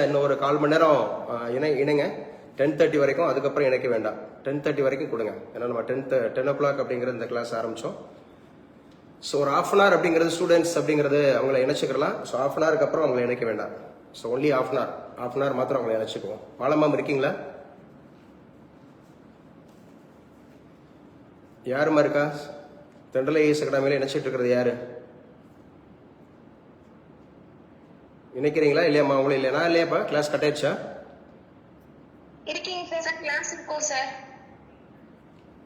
இன்னும் ஒரு 1/4 மணி நேரம் இணைங்க 10:30 வரைக்கும். அதுக்கப்புறம் இணைக்க வேண்டாம். 10:30 வரைக்கும் கொடுங்க. ஏன்னா நம்ம 10 o'clock அப்படிங்கிற இந்த கிளாஸ் ஆரம்பிச்சோம். ஸோ ஒரு 1/2 hour அப்படிங்கிறது ஸ்டூடெண்ட்ஸ் அப்படிங்கிறது அவங்கள இணைச்சிக்கலாம். ஸோ 1/2 hourக்கு அப்புறம் அவங்களை இணைக்க வேண்டாம். ஸோ ஒன்லி 1/2 hour மாத்திரம் அவங்களை இணைச்சிக்குவோம். மாலமாம் இருக்கீங்களா? யாருமா இருக்கா? தெண்டலை ஏஸ் அகாடமியில இணைச்சிட்டு இருக்கிறது யாரு? இணைக்கிறீங்களா இல்லையாம்மா? அவங்களும் இல்லையா? இல்லையாப்பா, கிளாஸ் கட் ஆயிடுச்சா?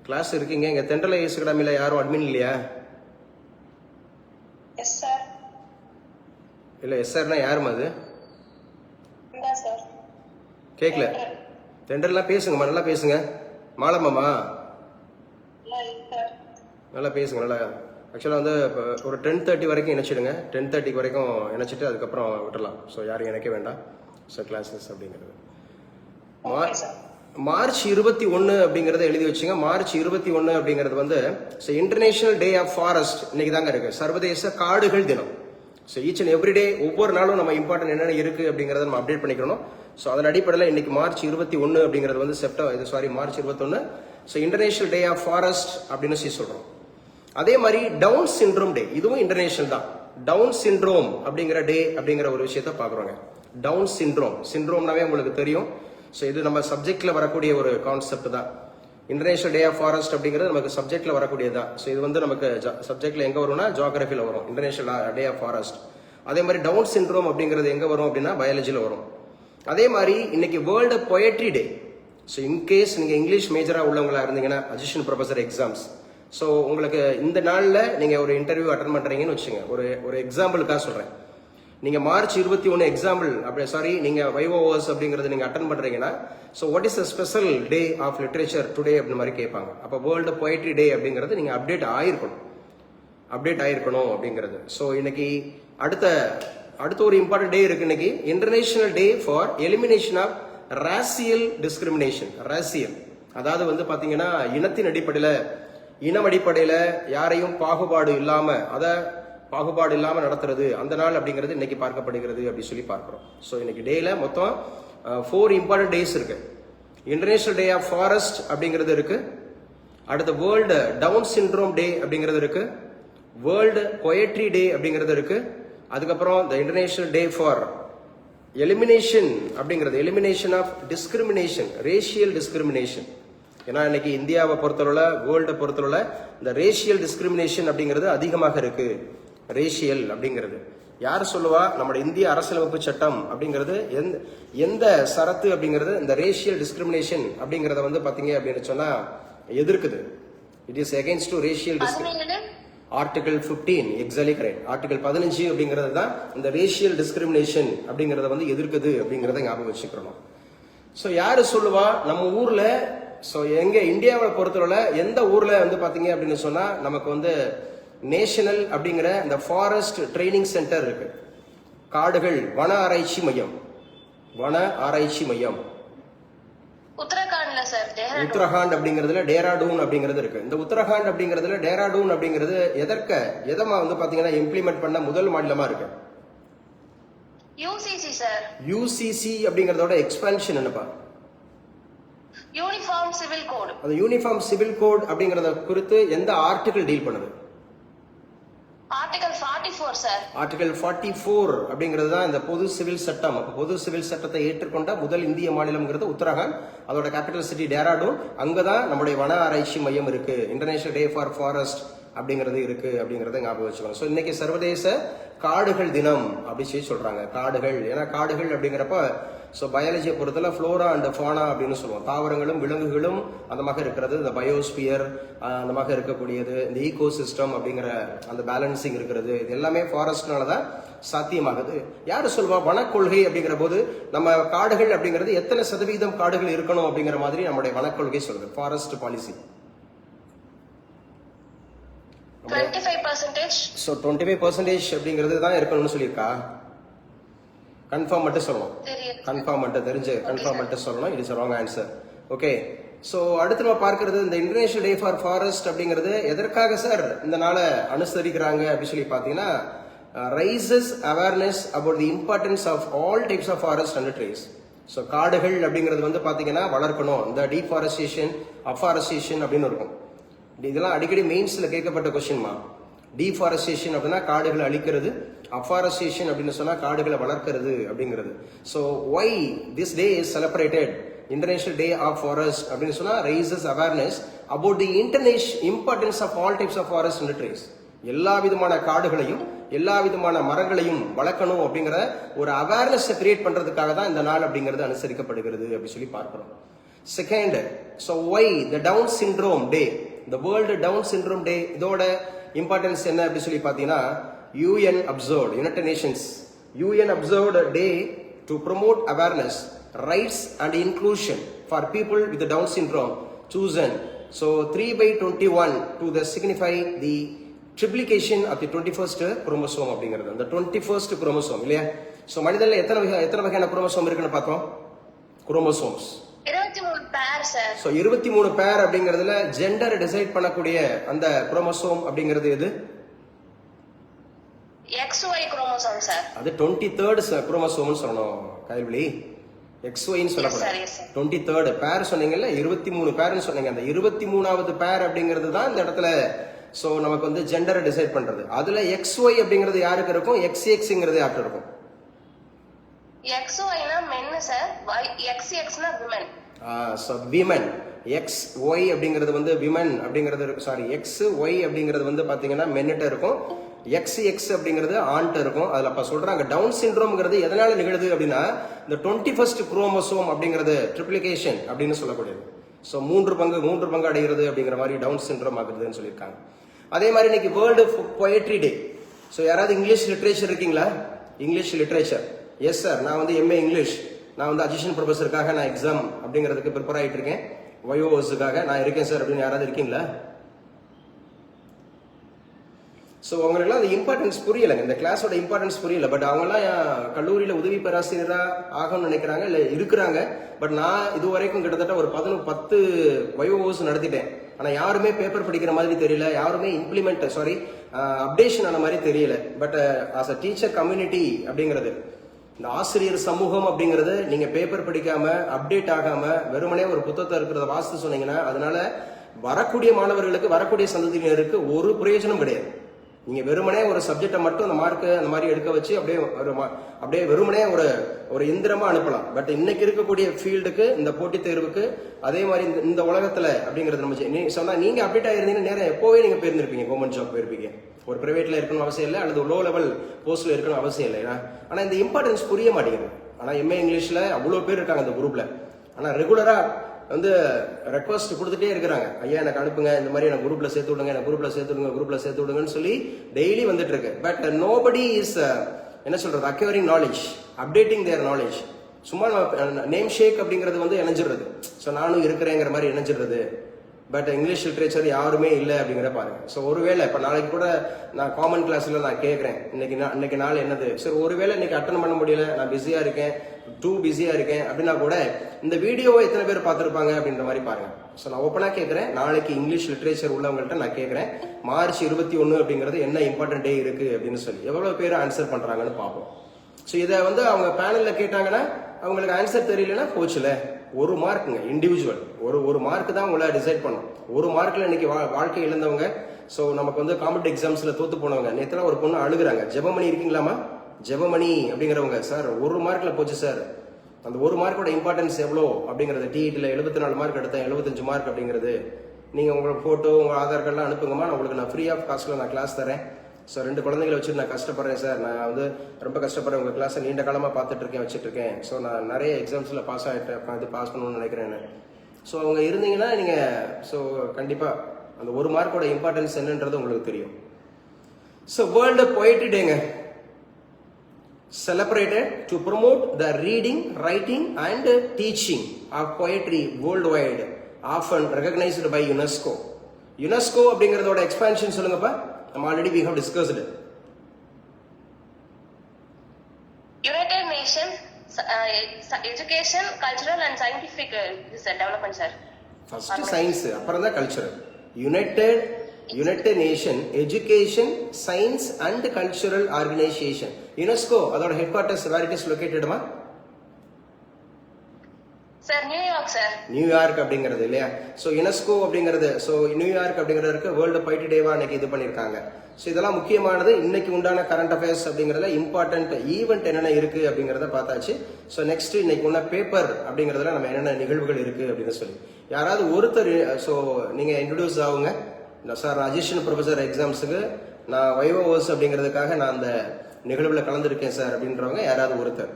கிளாஸ் இருக்கீங்க. இங்க தெண்டலை ஏஸ் அகாடமியில யாரும் அட்மின் இல்லையா? இல்ல எஸ்ஆர்னா யாருமா அது? கேட்கல. தெண்டல்லாம் பேசுங்கம்மா, நல்லா பேசுங்க. மாலம்மாமா நல்லா பேசுங்க. நல்லா ஆக்சுவலாக வந்து ஒரு 10:30 வரைக்கும் இணைச்சிடுங்க. 10:30 வரைக்கும் இணைச்சிட்டு அதுக்கப்புறம் விட்டுடலாம். ஸோ யாரும் இணைக்க வேண்டாம். ஸோ கிளாஸஸ் அப்படிங்கிறது மார்ச் 21 அப்படிங்கிறத எழுதி வச்சுங்க. மார்ச் 21 அப்படிங்கிறது வந்து இன்டர்நேஷனல் டே ஆஃப் ஃபாரஸ்ட் இன்னைக்கு தாங்க இருக்கு. சர்வதேச காடுகள் தினம். So each and every day ஒவ்வொரு நாளும் நம்ம இம்பார்ட்டன்ட் என்னென்ன இருக்கு அப்படிங்கிறத நம்ம அப்டேட் பண்ணிக்கணும். ஸோ அதன் அடிப்படையில் இன்னைக்கு மார்ச் 21 அப்படிங்கிறது வந்து March 21 so international day of forest அப்படின்னு சொல்றோம். அதே மாதிரி டவுன் சிண்ட்ரோம் டே, இதுவும் இன்டர்நேஷனல் தான். டவுன் சிண்ட்ரோம் அப்படிங்கிற டே அப்படிங்கிற ஒரு விஷயத்த பாக்குறோங்க. டவுன் சிண்ட்ரோம்னாவே உங்களுக்கு தெரியும். ஸோ இது நம்ம சப்ஜெக்ட்ல வரக்கூடிய ஒரு கான்செப்ட் தான். இன்டர்நேஷனல் டே ஆஃப் ஃபாரஸ்ட் அப்படிங்கிறது நமக்கு சப்ஜெக்ட்ல வரக்கூடியது தான். ஸோ இது வந்து நமக்கு சப்ஜெக்ட்ல எங்க வரும்னா ஜியோகிராஃபில வரும், இன்டர்நேஷனல் டே ஆஃப் ஃபாரஸ்ட். அதே மாதிரி டவுன் சிண்ட்ரோம் அப்படிங்கிறது எங்க வரும் அப்படின்னா பயாலஜில வரும். அதே மாதிரி இன்னைக்கு வேர்ல்டு பொயட்ரி டே. ஸோ இன்கேஸ் நீங்க இங்கிலீஷ் மேஜரா உள்ளவங்களா இருந்தீங்கன்னா அசிஸ்டன்ட் ப்ரொஃபசர் எக்ஸாம்ஸ், ஸோ உங்களுக்கு இந்த நாளில் நீங்கள் ஒரு இன்டர்வியூ அட்டன் பண்ணுறீங்கன்னு வச்சுங்க. ஒரு எக்ஸாம்பிளுக்காக சொல்கிறேன். நீங்கள் மார்ச் 21 எக்ஸாம்பிள் நீங்கள் வைவோவர்ஸ் அப்படிங்கிறது நீங்கள் அட்டன் பண்ணுறீங்கன்னா, so what is a special day of literature today அப்படின்னு மாதிரி கேட்பாங்க. அப்போ வேர்ல்டு பொயட்ரி டே அப்படிங்கிறது நீங்கள் அப்டேட் ஆயிருக்கணும் அப்படிங்கிறது. ஸோ இன்னைக்கு அடுத்த ஒரு இம்பார்ட்டன்ட் டே இருக்கு. இன்னைக்கு international day for elimination of racial discrimination. Racial அதாவது வந்து பார்த்தீங்கன்னா இனம் அடிப்படையில யாரையும் பாகுபாடு இல்லாம நடத்துறது அந்த நாள் அப்படிங்கிறது இன்னைக்கு பார்க்கப்படுகிறது அப்படி சொல்லி பார்க்கிறோம். ஸோ இன்னைக்கு டேல மொத்தம் 4 இம்பார்ட்டன்ட் டேஸ் இருக்கு. இன்டர்நேஷனல் டே ஆஃப் ஃபாரஸ்ட் அப்படிங்கிறது இருக்கு. அடுத்த வேர்ல்டு டவுன் சிண்ட்ரோம் டே அப்படிங்கிறது இருக்கு. வேர்ல்டு பொயட்ரி டே அப்படிங்கிறது இருக்கு. அதுக்கப்புறம் the international day for elimination of discrimination, racial discrimination. ஏன்னா இன்னைக்கு இந்தியாவை பொறுத்தவரை, வேர்ல்டை பொறுத்தவரை இந்த ரேஷியல் டிஸ்கிரிமினேஷன் அப்படிங்கிறது அதிகமாக இருக்கு. ரேஷியல் அப்படிங்கிறது யார் சொல்லுவா? நம்முடைய இந்திய அரசியலமைப்பு சட்டம் அப்படிங்கிறது எந்த சரத்து அப்படிங்கிறது இந்த ரேஷியல் டிஸ்கிரிமினேஷன் அப்படிங்கறத வந்து பாத்தீங்க அப்படின்னு சொன்னா எதிர்க்குது. It is against to racial discrimination. Article 15 exactly correct. Article 15 அப்படிங்கிறது தான் இந்த ரேஷியல் டிஸ்கிரிமினேஷன் அப்படிங்கறத வந்து எதிர்க்குது அப்படிங்கறத ஞாபகம் வச்சுக்கணும். ஸோ யாரு சொல்லுவா? நம்ம ஊர்ல, ஸோ எங்க இந்தியாவை பொறுத்தவரை எந்த ஊர்ல வந்து பாத்தீங்க அப்படின்னு சொன்னா நமக்கு வந்து நேஷனல் அப்படிங்கிற இந்த ஃபாரஸ்ட் ட்ரைனிங் சென்டர் இருக்கு. காடுகள் வன ஆராய்ச்சி மையம் உத்தரகாண்ட் அப்படிங்கிறதுல டேராடூன் அப்படிங்கிறது இருக்கு. இந்த உத்தரகாண்ட் அப்படிங்கிறதுல டேராடூன் அப்படிங்கிறது எதமா வந்து பாத்தீங்கன்னா இம்ப்ளிமெண்ட் பண்ண முதல் மாநிலமா இருக்கு. யூசிசி அப்படிங்கறதோட எக்ஸ்பான்ஷன் என்னப்பா? Uniform civil code. அந்த யூனிஃபார்ம் சிவில் கோட் அப்படிங்கறத குறித்து எந்த ஆர்டிகல் டீல் பண்ணுது? Article 44 sir. ஆர்டிகல் 44 அப்படிங்கிறது தான் இந்த பொது சிவில் சட்டம். பொது சிவில் சட்டத்தை ஏற்றுக்கொண்ட முதல் இந்திய மாநிலம்ங்கிறது உத்தரகாண்ட். அதோட கேபிட்டல் சிட்டி டேராடூன். அங்கதான் நம்முடைய வன ஆராய்ச்சி மையம் இருக்கு. இன்டர்நேஷனல் டே ஃபார் ஃபாரஸ்ட் அப்படிங்கிறது இருக்கு அப்படிங்கறத ஞாபகம் வச்சுக்கணும். ஸோ இன்னைக்கு சர்வதேச காடுகள் தினம் அப்படி சொல்றாங்க. காடுகள், ஏன்னா காடுகள் அப்படிங்கிறப்ப ஸோ பயாலஜியை பொறுத்தல ஃப்ளோரா அண்ட் ஃபானா அப்படின்னு சொல்லுவோம். தாவரங்களும் விலங்குகளும் அந்த மாதிரி இருக்கிறது, இந்த பயோஸ்பியர் அந்த மாதிரி இருக்கக்கூடியது, இந்த ஈகோ சிஸ்டம் அப்படிங்கிற அந்த பேலன்சிங் இருக்கிறது, இது எல்லாமே ஃபாரஸ்ட்னால தான் சாத்தியமாகுது. யாரு சொல்வா? வனக்கொள்கை அப்படிங்கிற போது நம்ம காடுகள் அப்படிங்கிறது எத்தனை சதவீதம் காடுகள் இருக்கணும் அப்படிங்கிற மாதிரி நம்முடைய வனக்கொள்கை சொல்லுது. Forest policy 25%. ஸோ 25% அப்படிங்கிறது தான் இருக்கணும்னு சொல்லியிருக்கா? கன்ஃபார்ம் மட்டும் சொல்லணும். கன்ஃபார்ம் மட்டும் சொல்லணும். It is wrong answer. Okay. So அடுத்து நம்ம பார்க்கிறது இந்த இன்டர்நேஷனல் டே ஃபார் ஃபாரஸ்ட் அப்படிங்கிறது எதற்காக சார் இந்த நாளை அனுசரிக்கிறாங்க அப்படின்னு சொல்லி பார்த்தீங்கன்னா, raises awareness about the importance of all types of forest and trees. So காடுகள் அப்படிங்கிறது வந்து பார்த்தீங்கன்னா வளர்க்கணும். இந்த டீஃபாரஸ்டேஷன், அஃபாரஸ்டேஷன் அப்படின்னு இருக்கும். இதெல்லாம் அடிக்கடி மெயின்ஸில் கேட்கப்பட்ட கொஸ்டின்மா. டீஃபாரஸ்டேஷன் அப்படின்னா காடுகளை அழிக்கிறது, அஃபாரஸ்டேஷன் அப்படின்னு சொன்னால் காடுகளை வளர்க்கிறது அப்படிங்கிறது. So why this day is celebrated international day of forest அப்படின்னு சொன்னால் raises awareness about the importance of all types of forest and trees. எல்லா விதமான காடுகளையும் எல்லா விதமான மரங்களையும் வளர்க்கணும் அப்படிங்கிற ஒரு அவேர்னஸ் கிரியேட் பண்றதுக்காக தான் இந்த நாள் அப்படிங்கிறது அனுசரிக்கப்படுகிறது அப்படி சொல்லி பார்க்கிறோம். Second, so why the Down syndrome day, the world Down syndrome day, இதோட இம்பார்ட்டன்ஸ் என்ன அப்படி சொல்லி பார்த்தீங்கன்னா UN observed, United Nations UN observed a day to promote awareness, rights and inclusion for people with the Down syndrome chosen. So 3/21 to the signify the triplication of the 21st chromosome அப்படிங்கிறது. அந்த 21st chromosome இல்லையா? So மனிதனில் எத்தனை வகையான chromosome இருக்குன்னு பார்த்தோம். Chromosomes 23 பேர் sir. So 23 பேர் அப்படிங்கிறதுல ஜெண்டர் டிசைட் பண்ணக்கூடிய அந்த குரோமோசோம் அப்படிங்கிறது எது? XY chromosome sir. அது 23rd குரோமோசோம்னு சொல்லணும் கைவிழி. XYன்னு சொல்லக்கூடாது. 23rd பேர் சொன்னீங்கல்ல, 23 பேர்னு சொன்னீங்க. அந்த 23வது பேர் அப்படிங்கிறது தான் இந்த இடத்துல ஸோ நமக்கு வந்து ஜெண்டரை டிசைட் பண்றது. அதுல XY அப்படிங்கிறது யாருக்கு இருக்கும், XX யாருக்கு இருக்கும்? XY-னா men சார், XX-னா women. So women. XY அப்படிங்கிறது வந்து விமன் அப்படிங்கிறது, சாரி XY அப்படிங்கிறது வந்து பாத்தீங்கன்னா மென்னிட்ட இருக்கும், XX அப்படிங்கிறது ஆண்ட இருக்கும். அதுல அப்ப சொல்றாங்க டவுன் சிண்ட்ரோம்ங்கிறது எதனால நிகழுது அப்படின்னா இந்த 21st குரோமோசோம் அப்படிங்கிறது ட்ரிப்ளிகேஷன் அப்படின்னு சொல்லக்கூடியது. ஸோ மூன்று பங்கு அடைகிறது அப்படிங்கிற மாதிரி டவுன் சிண்ட்ரோம் ஆகுதுன்னு சொல்லியிருக்காங்க. அதே மாதிரி இன்னைக்கு வேர்ல்டு பொயட்ரி டே. ஸோ யாராவது இங்கிலீஷ் லிட்ரேச்சர் இருக்கீங்களா? English literature. எஸ் சார், நான் வந்து MA இங்கிலீஷ், நான் வந்து அசிஸ்டன்ட் ப்ரொஃபஸருக்காக நான் எக்ஸாம் அப்படிங்கிறதுக்கு ப்ரிப்பேர் ஆகிட்டு இருக்கேன், வயோஸுக்காக நான் இருக்கேன் சார் அப்படின்னு யாராவது இருக்கீங்களா? ஸோ அவங்களுக்குலாம் அந்த இம்பார்ட்டன்ஸ் புரியலைங்க, இந்த கிளாஸோட இம்பார்ட்டன்ஸ் புரியல. பட் அவங்கெல்லாம் கல்லூரியில் உதவி பேராசிரியராக ஆகணும்னு நினைக்கிறாங்க, இல்லை இருக்கிறாங்க. பட் நான் இது வரைக்கும் கிட்டத்தட்ட ஒரு 10 வயோஸ் நடத்திட்டேன். ஆனால் யாருமே பேப்பர் படிக்கிற மாதிரி தெரியல, யாருமே அப்டேஷன் ஆன மாதிரி தெரியல. But as a teacher community அப்படிங்கிறது, இந்த ஆசிரியர் சமூகம் அப்படிங்கிறது நீங்க பேப்பர் படிக்காம அப்டேட் ஆகாம வெறுமனே ஒரு புத்தகத்தை இருக்கிறத வாசித்து சொன்னீங்கன்னா அதனால வரக்கூடிய மாணவர்களுக்கு, வரக்கூடிய சந்ததியினருக்கு ஒரு பிரயோஜனம் கிடையாது. நீங்க வெறுமனே ஒரு சப்ஜெக்டை மட்டும் அந்த மார்க்கு அந்த மாதிரி எடுக்க வச்சு அப்படியே வெறுமனே ஒரு எந்திரமா அனுப்பலாம். பட் இன்னைக்கு இருக்கக்கூடிய ஃபீல்டுக்கு, இந்த போட்டித் தேர்வுக்கு, அதே மாதிரி இந்த உலகத்துல அப்படிங்கிறது நம்ம சொன்னா நீங்க அப்டேட் ஆயிருந்தீங்கன்னா நேரம் எப்போவே நீங்க போயிருந்திருப்பீங்க, கவர்மெண்ட் ஜாப் போயிருப்பீங்க. ஒரு பிரைவேட்ல இருக்கணும் அவசியம் இல்லை, அல்லது லோ லெவல் போஸ்ட்ல இருக்கணும் அவசியம் இல்லை. ஆனா இந்த இம்பார்ட்டன்ஸ் புரிய மாட்டேங்குது. ஆனா MA இங்கிலீஷ்ல அவ்வளவு பேர் இருக்காங்க இந்த குரூப்ல. ஆனா ரெகுலரா வந்து ரெக்வஸ்ட் கொடுத்துட்டே இருக்கிறாங்க, ஐயா எனக்கு அனுப்புங்க, இந்த மாதிரி எனக்கு குரூப்ல சேர்த்து விடுங்க, எனக்கு குரூப்ல சேர்த்து விடுங்கன்னு சொல்லி டெய்லி வந்துட்டு இருக்கு. பட் நோபடி இஸ் என்ன சொல்றது, அக்யூரிங் நாலேஜ், அப்டேட்டிங் தேர் நாலேஜ். சும்மா நேம் ஷேக் அப்படிங்கிறது வந்து இணைஞ்சிடுறது. ஸோ நானும் இருக்கிறேங்கிற மாதிரி இணைஞ்சிடுறது. பட் இங்கிலீஷ் லிட்ரேச்சர் யாருமே இல்லை அப்படிங்கிற பாருங்க. ஸோ ஒருவேளை இப்போ நாளைக்கு கூட நான் காமன் கிளாஸ்ல நான் கேட்குறேன், இன்னைக்கு நாள் என்னது, சரி ஒருவேளை இன்னைக்கு அட்டன் பண்ண முடியல, நான் பிஸியா இருக்கேன், பிஸியா இருக்கேன் அப்படின்னா கூட இந்த வீடியோவை எத்தனை பேர் பார்த்துருப்பாங்க அப்படின்ற மாதிரி பாருங்க. ஸோ நான் ஓப்பனா கேட்குறேன், நாளைக்கு இங்கிலீஷ் லிட்ரேச்சர் உள்ளவங்கள்ட்ட நான் கேட்குறேன், மார்ச் 21 அப்படிங்கிறது என்ன இம்பார்ட்டன்ட் டே இருக்கு அப்படின்னு சொல்லி எவ்வளவு பேர் ஆன்சர் பண்றாங்கன்னு பார்ப்போம். ஸோ இதை வந்து அவங்க பேனல்ல கேட்டாங்கன்னா அவங்களுக்கு ஆன்சர் தெரியலன்னா போச்சுல, ஒரு மார்க்குங்க இண்டிவிஜுவல், ஒரு மார்க் தான் உங்களை டிசைட் பண்ணும். ஒரு மார்க்ல இன்னைக்கு வாழ்க்கை இழந்தவங்க, ஸோ நமக்கு வந்து காம்படிட்டிவ் எக்ஸாம்ஸ்ல தோத்து போனவங்க. நேற்றுலாம் ஒரு பொண்ணு அழுகுறாங்க, ஜெபமணி இருக்கீங்களாமா, ஜெபமணி அப்படிங்கிறவங்க, சார் ஒரு மார்க்ல போச்சு சார். அந்த ஒரு மார்க்கோட இம்பார்ட்டன்ஸ் எவ்வளோ அப்படிங்கிறது, டிஇடியில் 74 மார்க் எடுத்தேன், 75 மார்க் அப்படிங்கிறது. நீங்க உங்களோட போட்டோ, உங்க ஆதார் கார்டெலாம் அனுப்புங்கம்மா, நான் உங்களுக்கு ஃப்ரீ ஆஃப் காஸ்ட்ல நான் கிளாஸ் தரேன். ஸோ 2 குழந்தைங்களை வச்சுட்டு நான் கஷ்டப்படுறேன் சார், நான் வந்து ரொம்ப கஷ்டப்படுறேன், உங்கள் கிளாஸை நீண்ட காலமாக பார்த்துட்டு இருக்கேன், வச்சுட்டு இருக்கேன். ஸோ நான் நிறைய எக்ஸாம்ஸில் பாஸ் ஆகிட்டேன், அது பாஸ் பண்ணணும்னு நினைக்கிறேன். ஸோ அவங்க இருந்தீங்கன்னா நீங்கள் ஸோ கண்டிப்பாக அந்த ஒரு மார்க்கோட இம்பார்ட்டன்ஸ் என்னன்றது உங்களுக்கு தெரியும். ஸோ வேர்ல்டு பொயட்ரி டேங்க, celebrated to promote the reading, writing and teaching of poetry worldwide, often recognized by UNESCO. UNESCO அப்படிங்கறதோட எக்ஸ்பான்ஷன் சொல்லுங்கப்பா. நம்ம already we have discussed it. United Nations Education, Cultural and Scientific Development sir. First science, அப்புறம் தான் culture. United united nation education science and cultural organisation. UNESCO அதோட headquarters where it is லொகேட்டடுமா? Sir New York sir. New York அப்படிங்கிறது இல்லையா? So UNESCO அப்படிங்கிறது, so New York அப்படிங்கிறதுக்கு world பைட்டி டேவா இன்னைக்கு இது பண்ணியிருக்காங்க. ஸோ இதெல்லாம் முக்கியமானது. இன்னைக்கு உண்டான கரண்ட் அஃபேர்ஸ் அப்படிங்கிறதுல இம்பார்ட்டன்ட் ஈவெண்ட் என்னென்ன இருக்கு அப்படிங்கிறத பார்த்தாச்சு. ஸோ நெக்ஸ்ட் இன்னைக்கு உள்ள பேப்பர் அப்படிங்கிறதுல நம்ம என்னென்ன நிகழ்வுகள் இருக்கு அப்படின்னு சொல்லி யாராவது ஒருத்தர், ஸோ நீங்க இன்ட்ரடியூஸ் ஆகுங்க. சார் அசிஸ்டன்ட் ப்ரொஃபசர் எக்ஸாம்ஸுக்கு நான் வைவோஸ் அப்படிங்கிறதுக்காக நான் அந்த நிகழ்வுல கலந்துருக்கேன் சார் அப்படின்றவங்க யாராவது ஒருத்தர்.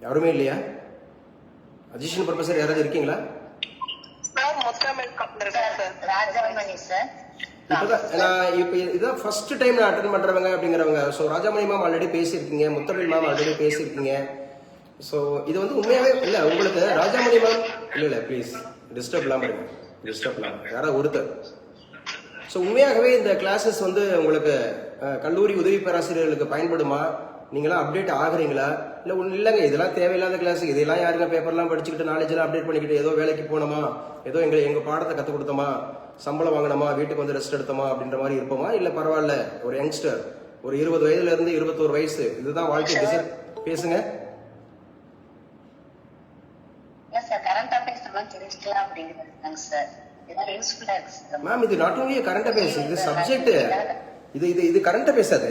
யாருமே இல்லையா? அசிஸ்டன்ட் ப்ரொஃபசர் யாராவது இருக்கீங்களா? ராஜாமணி சார். இப்பதான் நான் இப்ப இதான் ஃபர்ஸ்ட் டைம் நான் அட்டன் பண்றவங்க அப்படிங்கிறவங்க. ஸோ ராஜாமணி மேம் ஆல்ரெடி பேசியிருக்கீங்க, முத்தமிழ் மேம் ஆல்ரெடி பேசியிருக்கீங்க. ஸோ இது வந்து உண்மையாவே இல்ல உங்களுக்கு ராஜாமணி மேம் இல்ல ப்ளீஸ் டிஸ்டர்ப் இல்லாம இருங்க, டிஸ்டர்ப் இல்லாம யாராவது ஒருத்தர். ஸோ உண்மையாகவே இந்த கிளாஸஸ் வந்து உங்களுக்கு கல்லூரி உதவி பேராசிரியர்களுக்கு பயன்படுமா? நீங்களாம் அப்டேட் ஆகுறீங்களா? இல்லை ஒன்றும் இல்லைங்க, இதெல்லாம் தேவையில்லாத கிளாஸ், இதெல்லாம் யாருங்க பேப்பர்லாம் படிச்சுக்கிட்டு நாலேஜெல்லாம் அப்டேட் பண்ணிக்கிட்டு ஏதோ வேலைக்கு போனோமா, ஏதோ எங்கள் பாடத்தை கற்றுக் கொடுத்தோமா, சம்பளம் வாங்கினோமா, வீட்டுக்கு வந்து ரெஸ்ட் எடுத்தோமா அப்படின்ற மாதிரி இருப்போமா? இல்லை பரவாயில்ல ஒரு யங்ஸ்டர் ஒரு 20 வயதுல இருந்து 21 வயசு இதுதான் வாழ்க்கை பேசுங்க. கரண்ட் அஃபேர்ஸ் எல்லாம் தெரிஞ்சுக்கலாம் அப்படிங்கிறது சார். இதெல்லாம் யூஸ்ஃபுல்லா இருக்கு சார். மேம் இது நாட் ஓன்லி கரண்ட் அஃபேர்ஸ், இது சப்ஜெக்ட். இது கரண்ட் அஃபேர்ஸ். அது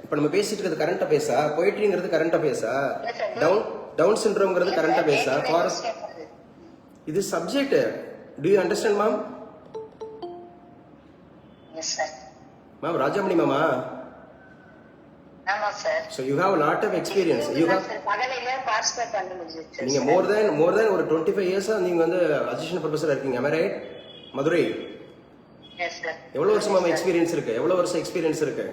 இப்ப நம்ம பேசிட்டு இருக்கிறது கரண்ட் அஃபேர்ஸா? போயிட்ரிங்கிறது கரண்ட் அஃபேர்ஸா? டவுன் சிண்ட்ரோம்ங்கிறது கரண்ட் அஃபேர்ஸா? ஃபாரஸ்ட் இது subject. Do you understand ma'am? Yes sir. Ma'am Rajamani மேமா? ஆமா sir. So you have a lot of experience. You have பகலையில பார்ட்டிசிபேட் பண்ண முடிஞ்சிச்சு. நீங்க more than ஒரு 25 இயர்ஸா நீங்க வந்து அசிஸ்டன்ட் ப்ரொஃபசரா இருக்கீங்க. am I right? Madurai. Yes sir. எவ்வளவு வருஷமா எக்ஸ்பீரியன்ஸ் இருக்கு? எவ்வளவு வருஷம் எக்ஸ்பீரியன்ஸ் இருக்கு?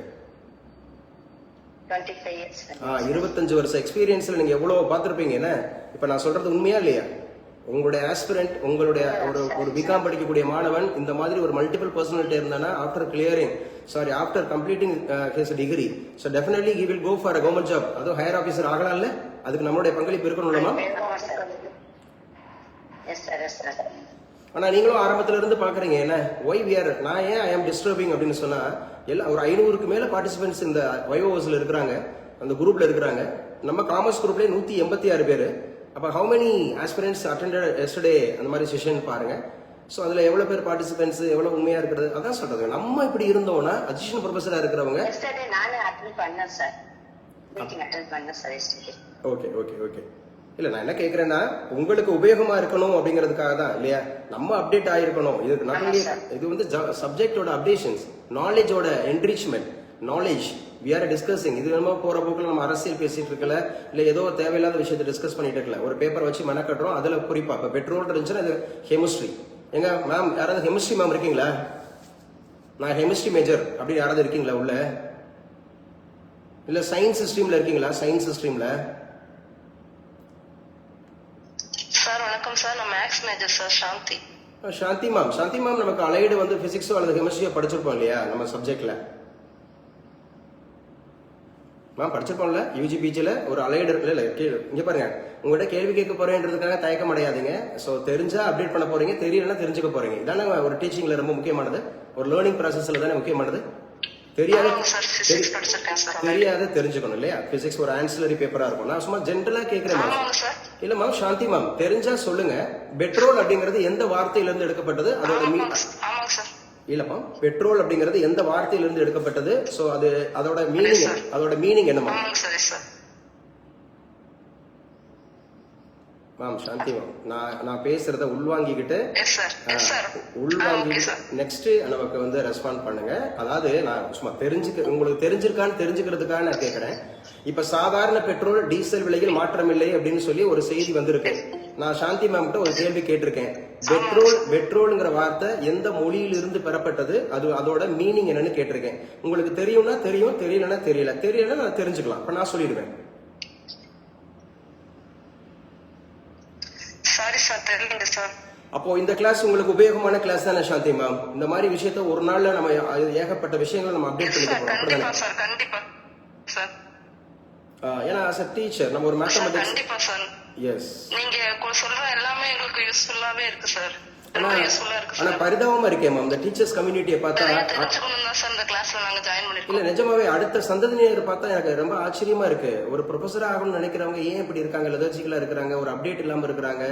25 இயர்ஸ். 25 வருஷம் எக்ஸ்பீரியன்ஸ்ல நீங்க எவ்வளவு பார்த்திருப்பீங்க. என்ன இப்ப நான் சொல்றது உண்மையா இல்லையா? உங்களுடைய ஆஸ்பிரண்ட், உங்களுடைய ஒரு பிகாம் படிக்கக்கூடிய மாணவன் இந்த மாதிரி ஒரு மல்டிபிள் பர்சனாலிட்டி இருந்தானா after completing his degree, so definitely he will go for a government job. அதுவும் ஹையர் ஆஃபீஸர் ஆகலாம்ல? அதுக்கு நம்மளுடைய பங்களிப்பு இருக்கணும்லமா? Yes sir. Yes sir. ஆனா நீங்களும் ஆரம்பத்துல இருந்து பாக்குறீங்க என்ன ஒய் விஆர், நான் ஏன் ஐ ஆம் டிஸ்டர்பிங் அப்படின்னு சொன்னா, எல்லாம் ஒரு 500க்கு மேல பார்ட்டிசிபென்ட்ஸ் இந்த வைவோஸ்ல இருக்கிறாங்க, அந்த குரூப்ல இருக்கிறாங்க. நம்ம காமர்ஸ் குரூப்ல 186 பேரு. அப்ப how many aspirants attended yesterday அந்த மாதிரி செஷன் பாருங்க. ஸோ அதுல எவ்வளவு பேர் பார்ட்டிசிபென்ட்ஸ், எவ்வளவு உண்மையா இருக்கிறது, அதான் சொல்றது. நம்ம இப்படி இருந்தோம்னா அசிஸ்டன்ட் ப்ரொஃபஸரா இருக்கிறவங்க எஸ்டர்டே நானே அட்டெண்ட் பண்ணேன் சார். மீட்டிங் அட்டெண்ட் பண்ணேன் சார் எஸ்டர்டே. ஓகே. இல்ல நான் என்ன கேக்குறேன்னா, உங்களுக்கு உபயோகமா இருக்கணும் அப்படிங்கிறதுக்காக தான் இல்லையா? நம்ம அப்டேட் ஆயிருக்கணும். இது வந்து சப்ஜெக்டோட அப்டேஷன்ஸ், நாலேஜோட enrichment, knowledge we are discussing. இது நம்ம போற போக்குல நம்ம அரசியல் பேசிட்டு இருக்கல, இல்ல ஏதோ தேவையில்லாத விஷயத்தை டிஸ்கஸ் பண்ணிட்டு இருக்கல. ஒரு பேப்பர் வச்சு மெனக்கட்டுறோம். அதுல குறிப்பா இப்ப பெட்ரோல் இருந்துச்சுன்னா இது கெமிஸ்ட்ரி. எங்க மேம் யாராவது கெமிஸ்ட்ரி மேம் இருக்கீங்களா? நான் கெமிஸ்ட்ரி மேஜர் அப்படி யாராவது இருக்கீங்களா உள்ள? இல்ல சயின்ஸ் ஸ்ட்ரீம்ல இருக்கீங்களா? சயின்ஸ் ஸ்ட்ரீம்ல சார் வணக்கம் சார். நான் மேக்ஸ் மேஜர் சார். சாந்தி மேம் நமக்கு அலைடு வந்து பிசிக்ஸோ அல்லது கெமிஸ்ட்ரியோ படிச்சிருப்போம் இல்லையா நம்ம சப்ஜெக்ட்ல? மேம் படிச்சிருப்போம்ல யூஜி பிஜில ஒரு அலைடு இல்ல. இங்க பாருங்க, உங்கள்கிட்ட கேள்வி கேட்க போறேன்றதுக்காக தயக்கம் அடையாதீங்க. ஸோ தெரிஞ்சா அப்டேட் பண்ண போறீங்க, தெரியலன்னா தெரிஞ்சுக்க போறீங்க. இதானே ஒரு டீச்சிங்ல ரொம்ப முக்கியமானது, ஒரு லேர்னிங் ப்ராசஸ்ல தானே முக்கியமானது. தெரியாத தெரிஞ்சுக்கணும் இல்லையா? பிசிக்ஸ் ஒரு ஆன்சிலரி பேப்பரா இருக்கும். நான் சும்மா ஜென்ரலா கேட்கிறேன் மேம். இல்ல மேம் சாந்தி மேம் தெரிஞ்சா சொல்லுங்க. பெட்ரோல் அப்படிங்கிறது எந்த வார்த்தையில இருந்து எடுக்கப்பட்டது? அதோட இல்லப்பா, பெட்ரோல் அப்படிங்கிறது எந்த வார்த்தையிலிருந்து எடுக்கப்பட்டது? சோ அது அதோட மீனிங் என்னமா? மேம் சாந்தி மேம் நான் பேசுறத உள்வாங்கிக்கிட்டு நெக்ஸ்ட் நமக்கு வந்து ரெஸ்பாண்ட் பண்ணுங்க. அதாவது நான் சும்மா உங்களுக்கு தெரிஞ்சிருக்கான்னு தெரிஞ்சுக்கிறதுக்காக நான் கேட்கிறேன். இப்ப சாதாரண பெட்ரோல் டீசல் விலையில் மாற்றம் இல்லை அப்படின்னு சொல்லி ஒரு செய்தி வந்திருக்கு. நான் சாந்தி மேம் கிட்ட ஒரு கேள்வி கேட்டிருக்கேன். பெட்ரோல்ங்கிற வார்த்தை எந்த மொழியிலிருந்து பெறப்பட்டது, அதோட மீனிங் என்னன்னு கேட்டிருக்கேன். உங்களுக்கு தெரியும்னா தெரியும், தெரியலன்னா தெரியலன்னா நான் தெரிஞ்சுக்கலாம். அப்ப நான் சொல்லிடுவேன். அப்போ இந்த கிளாஸ் உங்களுக்கு உபயோகமான கிளாஸ் தானே சாந்தி மேம்? இந்த மாதிரி விஷயத்த ஒரு நாள்ல நம்ம ஏகப்பட்ட விஷயங்களை நம்ம அப்டேட் பண்ணிக்க போறோம். ஏன்னா as a teacher நம்ம ஒரு மேத்தமெட்டிக்ஸ் கண்டிப்பா சார். எஸ் நீங்க சொல்ற எல்லாமே எங்களுக்கு யூஸ்ஃபுல்லாவே இருக்கு சார். ரொம்ப யூஸ்ஃபுல்லா இருக்கு ஆனா சார். பரிதாபமா இருக்கேன் அந்த டீச்சர்ஸ் கம்யூனிட்டியை பார்த்தா. நிறைய தெரிஞ்சுக்கணும் தான் சார் இந்த கிளாஸ்ல நாங்க ஜாயின் இல்ல பண்ணிருக்கோம். நிஜமாவே அடுத்த சந்ததியினர் பார்த்தா எனக்கு ரொம்ப ஆச்சரியமா இருக்கு. ஒரு ப்ரொஃபஸர் ஆகணும்னு நினைக்கிறவங்க ஏன் இப்படி இருக்காங்க, லெதர்ஜிக்கலா இருக்கிறாங்க, ஒரு அப்டேட் இல்லாம இருக்கிறாங்க,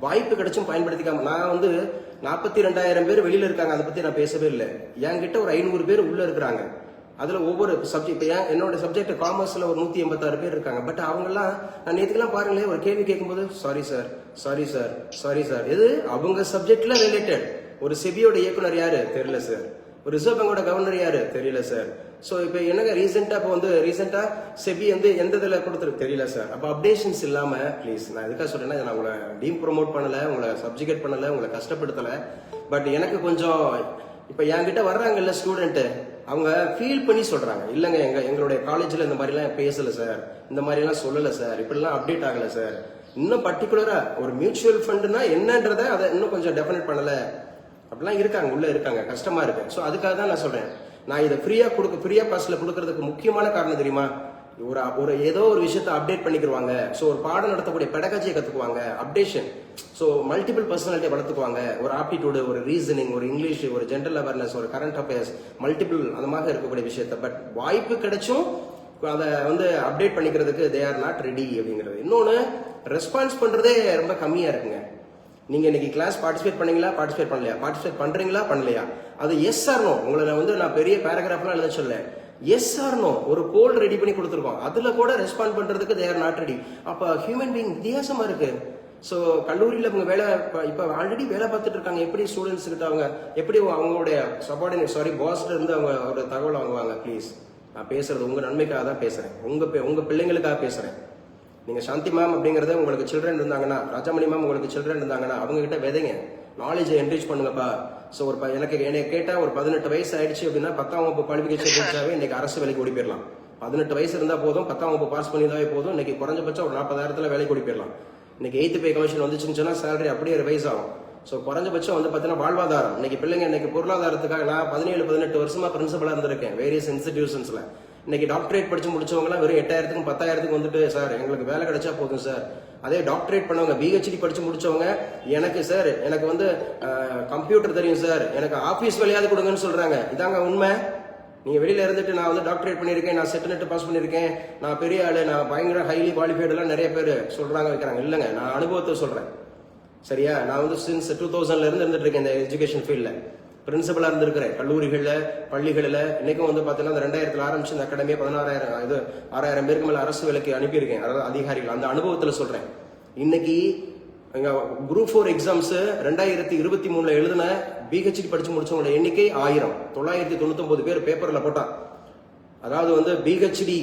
வாய்ப்பு கிடைச்சும் பயன்படுத்திக்காம. நான் வந்து 42,000 பேர் வெளியில இருக்காங்க, அதை பத்தி நான் பேசவே இல்லை. என்கிட்ட ஒரு 500 பேர் உள்ள இருக்கிறாங்க. அதுல ஒவ்வொரு சப்ஜெக்ட், என்னோட சப்ஜெக்ட் காமர்ஸ்ல ஒரு 186 பேர் இருக்காங்க. பட் அவங்க எல்லாம் நான் நேற்றுக்கெல்லாம் பாருங்களேன், ஒரு கேள்வி கேட்கும்போது sorry sir, sorry sir, sorry sir. இது அவங்க சப்ஜெக்ட்ல ரிலேட்டட். ஒரு செபியோட இயக்குனர் யாரு தெரியல சார், ஒரு ரிசர்வ் பேங்கோட கவர்னர் யாரு தெரியல சார். சோ இப்போ என்னங்க ரீசெண்டா செபி வந்து எந்த இதுல கொடுத்துருக்கு தெரியல சார். அப்ப அப்டேஷன்ஸ் இல்லாம ப்ளீஸ், நான் எதுக்காக சொல்றேன்னா, நான் உங்களை டீம் ப்ரொமோட் பண்ணல, உங்களை சப்ஜெக்ட் பண்ணல, உங்களை கஷ்டப்படுத்தல. பட் எனக்கு கொஞ்சம் இப்ப என்கிட்ட வர்றாங்கல்ல ஸ்டூடெண்ட், அவங்க ஃபீல் பண்ணி சொல்றாங்க, இல்லங்க எங்களுடைய காலேஜ்ல இந்த மாதிரி எல்லாம் பேசல சார், இந்த மாதிரி எல்லாம் சொல்லல சார், இப்படிலாம் அப்டேட் ஆகல சார். இன்னும் பர்டிகுலரா ஒரு மியூச்சுவல் ஃபண்ட்னா என்னன்றதை அதை இன்னும் கொஞ்சம் டெஃபினேட் பண்ணல, அப்படிலாம் இருக்காங்க, உள்ள இருக்காங்க, கஷ்டமா இருக்கு. ஸோ அதுக்காக தான் நான் சொல்றேன், நான் இதை ஃப்ரீயா காஸ்ட்ல கொடுக்கறதுக்கு முக்கியமான காரணம் தெரியுமா, ஒரு ஏதோ ஒரு விஷயத்த அப்டேட் பண்ணிக்கிடுவாங்க. ஸோ ஒரு பாடம் நடத்தக்கூடிய பெடகாஜியை கத்துக்குவாங்க, அப்டேஷன். ஸோ மல்டிபிள் பர்சனாலிட்டியை வளர்த்துக்குவாங்க, ஒரு ஆப்டிடியூடு, ஒரு ரீசனிங், ஒரு இங்கிலீஷ், ஒரு ஜென்ரல் அவேர்னஸ், ஒரு கரண்ட் அஃபேர்ஸ், மல்டிபிள் அந்த மாதிரி இருக்கக்கூடிய விஷயத்த. பட் வாய்ப்பு கிடைச்சும் அதை வந்து அப்டேட் பண்ணிக்கிறதுக்கு தே ஆர் நாட் ரெடி அப்படிங்கிறது. இன்னொன்று, ரெஸ்பான்ஸ் பண்றதே ரொம்ப கம்மியா இருக்குங்க. நீங்க இன்னைக்கு கிளாஸ் பார்ட்டிசிபேட் பண்ணீங்களா, பார்ட்டிசிபேட் பண்ணலையா, பார்ட்டிசிபேட் பண்றீங்களா பண்ணலையா, அது எஸ் ஆர் நோ. உங்களை வந்து நான் பெரிய பேராகிராஃப்லாம் எழுத சொல்ல, எஸ் ஆர் நோ ஒரு போல் ரெடி பண்ணி கொடுத்துருக்கோம், அதுல கூட ரெஸ்பாண்ட் பண்றதுக்கு தே ஆர் நாட் ரெடி. அப்ப ஹியூமன் பீயிங் வித்தியாசமா இருக்கு. ஸோ கல்லூரியில் அவங்க வேலை இப்போ ஆல்ரெடி வேலை பார்த்துட்டு இருக்காங்க, எப்படி ஸ்டூடெண்ட்ஸ் கிட்ட அவங்க எப்படி அவங்களுடைய சபார்டினேட் பாஸ்ல இருந்து அவங்க ஒரு தகவல் வாங்குவாங்க. ப்ளீஸ், நான் பேசுறது உங்க நன்மைக்காக தான் பேசுறேன், உங்க பிள்ளைங்களுக்காக பேசுறேன். நீங்க சாந்தி மேம் அப்படிங்கறத உங்களுக்கு சில்ட்ரன் இருந்தாங்கன்னா, ராஜாமணி மேம் உங்களுக்கு சில்ட்ரன் இருந்தாங்கன்னா, அவங்க கிட்ட விதைங்க, நாலேஜை என்ரீச் பண்ணுங்கப்பா. ஸோ ஒரு எனக்கு கேட்டா ஒரு 18 வயசு ஆயிடுச்சு அப்படின்னா 10ஆம் வகுப்பு குவாலிஃபிகேஷன் முடிச்சாவே இன்னைக்கு அரசு வேலைக்கு ஓடி போயிடலாம். 18 வயசு இருந்தா போதும், 10ஆம் வகுப்பு பாஸ் பண்ணியிருந்தாவே போதும், இன்னைக்கு குறைஞ்சபட்சம் ஒரு 40,000 வேலைக்கு ஓடி போயிடலாம். இன்னைக்கு 8th பே கமிஷன் வந்துச்சுன்னு சொன்னா சேலரி அப்படியே ரிவைஸ் ஆகும். ஸோ குறைஞ்சபட்சம் வந்து பார்த்தீங்கன்னா வாழ்வாதாரம். இன்னைக்கு பிள்ளைங்க இன்னைக்கு பொருளாதாரத்துக்காக, நான் 17-18 வருஷமா பிரின்சிபலா இருந்திருக்கேன் வேரியஸ் இன்ஸ்டிடியூஷன்ஸ்ல. இன்னைக்கு டாக்டரேட் படிச்சு முடிச்சவங்க வெறும் 8,000க்கும் 10,000க்கும் வந்துட்டு சார் எங்களுக்கு வேலை கிடைச்சா போதும் சார். அதே டாக்டரேட் பண்ணவங்க, பிஹெச்டி படிச்சு முடிச்சவங்க, எனக்கு சார் எனக்கு வந்து கம்ப்யூட்டர் தெரியும் சார், எனக்கு ஆபீஸ் வேலையாவது கொடுங்கன்னு சொல்றாங்க. இதாங்க உண்மை. நீங்க வெளியில இருந்துட்டு நான் வந்து டாக்டரேட் பண்ணிருக்கேன், நான் செட் பாஸ் பண்ணிருக்கேன், நான் பெரிய ஆளு, நான் பயங்கர ஹைலி குவாலிஃபைடு எல்லாம் நிறைய பேர் சொல்றாங்க வைக்கிறாங்க. இல்லங்க, நான் அனுபவத்தை சொல்றேன். சரியா, நான் வந்து சின்ஸ் 2000ல இருந்து இருந்துட்டு இருக்கேன் இந்த எஜுகேஷன் ஃபீல்ட்ல. பிரின்சிபலா இருந்திருக்கிறேன் கல்லூரிகள்ல, பள்ளிகளில். இன்னைக்கும் வந்து பாத்தீங்கன்னா 2000 ஆரம்பிச்சு இந்த அகாடமியை 6,000 பேருக்கு மேல அரசு வேலைக்கு அனுப்பியிருக்கேன், அதாவது அதிகாரிகள். அந்த அனுபவத்துல சொல்றேன். இன்னைக்கு குரூப் 4 எக்ஸாம்ஸ் 2023 எழுதின பிஹெச்டி படிச்சு முடிச்சவங்களோட எண்ணிக்கை 1000. 999 பேர் பேப்பர்ல போட்டான். அதாவது வந்து பிஹெச்டி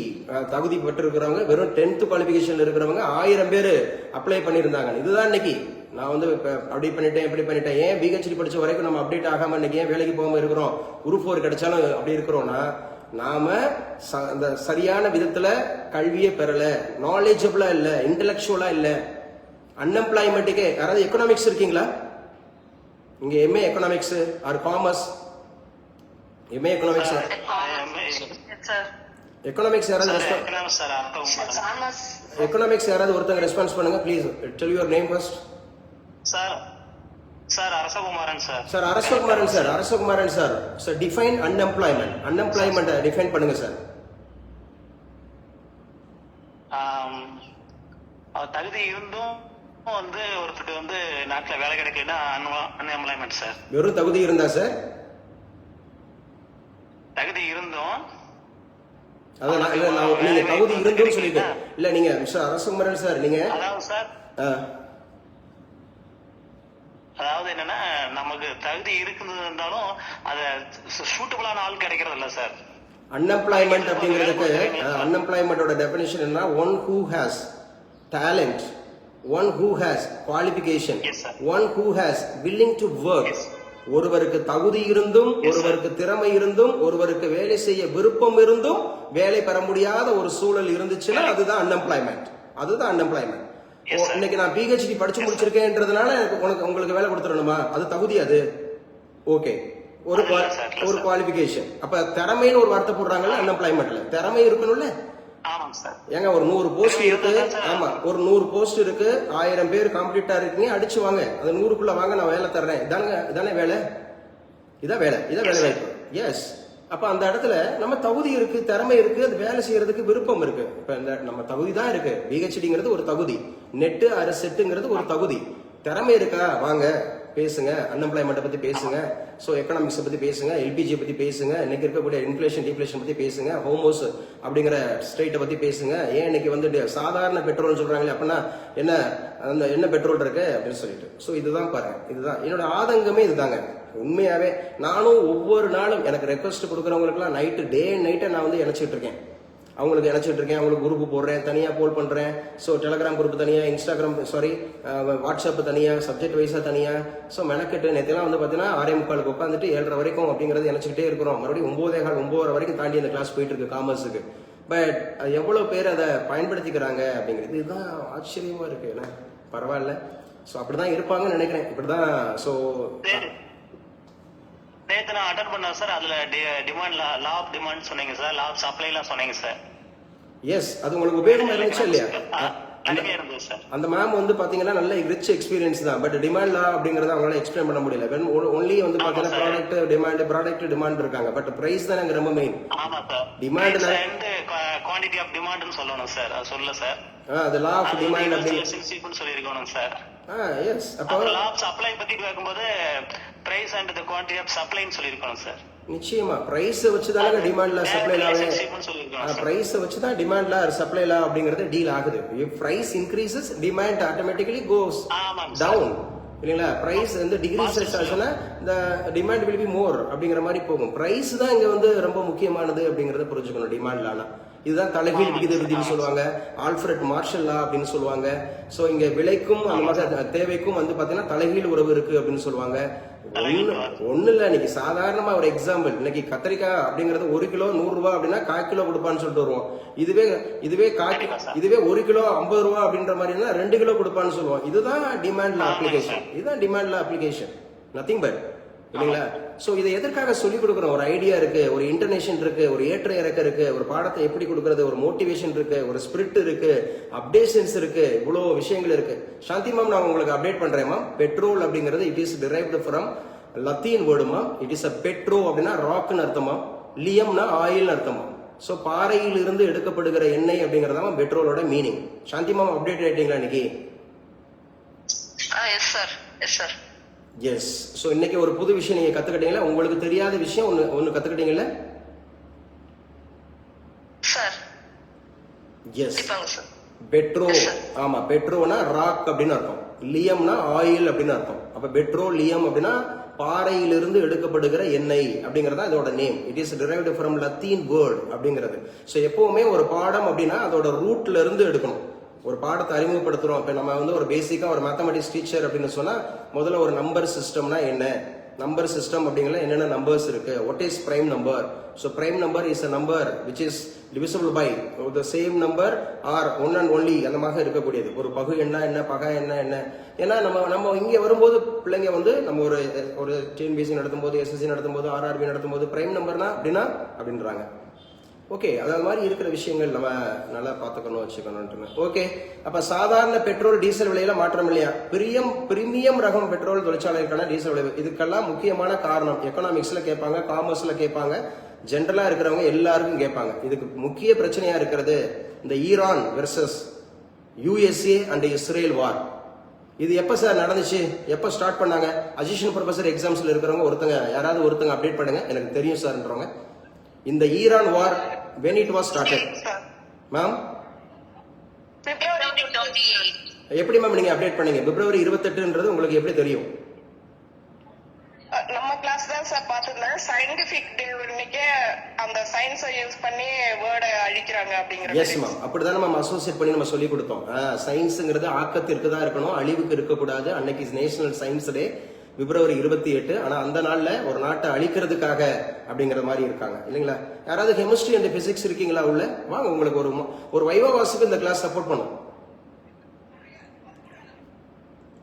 தகுதி பெற்றிருக்கிறவங்க, வெறும் 10th குவாலிஃபிகேஷன் இருக்கிறவங்க 1000 பேர் அப்ளை பண்ணியிருந்தாங்க. இதுதான் இன்னைக்கு. நான் வந்து அப்படி பண்ணிட்டேன் இப்படி பண்ணிட்டேன். ஏன் பிஹெச்டி படிச்ச வரைக்கும் நம்ம அப்டேட் ஆகாம இன்னைக்கு ஏன் வேலைக்கு போகாம இருக்கிறோம்? குரூப் 4 கிடைச்சாலும் அப்படி இருக்கிறோம்னா, நாம அந்த சரியான விதத்துல கல்வியை பெறல, நாலேஜபிளா இல்ல, இன்டெலக்சுவலா இல்ல. அன்எம்ப்ளாய்மெண்ட்டுக்கே யாராவது எக்கனாமிக்ஸ் இருக்கீங்களா இங்க? MA economics or commerce? MA economics, economics யாராவது எக்கனாமிக்ஸ் யாராவது ஒருத்தங்க ரெஸ்பான்ஸ் பண்ணுங்க please. Tell your name first. Sir Arasakumaran sir. Sir Arasakumaran sir. Sir define unemployment define பண்ணுங்க சார். தகுதி இருந்தும் வந்து ஒருத்தருக்கு வந்து நாட்டுல வேலை கிடைக்கலன்னா அன்எம்ப்ளாய்மெண்ட் சார். வெறும் தகுதி இருந்தா சார்? தகுதி இருந்தும் அதான் நீங்க தகுதி இருந்தும் சொல்லிட்டு இல்ல. நீங்க மிஸ்டர் அரசகுமாரன் சார், நீங்க அதாவது என்னன்னா, நமக்கு தகுதி இருக்குதுன்னாலும் அது சூட்டபிளான ஆள் கிடைக்கிறது இல்ல சார். அன்எம்ப்ளாய்மெண்ட் அப்படிங்கிறதுக்கு அன்எம்ப்ளாய்மெண்டோட டெஃபினிஷன் என்ன? One who has talent, one who has qualification, one who has willing to work. ஒருவருக்கு தகுதி இருந்தும், ஒருவருக்கு திறமை இருந்தும், ஒருவருக்கு வேலை செய்ய விருப்பம் இருந்தும் வேலை பெற முடியாத ஒரு சூழல் இருந்துச்சுன்னா அதுதான் அன்எம்ப்ளாய்மெண்ட். அதுதான் அன்எம்ப்ளாய்மெண்ட். இன்னைக்கு நான் பிஹெச்டி படிச்சு முடிச்சிருக்கேன்றதுனால உங்களுக்கு வேலை கொடுத்துடணுமா? அது தகுதி. அது ஓகே, ஒரு குவாலிஃபிகேஷன். அப்ப திறமைன்னு ஒரு வார்த்தை போடுறாங்கல்ல அன்எம்ப்ளாய்மெண்ட்ல, திறமை இருக்கணும்ல. ஆமாங்க சார். ஏங்க ஒரு 100 போஸ்ட் இருக்கு. ஆமா, ஒரு 100 போஸ்ட் இருக்கு, 1000 பேர் கம்ப்ளீட்டா இருக்கீங்க, அடிச்சு வாங்க, அது 100க்குள்ள வாங்க, நான் வேலை தர்றேன். இதானே வேலை, இதான் வேலை, இதான் வேலை வாய்ப்பு. எஸ். அப்ப அந்த இடத்துல நம்ம தகுதி இருக்கு, திறமை இருக்கு, அது வேலை செய்யறதுக்கு விருப்பம் இருக்கு. இப்ப இந்த நம்ம தகுதி தான் இருக்கு. பிஹெச்டிங்கிறது ஒரு தகுதி, நெட்டு அரசெட்டுங்கிறது ஒரு தகுதி. திறமை இருக்கா, வாங்க பேசுங்க, அன்எம்ப்ளாய்மெண்ட் பத்தி பேசுங்க, ஸோ எக்கனாமிக்ஸ் பத்தி பேசுங்க, எல்பிஜி பத்தி பேசுங்க, இன்னைக்கு இருக்கக்கூடிய இன்ஃபிளேஷன் டிஃப்ளேஷன் பத்தி பேசுங்க, ஹோமோஸ் அப்படிங்கிற ஸ்டேட்டை பத்தி பேசுங்க. ஏன் இன்னைக்கு வந்து சாதாரண பெட்ரோல் சொல்றாங்களே, அப்படின்னா என்ன, அந்த என்ன பெட்ரோல் இருக்கு அப்படின்னு சொல்லிட்டு. ஸோ இதுதான் பாருங்க, இதுதான் என்னோட ஆதங்கமே, இதுதாங்க உண்மையாவே. நானும் ஒவ்வொரு நாளும் எனக்கு ரெக்வஸ்ட் கொடுக்குறவங்களுக்குலாம் நைட்டு டே அண்ட் நைட்டை நான் வந்து இணைச்சிட்டு இருக்கேன், அவங்களுக்கு இணைச்சிட்டு இருக்கேன், அவங்களுக்கு குரூப் போடுறேன், தனியாக போல் பண்ணுறேன். ஸோ டெலகிராம் குரூப் தனியாக, இன்ஸ்டாகிராம் வாட்ஸ்அப் தனியாக, சப்ஜெக்ட் வைஸாக தனியாக. ஸோ மெனக்கெட்டு நேற்றுலாம் வந்து பார்த்தீங்கன்னா 6:45 உட்காந்துட்டு 7:30 வரைக்கும் அப்படிங்கிறது இணைச்சிக்கிட்டே இருக்கிறோம். மறுபடியும் 9:15 வரைக்கும் தாண்டி அந்த கிளாஸ் போயிட்டு இருக்கு காமர்ஸுக்கு. பட் அது எவ்வளோ பேர் அதை பயன்படுத்திக்கிறாங்க அப்படிங்கிறது இதுதான் ஆச்சரியமா இருக்கு. என்ன பரவாயில்ல, ஸோ அப்படிதான் இருப்பாங்கன்னு நினைக்கிறேன். இப்படிதான். ஸோ நேத்து நான் அட்டன் பண்ணேன் சார். அதுல டிமாண்ட் லா ஆஃப் டிமாண்ட் சொன்னீங்க சார், லா ஆஃப் சப்ளை எல்லாம் சொன்னீங்க சார். எஸ், அது உங்களுக்கு உபயோகமா இருந்துச்சா இல்லையா? அருமையா இருந்தது சார். அந்த மேம் வந்து பாத்தீங்கன்னா நல்ல ரிச் எக்ஸ்பீரியன்ஸ் தான். பட் டிமாண்ட் லா அப்படிங்கறத அவங்களால எக்ஸ்பிளைன் பண்ண முடியல. ஒன்லி வந்து பாத்தீங்கன்னா ப்ராடக்ட் டிமாண்ட் இருக்காங்க. பட் பிரைஸ் தான் அங்க ரொம்ப மெயின். ஆமா சார். டிமாண்ட் குவாண்டிட்டி ஆஃப் டிமாண்ட்னு சொல்லணும் சார். அது சொல்ல சார். அது லா ஆஃப் டிமாண்ட் அப்படின்னு சொல்லிருக்கணும் சார். எஸ். அப்போ லா ஆஃப் சப்ளை பத்தி கேட்கும்போது price and the quantity of சப்ளைன்னு சொல்லிருக்கணும் சார். நிச்சயமா பிரைஸ் வச்சு தானே டிமாண்ட்ல சப்ளைலாவே, பிரைஸ் வச்சு தான் டிமாண்ட்ல சப்ளைலா அப்படிங்கறது டீல் ஆகுது. If price increases demand automatically goes down இல்லைங்களா? பிரைஸ் வந்து டிகிரீஸ் ஆச்சுன்னா இந்த டிமாண்ட் வில் பி மோர் அப்படிங்கிற மாதிரி போகும். பிரைஸ் தான் இங்க வந்து ரொம்ப முக்கியமானது அப்படிங்கறத புரிஞ்சுக்கணும் டிமாண்ட்லானா. இதுதான் தலைகீழ் விகித விதின்னு சொல்லுவாங்க, ஆல்ஃபிரட் மார்ஷல் லா அப்படின்னு சொல்லுவாங்க. சோ இங்க விலைக்கும் அந்த மாதிரி தேவைக்கும் வந்து பாத்தீங்கன்னா தலைகீழ் உறவு இருக்கு அப்படின்னு சொல்லுவாங்க. ஒண்ணு இல்ல, இன்னைக்கு சாதாரணமா ஒரு எக்ஸாம்பிள், இன்னைக்கு கத்திரிக்காய் அப்படிங்கறது 1 கிலோ 100 ரூபாய் அப்படின்னா 1/4 கிலோ கொடுப்பான்னு சொல்லிட்டு வருவோம். இதுவே 1 கிலோ 50 ரூபாய் அப்படின்ற மாதிரி இருந்தா 2 கிலோ கொடுப்பான்னு சொல்லுவோம். இதுதான் டிமாண்ட்ல அப்ளிகேஷன், இதுதான் டிமாண்ட்ல அப்ளிகேஷன், நத்திங் பட் இல்லைங்களா? சோ இதை எதற்காக சொல்லிக் கொடுக்குறோம்? ஒரு ஐடியா இருக்கு, ஒரு இன்டர்நேஷன் இருக்கு, ஒரு ஏற்ற இறக்க இருக்கு, ஒரு பாடத்தை எப்படி கொடுக்கறது, ஒரு மோட்டிவேஷன் இருக்கு, ஒரு ஸ்பிரிட் இருக்கு, அப்டேஷன்ஸ் இருக்கு, இவ்வளவு விஷயங்கள் இருக்கு. சாந்தி மேம், நான் உங்களுக்கு அப்டேட் பண்றேன் மேம். பெட்ரோல் அப்படிங்கிறது it is derived from Latin word ma'am. It is a petro அப்படின்னா ராக்னு அர்த்தமா, லியம்னா ஆயில்னு அர்த்தமா. சோ பாறையில் இருந்து எடுக்கப்படுகிற எண்ணெய் அப்படிங்கறதா பெட்ரோலோட மீனிங். சாந்தி மேம் அப்டேட் ஆயிட்டீங்களா இன்னைக்கு? Yes sir, yes sir. Yes. So இன்னைக்கு ஒரு புது விஷயம் நீங்க கத்துக்கிட்டீங்களா? உங்களுக்கு தெரியாத விஷயம் ஒன்னு கத்துக்கிட்டீங்கல்ல சார்? எஸ். பெட்ரோ, ஆமா, பெட்ரோனா ராக் அப்படின்னு அர்த்தம், லியம்னா ஆயில் அப்படின்னு அர்த்தம். அப்ப பெட்ரோ லியம் அப்படின்னா பாறையிலிருந்து எடுக்கப்படுகிற எண்ணெய் அப்படிங்கறதா இதோட name. It is derived from Latin word அப்படிங்கிறது. சோ எப்பவுமே ஒரு பாடம் அப்படின்னா அதோட ரூட்ல இருந்து எடுக்கணும். ஒரு பாடத்தை அறிமுகப்படுத்துறோம். இப்ப நம்ம வந்து ஒரு பேசிக்கா ஒரு மேத்தமெட்டிக்ஸ் டீச்சர் அப்படின்னு சொன்னா முதல்ல ஒரு நம்பர் சிஸ்டம்னா என்ன, நம்பர் சிஸ்டம் அப்படிங்கிற என்னென்ன நம்பர்ஸ் இருக்கு, what is prime number. So prime number is a number which is divisible by the same number or one and only அந்த மாதிரி இருக்கக்கூடியது. ஒரு பகு என்ன என்ன பகா என்ன. ஏன்னா நம்ம இங்க வரும்போது பிள்ளைங்க வந்து நம்ம ஒரு டிஎன்பிஎஸ்சி நடத்தும் போது, எஸ்எஸ்சி நடத்தும் போது, ஆர்ஆர்பி நடத்தும் போது பிரைம் நம்பர்னா அப்படின்னா அப்படின்றாங்க. ஓகே, அதாவது மாதிரி இருக்கிற விஷயங்கள் நம்ம நல்லா பார்த்துக்கணும், வச்சுக்கணும். ஓகே, அப்ப சாதாரண பெட்ரோல் டீசல் விலையில மாற்றம் இல்லையா? பிரீமியம் ரகம் பெட்ரோல் தொழிற்சாலைக்கான டீசல் விலை, இதுக்கெல்லாம் முக்கியமான காரணம் எக்கனாமிக்ஸ்ல கேட்பாங்க, காமர்ஸ்ல கேட்பாங்க, ஜென்ரலா இருக்கிறவங்க எல்லாருக்கும் கேட்பாங்க. இதுக்கு முக்கிய பிரச்சனையா இருக்கிறது இந்த Iran versus USA and Israel வார். இது எப்ப சார் நடந்துச்சு, எப்ப ஸ்டார்ட் பண்ணாங்க? அசிஸ்டன்ட் ப்ரொஃபசர் எக்ஸாம்ஸ்ல இருக்கிறவங்க யாராவது ஒருத்தங்க அப்டேட் பண்ணுங்க, எனக்கு தெரியும் சார்ன்றவங்க. இந்த Iran war when it was started ma'am? February 28. எப்படி மேம் நீங்க அப்டேட் பண்ணீங்க? பிப்ரவரி 28ன்றது உங்களுக்கு எப்படி தெரியும்? நம்ம கிளாஸ் தான் சார் பாத்துருந்தாங்க. சயின்டிபிக் டே இன்னைக்கே அந்த சயின்ஸை யூஸ் பண்ணி வேர்டை அழிக்கிறாங்க அப்படிங்கறது. எஸ் மேம், அப்படிதான் நம்ம அசோசியேட் பண்ணி நம்ம சொல்லி கொடுத்தோம். சயின்ஸ்ங்கிறது ஆக்கத்திற்கு தான் இருக்கணும், அழிவுக்கு இருக்கக்கூடாது. அன்னைக்கு நேஷனல் சயின்ஸ் டே பிப்ரவரி 28. ஆனா அந்த நாள்ல ஒரு நாட்டை அழிக்கிறதுக்காக அப்படிங்கிற மாதிரி இருக்காங்க இல்லைங்களா? யாராவது கெமிஸ்ட்ரி அண்ட் பிசிக்ஸ் இருக்கீங்களா உள்ள? வாங்க, உங்களுக்கு ஒரு வைவாவாசுக்கு இந்த கிளாஸ் சப்போர்ட் பண்ணும்.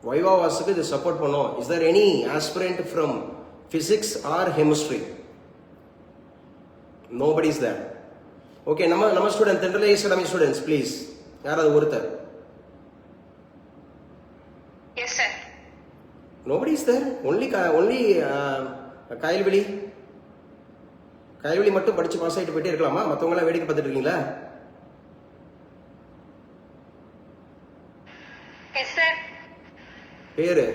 வைவாவாசுக்கு இது சப்போர்ட் பண்ணும். Is there any aspirant from physics or chemistry? Nobody is there. Okay, நம்ம student centralise academy students please, யாராவது ஒருத்தர். Yes sir. Nobody is there, only Kayalvizhi மட்டும் படிச்சு பாஸ் ஆகிட்டு போயிட்டே இருக்கலாமா? மற்றவங்க எல்லாம் வேடிக்கை பார்த்துட்டு இருக்கீங்களா? Yes sir. பேரு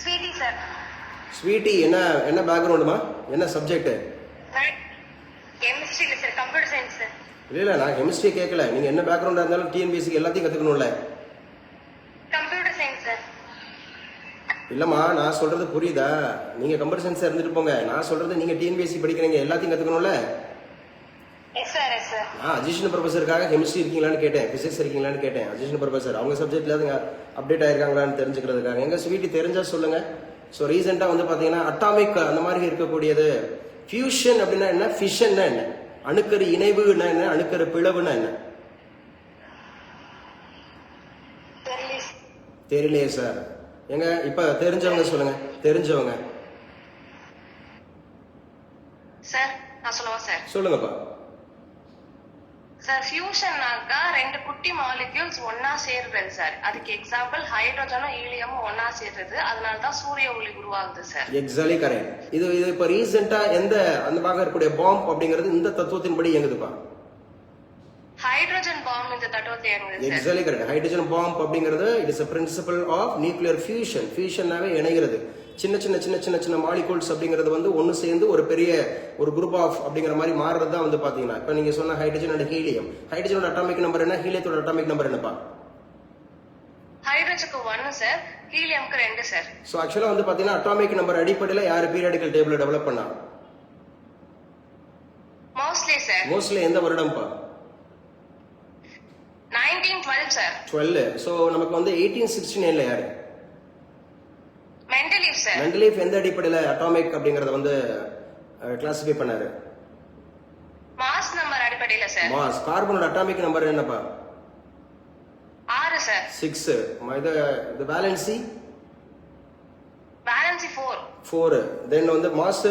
ஸ்வீட்டி சார். ஸ்வீட்டி. என்ன பேக்ரவுண்டுமா? என்ன சப்ஜெக்ட்? கெமிஸ்ட்ரி இல்ல சார், கம்ப்யூட்டர் சயின்ஸ் சார். இல்ல நான் கெமிஸ்ட்ரி கேட்கல. நீங்க என்ன பேக்ரவுண்டா இருந்தாலும் டிஎன்பிஎஸ்சிக்கு எல்லாத்தையும் கத்துக்கணும்ல. Computer science sir. இல்லம்மா, நான் சொல்றது புரியுதா? நீங்க கம்ப்யூட்டர் சயின்ஸ் இருந்துட்டு போங்க. நான் சொல்றது நீங்க டிஎன்பிஎஸ்சி படிக்கிறீங்க, எல்லாத்தையும் கத்துக்கணும்ல. Yes sir. Yes sir. நான் அஜிஷன் ப்ரொஃபஸருக்காக கெமிஸ்ட்ரி இருக்கீங்களான்னு கேட்டேன், பிசிக்ஸ் இருக்கீங்களான்னு கேட்டேன். அஜிஷன் ப்ரொஃபஸர் அவங்க சப்ஜெக்ட்ல அப்டேட் ஆயிருக்காங்களான்னு தெரிஞ்சுக்கிறதுக்காக. எங்க ஸ்வீட்டி தெரிஞ்சா சொல்லுங்க. ஸோ ரீசெண்டா வந்து பாத்தீங்கன்னா அட்டாமிக் அந்த மாதிரி இருக்கக்கூடியது. ஃபியூஷன் அப்படின்னா என்ன? ஃபிஷன்னா என்ன? அணுக்கரு இணைவுன்னா என்ன? அணுக்கரு பிளவுன்னா என்ன? தெரியலையே சார். எங்க இப்ப தெரிஞ்சவங்க சொல்லுங்க, தெரிஞ்சவங்க. சார் நான் சொல்லவா சார்? சொல்லுங்கப்பா. சார் ஃபியூஷன்னாக்கா ரெண்டு குட்டி மாலிக்யூல்ஸ் ஒன்னா சேர்றது சார். அதுக்கு எக்ஸாம்பிள் ஹைட்ரஜனும் ஹீலியமும் ஒன்னா சேர்றது. அதனால தான் சூரிய ஒளி உருவாகுது சார். Exactly correct. இது இப்ப ரீசெண்டா எந்த அந்த பாக இருக்கக்கூடிய பாம்ப் அப்படிங்கிறது இந்த தத்துவத்தின்படி இயங்குதுப்பா. ஹைட்ரஜன் பாம் இந்த தத்துவத்தை இயங்குது sir. Exactly correct. Hydrogen bomb அப்படிங்கிறது it is a principle of nuclear fusion. ஃபியூஷன்னாவே இணைகிறது. சின்ன சின்ன சின்ன சின்ன சின்ன மாலிகூல்ஸ் அப்படிங்கிறது வந்து ஒன்னு சேர்ந்து ஒரு பெரிய ஒரு குரூப் ஆஃப் அப்படிங்கிற மாதிரி மாறுறது தான் வந்து பாத்தீங்கன்னா இப்ப நீங்க சொன்ன ஹைட்ரஜன் அண்ட் ஹீலியம். ஹைட்ரஜனோட அட்டாமிக் நம்பர் என்ன? ஹீலியத்தோட அட்டாமிக் நம்பர் என்னப்பா? ஹைட்ரஜனுக்கு 1 சார், ஹீலியம்க்கு 2 சார். சோ ஆக்சுவலா வந்து பாத்தீங்கன்னா அட்டாமிக் நம்பர் அடிப்படையில் யாரு பீரியாடிக்கல் டேபிள் டெவலப் பண்ணா? Moseley sir. மோஸ்ட்லி எந்த வருடம்ப்பா? 1912 சார். 12. சோ நமக்கு வந்து 1869ல யாரு? மெண்டலீஃப் சார். மெண்டலீஃப் எந்த அடிப்படையில அட்டாமிக் அப்படிங்கறத வந்து கிளாசிஃபை பண்ணாரு? மாஸ் நம்பர் அடிப்படையில சார். மாஸ். கார்பனோட அட்டாமிக் நம்பர் என்னப்பா? 6 சார். 6. இது வேலன்சி? வேலன்சி 4. 4. தென் வந்து மாஸ்?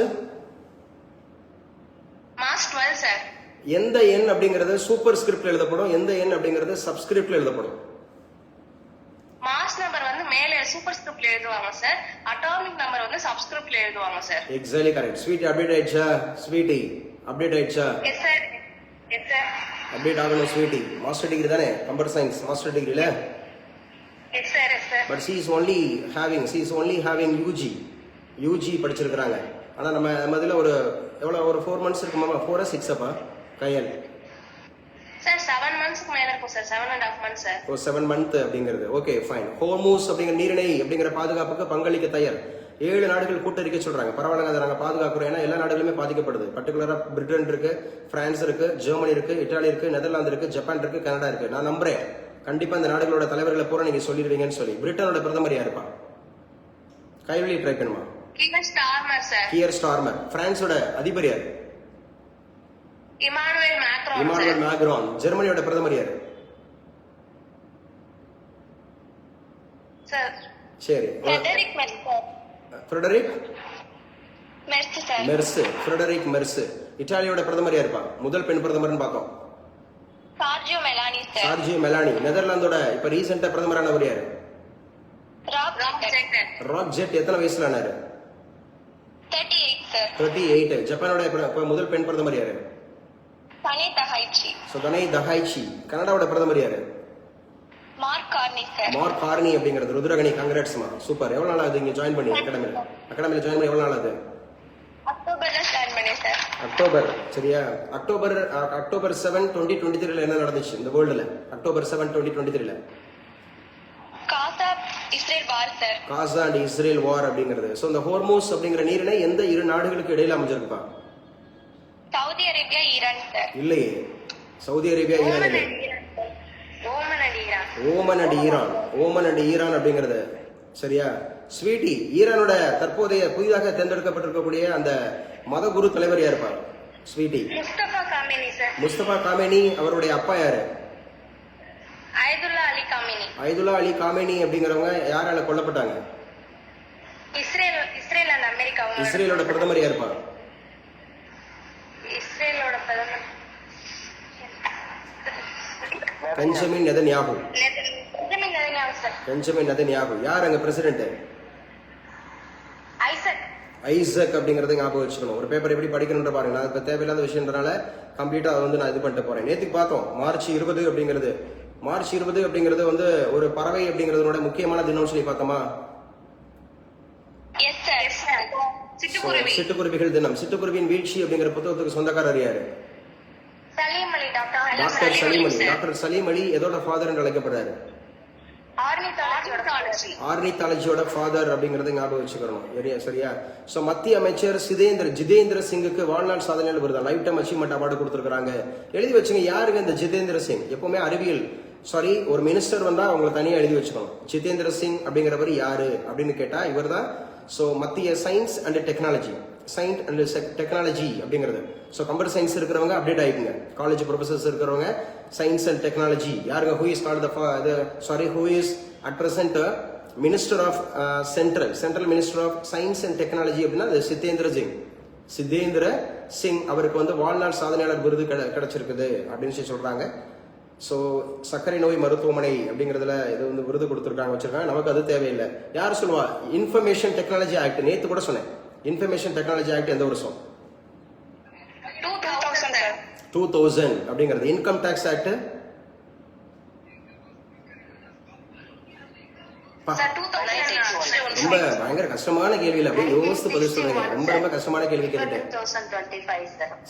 Mass 12 sir. எந்த எண் அப்படிங்கறது சூப்பர் ஸ்கிரிப்ட்ல எழுதப்படும், எந்த எண் அப்படிங்கறது சப்ஸ்கிரிப்ட்ல எழுதப்படும்? மாஸ் நம்பர் வந்து மேலே சூப்பர் ஸ்கிரிப்ட்ல எழுதுவாங்க சார், அட்டாமிக் நம்பர் வந்து சப்ஸ்கிரிப்ட்ல எழுதுவாங்க sir. Exactly correct. Sweety update ஆயிடுச்சா? ஸ்வீட்டி அப்டேட் ஆயிடுச்சா? Yes sir. Yes sir. Update ஆகணும் ஸ்வீட்டி. மாஸ்டர் டிகிரி தானே, கம்ப்யூட்டர் சயின்ஸ் மாஸ்டர் டிகிரில. Yes sir. Yes sir. But she is only having UG படிச்சிருக்காங்க. ஆனா நம்ம இதுல ஒரு எவ்வளவு ஒரு 4 months இருக்குமா? 4 or 6 அப்பா கையல் சார் 7 monthsக்கு மேல இருக்கும் sir, 7.5 months sir. Oh 7 month அப்படிங்கிறது. Okay fine. ஹோர்மூஸ் அப்படிங்கிற நீரிணை அப்படிங்கிற பாதுகாப்புக்கு பங்களிக்க தயார் 7 நாடுகள் கூட்டறிக்கை சொல்றாங்க. பரவாயில்ல, அதை நாங்க பாதுகாக்கிறோம். ஏன்னா எல்லா நாடுகளுமே பாதிக்கப்படுது. பர்டிகுலரா பிரிட்டன் இருக்கு, பிரான்ஸ் இருக்கு, ஜெர்மனி இருக்கு, இட்டாலி இருக்கு, நெதர்லாந்து இருக்கு, ஜப்பான் இருக்கு, கனடா இருக்கு. நான் நம்புறேன் கண்டிப்பா இந்த நாடுகளோட தலைவர்களை பூரா நீங்க சொல்லிடுவீங்கன்னு சொல்லி. பிரிட்டனோட பிரதமர் யாருப்பா? கைவெளி ட்ரை பண்ணுமா? Keir Starmer sir. Keir Starmer. பிரான்ஸோட அதிபர் யாரு? Emmanuel Macron. Emmanuel Macron. ஜெர்மனியோட பிரதமர் யாரு? சார் சரி, Friedrich Merz. Friedrich Merz sir. Merz. Friedrich Merz. இத்தாலியோட பிரதமர் யாருப்பா? முதல் பெண் பிரதமர்னு பார்த்தோம். Giorgia Meloni sir. Giorgia Meloni. நெதர்லாந்தோட இப்ப ரீசெண்டா பிரதமரானவர் யாரு? Rob Jetten. எத்தனை வயசுல ஆனாரு? 38 சார். 38. ஜப்பானோட இப்ப முதல் பெண் பிரதமர் யாரு? தனி தஹைச்சி. தனை தஹைச்சி. கனடாவோட பிரதமர் யாரு? Mark Carney sir. Mark Carney அப்படிங்கிறது. ருத்ரகணி. கங்க்ராட்ஸ்மா, சூப்பர். எவ்வளவு நாள் ஆகுது இங்க ஜாயின் பண்ணி? அகாடமில ஜாயின் பண்ணி எவ்வளவு நாள் ஆகுது? அக்டோபர்ல ஜாயின் பண்ணேன் சார். அக்டோபர். சரியா? அக்டோபர் 7, 2023ல என்ன நடந்துச்சு இந்த வேர்ல்டுல? அக்டோபர் 7, 2023ல Gaza Israel war sir. Gaza and Israel war அப்படிங்கிறது. சோ இந்த ஹோர்மூஸ் அப்படிங்கிற நீரிணை எந்த இரு நாடுகளுக்கு இடையில அமைஞ்சிருக்குப்பா? Saudi Arabia, Iran sir. இல்லையே. சவுதி அரேபியா, ஈரான் இல்லை. Oman and Iran. Oman and Iran அப்படிங்கிறது. சரியா? ஸ்வீட்டி, ஈரானோட தற்போதைய புதிதாக தேர்ந்தெடுக்கப்பட்டிருக்கக்கூடிய அந்த மத குரு தலைவர் யாருப்பா? Sweety. Mustafa Khamenei sir. Mustafa Khamenei. அவருடைய அப்பா யாரு? Ayatollah Ali Khamenei. Ayatollah Ali Khamenei அப்படிங்கிறவங்க யாரால கொல்லப்பட்டாங்க? Israel and America. இஸ்ரேலோட பிரதமர் யாருப்பா? இஸ்ரேலோட பிரதமர் Benjamin Netanyahu. Benjamin Netanyahu sir. Benjamin Netanyahu. யார் அங்க பிரசிடென்ட்? ஐசக். ஐசக் அப்படிங்கறத ஞாபகம் வச்சுக்கணும். ஒரு பேப்பர் எப்படி படிக்கணும்ன்ற பாருங்க. நான் இப்ப தேவையில்லாத விஷயம்ன்றனால கம்ப்ளீட்டா அதை வந்து நான் இது பண்ணிட்டு போறேன். நேத்துக்கு பார்த்தோம் மார்ச் 20 அப்படிங்கிறது. மார்ச் 20 அப்படிங்கிறது வந்து ஒரு பறவை அப்படிங்கறதோட முக்கியமான தினம்னு சொல்லி பார்த்தோமா? Yes sir. சிட்டுக்குருவி. சிட்டுக்குருவிகள் தினம். சிட்டுக்குருவியின் வீழ்ச்சி அப்படிங்கிற புத்தகத்துக்கு சொந்தக்காரர் யாரு? சலீம் அலி. டாக்டர் சலீம் அலி. டாக்டர் சலீம் அலி எதோட ஃபாதர் என்று அழைக்கப்படுறாரு? ஆர்னிதாலஜியோட ஃபாதர் அப்படிங்கறத ஞாபகம் வச்சுக்கணும். சரியா? சோ மத்திய அமைச்சர் ஜிதேந்திர சிங்குக்கு வாழ்நாள் சாதனையாளர் விருது, லைஃப் டைம் அச்சீவ்மெண்ட் அவார்டு கொடுத்திருக்காங்க. எழுதி வச்சுங்க யாருங்க இந்த ஜிதேந்திர சிங்? எப்பவுமே அறிவியல் ஒரு மினிஸ்டர் வந்தா அவங்களை தனியா எழுதி வச்சுக்கணும். ஜிதேந்திர சிங் அப்படிங்கிறவர் யாரு அப்படின்னு கேட்டா இவர் தான். சோ மத்திய சயின்ஸ் அண்ட் டெக்னாலஜி அப்படிங்கிறது. சோ கம்ப்யூட்டர் சயின்ஸ் இருக்கிறவங்க அப்டேட் ஆயிக்குங்க. காலேஜ் ப்ரொஃபசர்ஸ் இருக்கிறவங்க சயின்ஸ் அண்ட் டெக்னாலஜி. யாருங்க? Who is at present minister of central minister of science and technology அப்படின்னா சித்தேந்திர சிங். அவருக்கு வந்து வாழ்நாள் சாதனையாளர் விருது கிடைச்சிருக்குது அப்படின்னு சொல்லி சொல்றாங்க. சோ சர்க்கரை நோய் மருத்துவமனை அப்படிங்கறதுல இது வந்து விருது வச்சிருக்காங்க. நமக்கு அது தேவையில்லை. யார் சொல்லுவா? Information technology act. நேத்து கூட சொன்னேன். இன்ஃபர்மேஷன் டெக்னாலஜி ஆக்ட் எந்த வருஷம்? 2000 அப்படிங்கிறது. இன்கம் டாக்ஸ் ஆக்ட் ரொம்ப பயங்கர கஷ்டமான கேள்வியில அப்படியே யோசித்து பதில் சொல்றீங்க. ரொம்ப கஷ்டமான கேள்வி கேட்டேன்.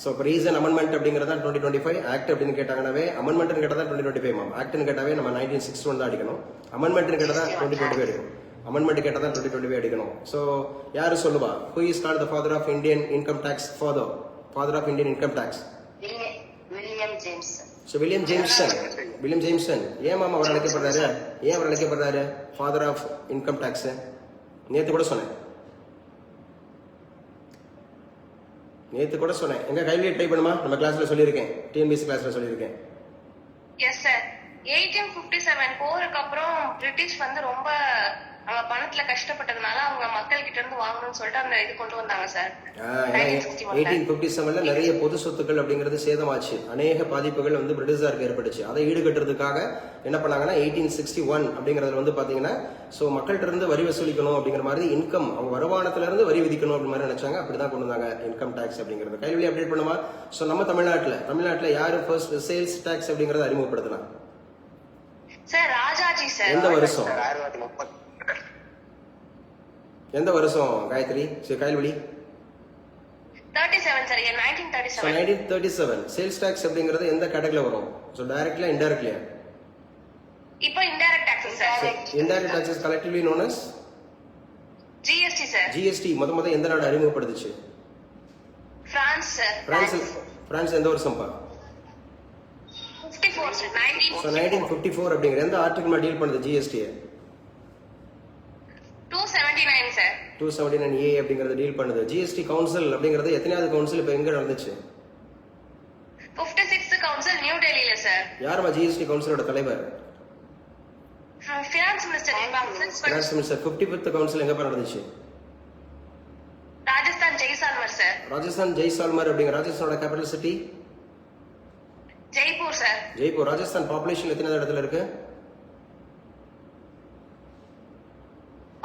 சோ ரீசன் அமெண்ட்மெண்ட் அப்படிங்கறத 2025 ஆக்ட் அப்படின்னு கேட்டாங்கன்னாவே அமெண்ட்மெண்ட் கேட்டதா 2025 மேம். ஆக்ட்னு கேட்டாவே நம்ம 1961 தான் அடிக்கணும். அமெண்ட்மெண்ட் கேட்டதா 2025 அடிக்கணும். அமெண்ட்மெண்ட் கேட்டதா 2025 அடிக்கணும். சோ யாரு சொல்லுவா? Who is called the father of Indian income tax? Father of Indian income tax William Jameson. ஏன் மாமா அவர் அழைக்கப்படுறாரு? Father of income tax. நேத்து கூட சொன்னேன். எங்க கையிலேயே ட்ரை பண்ணுமா? நம்ம கிளாஸ்ல சொல்லியிருக்கேன். டிஎன்பிஎஸ்சி கிளாஸ்ல சொல்லியிருக்கேன். Yes sir. 1857 போருக்கு அப்புறம் பிரிட்டிஷ் வந்து ரொம்ப அவங்க பணத்துல கஷ்டப்பட்டதுனால அவங்க மக்கள் கிட்ட இருந்து வாங்கணும்னு சொல்லிட்டு அந்த இது கொண்டு வந்தாங்க சார். 1857 நிறைய பொது சொத்துக்கள் அப்படிங்கிறது சேதமாச்சு. அநேக பாதிப்புகள் வந்து பிரிட்டிஷாருக்கு ஏற்பட்டுச்சு. அதை ஈடுகட்டுறதுக்காக என்ன பண்ணாங்கன்னா 1861 அப்படிங்கறதுல வந்து பாத்தீங்கன்னா சோ மக்கள்கிட்ட இருந்து வரி வசூலிக்கணும் அப்படிங்கிற மாதிரி இன்கம் அவங்க வருமானத்துல இருந்து வரி விதிக்கணும் அப்படி மாதிரி நினைச்சாங்க. அப்படிதான் கொண்டு வந்தாங்க இன்கம் டாக்ஸ் அப்படிங்கிறது. கைவழி அப்டேட் பண்ணுமா? சோ நம்ம தமிழ்நாட்டுல யாரு ஃபர்ஸ்ட் சேல்ஸ் டாக்ஸ் அப்படிங்கறத அறிமுகப்படுத்தினா? Sir Rajaji sir. எந்த வருஷம் காயத்ரி? கைல்வழி 37 சார். 1937. 1937 சேல்ஸ் டாக்ஸ் அப்படிங்கிறது எந்த கேட்டகரியில வரும்? சோ டைரக்ட்லா இன்டைரக்ட்லியா? இப்போ indirect tax sir. Indirect taxes collectively known as GST sir. GST முத எந்த நாடு அறிமுகப்படுத்துச்சு? France sir. பிரான்ஸ் எந்த வருஷம்ப்பா? 54 சார். 1954 அப்படிங்கிற எந்த ஆர்டிகிள் டீல் பண்ணுது ஜிஎஸ்டி? 279 சார். 279A அப்படிங்கறது டீல் பண்ணுது. ஜிஎஸ்டி கவுன்சில் அப்படிங்கிறது எத்தனையாவது கவுன்சில் இப்ப எங்க நடந்துச்சு? 56th கவுன்சில் நியூ டெல்லில சார். யாருமா ஜிஎஸ்டி கவுன்சிலோட தலைவர்? Finance minister. 55th கவுன்சில் எங்க நடந்துச்சு? ராஜஸ்தான் ஜெய்சால்மர் சார். ஜெய்சால்மர் அப்படிங்கிற ராஜஸ்தானோட capital city? Jaipur sir. Jaipur. Rajasthan population எத்தனை இடத்துல இருக்கு?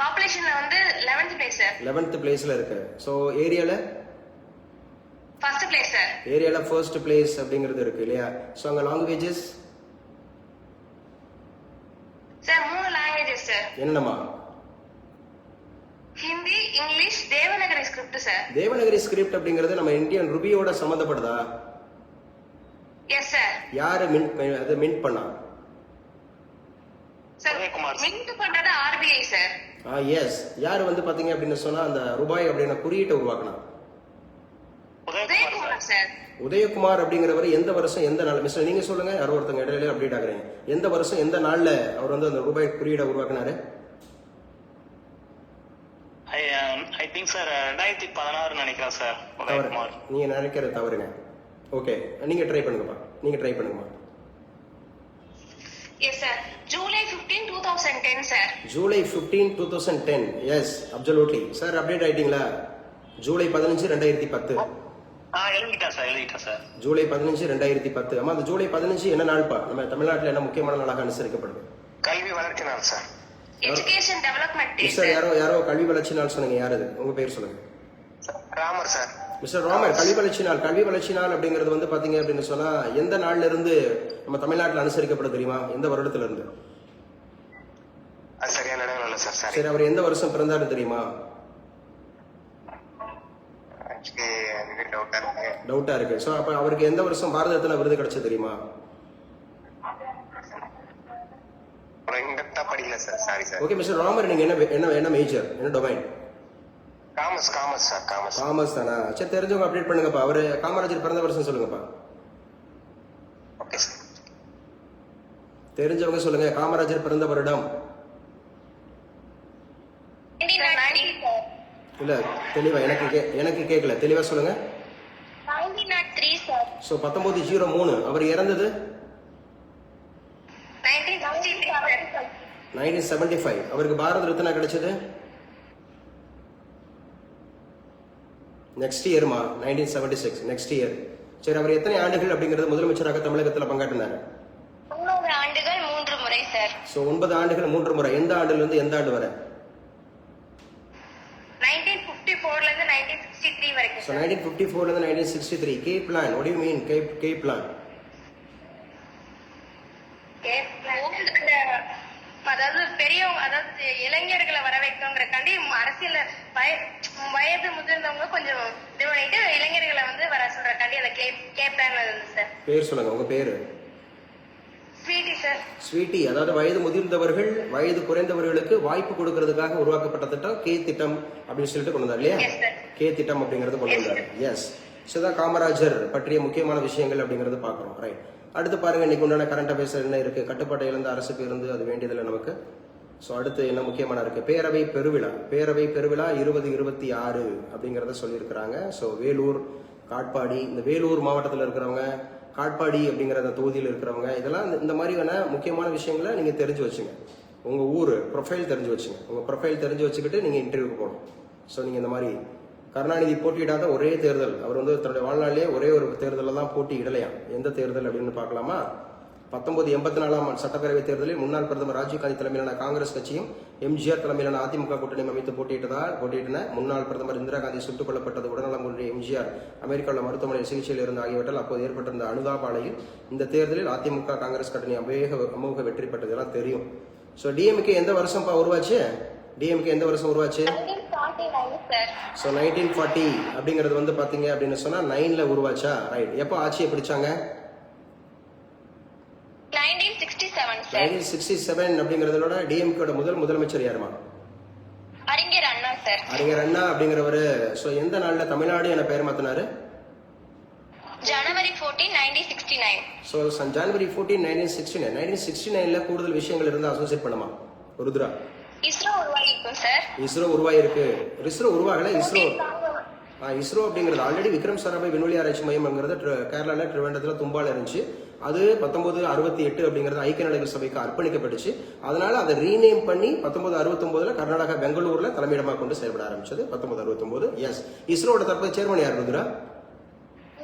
பாப்புலேஷன்ல வந்து 11th பிளேஸ் சார். 11th பிளேஸ்ல இருக்கு. சோ ஏரியால ஃபர்ஸ்ட் பிளேஸ் சார். ஏரியால ஃபர்ஸ்ட் பிளேஸ் அப்படிங்கிறது இருக்கு இல்லையா? சோ அங்க லாங்குவேஜஸ் சார் 3 லாங்குவேஜஸ் சார். என்னமா? Hindi, English, Devanagari script sir. Devanagari script அப்படிங்கிறது நம்ம இந்தியன் ரூபியோட சம்பந்தப்படுதா? Yes sir. யாரு மின்ட் பண்ணா? சார் மின்ட் பண்றது ஆர்பிஐ சார். எஸ். யாரு வந்து பாத்தீங்க அப்படின்னு சொன்னா அந்த ரூபாய் அப்படின குறியீட்டை உருவாக்குனா? உதயகுமார் சார். உதயகுமார் அப்படிங்கிறவர் எந்த வருஷம் எந்த நாள்? மிஸ்டர் நீங்க சொல்லுங்க. யாரோ ஒருத்தங்க இடையில அப்டேட் ஆகுறீங்க. எந்த வருஷம் எந்த நாள்ல அவர் வந்து அந்த ரூபாய் குறியீடை உருவாக்குனாரு? ஐ திங்க் சார் 2016 நினைக்கிறேன் சார். உதயகுமார். நீங்க நினைக்கிறது தவறுங்க. ஓகே நீங்க ட்ரை பண்ணுங்கம்மா. Yes sir. July 15, 2010 sir. July 15, 2010. Yes absolutely sir. Update ஆயிட்டீங்களா? ஜூலை 15, 2010. எழுதிட்டேன் சார். ஜூலை 15 2010. ஆமா, அந்த ஜூலை 15 என்ன நாள்பா? நம்ம தமிழ்நாட்டுல என்ன முக்கியமான நாளாக அனுசரிக்கப்படுது? கல்வி வளர்ச்சி நாள் சார். எஜுகேஷன் டெவலப்மெண்ட் டே மிஸ்டர் யாரோ கல்வி வளர்ச்சி நாள் சொன்னீங்க, யாரு அது? உங்க பேர் சொல்லுங்க. ராமர் சார். மிஸ்டர் ராமர், கல்வி வளர்ச்சி நாள் அப்படிங்கிறது வந்து பாத்தீங்க அப்படின்னு சொன்னா எந்த நாள்ல இருந்து நம்ம தமிழ்நாட்டுல அனுசரிக்கப்பட தெரியுமா? எந்த வருடத்துல இருந்து? அது சரியான இடம் இல்ல சார். சரி, அவர் எந்த வருஷம் பிறந்தாரு தெரியுமா? டவுட்டா இருக்கு. சோ அப்ப அவருக்கு எந்த வருஷம் பாரத ரத்னா விருது கிடைச்சது தெரியுமா? ஓகே மிஸ்டர் ராமர், நீங்க என்ன மேஜர், என்ன டொமைன்? காமர்ஸ் தானா? சரி, தெரிஞ்சவங்க அப்டேட் பண்ணுங்கப்பா. அவரு காமராஜர் பிறந்த வருஷம் சொல்லுங்கப்பா. தெரிஞ்சவங்க சொல்லுங்க, காமராஜர் பிறந்த வருடம். இல்ல, தெளிவா எனக்கு கேட்கல, தெளிவா சொல்லுங்க. 1903 சார். சோ 1903. அவர் இறந்தது 1975. அவருக்கு பாரத ரத்னா கிடைச்சது நெக்ஸ்ட் இயர்மா, 1976. Next year. சரி, அவர் எத்தனை ஆண்டுகள் அப்படிங்கறது முதலமைச்சராக தமிழகத்துல பங்காற்றினார்? 9 ஆண்டுகள் 3 முறை சார். சோ 9 ஆண்டுகள் 3 முறை. எந்த ஆண்டுல இருந்து எந்த ஆண்டு வரை? 1954 ல இருந்து 1963 வரைக்கும். So 1954 ல இருந்து 1963. K plan. What do you mean K plan? அதாவது பெரியவங்க, அதாவது இளைஞர்களை வர வைக்கணுங்கிறக்காண்டி அரசியல் வயது முதிர்ந்தவங்க கொஞ்சம் இது பண்ணிட்டு இளைஞர்களை வந்து வர சொல்றக்காண்டி அந்த கே பிளான் சார். பேர் சொல்லுங்க, உங்க பேரு? Sweetie sir. ஸ்வீட்டி, அதாவது வயது முதிர்ந்தவர்கள் வயது குறைந்தவர்களுக்கு வாய்ப்பு கொடுக்கறதுக்காக உருவாக்கப்பட்ட திட்டம் கே திட்டம் அப்படின்னு சொல்லிட்டு கொண்டு வந்தார் இல்லையா? கே திட்டம் அப்படிங்கறது கொண்டு வந்தார். எஸ். இதுதான் காமராஜர் பற்றிய முக்கியமான விஷயங்கள் அப்படிங்கறது பாக்குறோம். ரைட். அடுத்து பாருங்க, இன்னைக்கு உண்டான கரண்ட் அஃபேர்ஸ் என்ன இருக்கு? கட்டுப்பாட்டை இழந்த அரசு பேருந்து, அது வேண்டியதில்லை நமக்கு. ஸோ அடுத்து என்ன முக்கியமான இருக்கு? பேரவை பெருவிழா 2026 அப்படிங்கறத சொல்லியிருக்கிறாங்க. ஸோ வேலூர், காட்பாடி, இந்த வேலூர் மாவட்டத்தில் இருக்கிறவங்க, காட்பாடி அப்படிங்கிற அந்த தொகுதியில் இருக்கிறவங்க, இதெல்லாம் இந்த மாதிரியான முக்கியமான விஷயங்களை நீங்க தெரிஞ்சு வச்சுங்க. உங்க ஊர் ப்ரொஃபைல் தெரிஞ்சு வச்சுங்க. உங்க ப்ரொஃபைல் தெரிஞ்சு வச்சுக்கிட்டு நீங்க இன்டர்வியூக்கு போகணும். ஸோ நீங்க இந்த மாதிரி கருணாநிதி போட்டியிடாத ஒரே தேர்தல், அவர் வந்து தன்னுடைய வாழ்நாளிலே ஒரே ஒரு தேர்தலில் தான் போட்டியிடலையாம். எந்த தேர்தல் அப்படின்னு பார்க்கலாமா? 1984 சட்டப்பேரவை தேர்தலில் முன்னாள் பிரதமர் ராஜீவ்காந்தி தலைமையிலான காங்கிரஸ் கட்சியும் எம்ஜிஆர் தலைமையிலான அதிமுக கூட்டணி அமைத்து போட்டியிட்டன. முன்னாள் பிரதமர் இந்திரா காந்தி சுட்டுக் கொல்லப்பட்டது, உடல்நலம் குன்றிய எம்ஜிஆர் அமெரிக்காவில் மருத்துவமனையில் சிகிச்சையில் இருந்து ஆகியவற்றால் அப்போது ஏற்பட்டிருந்த அனுதாப அலையில் இந்த தேர்தலில் அதிமுக காங்கிரஸ் கூட்டணி அமோக வெற்றி பெற்றது. எல்லாம் தெரியும். ஸோ டிஎம்கே எந்த வருஷம் உருவாச்சு? டிஎம்கே எந்த வருஷம் உருவாச்சு? 1949 ஸோ 1940 அப்படிங்கிறது வந்து பாத்தீங்க அப்படின்னு சொன்னா 9ல உருவாச்சா? ரைட். எப்போ ஆட்சியை பிடிச்சாங்க? 1967 அப்படிங்கறதோட டிஎம்கேட முதலமைச்சர் யாருமா? அறிஞர் அண்ணா சார். அறிஞர் அண்ணா அப்படிங்கிறவரு ஸோ எந்த நாள்ல தமிழ்நாடு என பெயர் மாத்தினாரு? ஜனவரி 14, 1969. ஸோ ஜனவரி 14, 1969. 1969ல கூடுதல் விஷயங்கள் இருந்து அசோசியேட் பண்ணுமா ருத்ரா? இஸ்ரோ உருவாகிருக்கும் சார். இஸ்ரோ உருவாயிருக்கு. இஸ்ரோ உருவாகல. இஸ்ரோ அப்படிங்கிறது ஆல்ரெடி விக்ரம் சாராபாய் விண்வெளி ஆராய்ச்சி மையம்ங்கிறது கேரளால திருவனந்தபுரத்துல தும்பால இருந்துச்சு. அது 1968 அப்படிங்கிறது ஐக்கிய நாடுகள் சபைக்கு அர்ப்பணிக்கப்பட்டுச்சு. அதனால அதை ரீநேம் பண்ணி 1969ல கர்நாடகா பெங்களூர்ல தலைமையிடமாக கொண்டு செயல்பட ஆரம்பிச்சது. 1969. எஸ். இஸ்ரோட தற்போது சேர்மன் யார் ருத்ரா?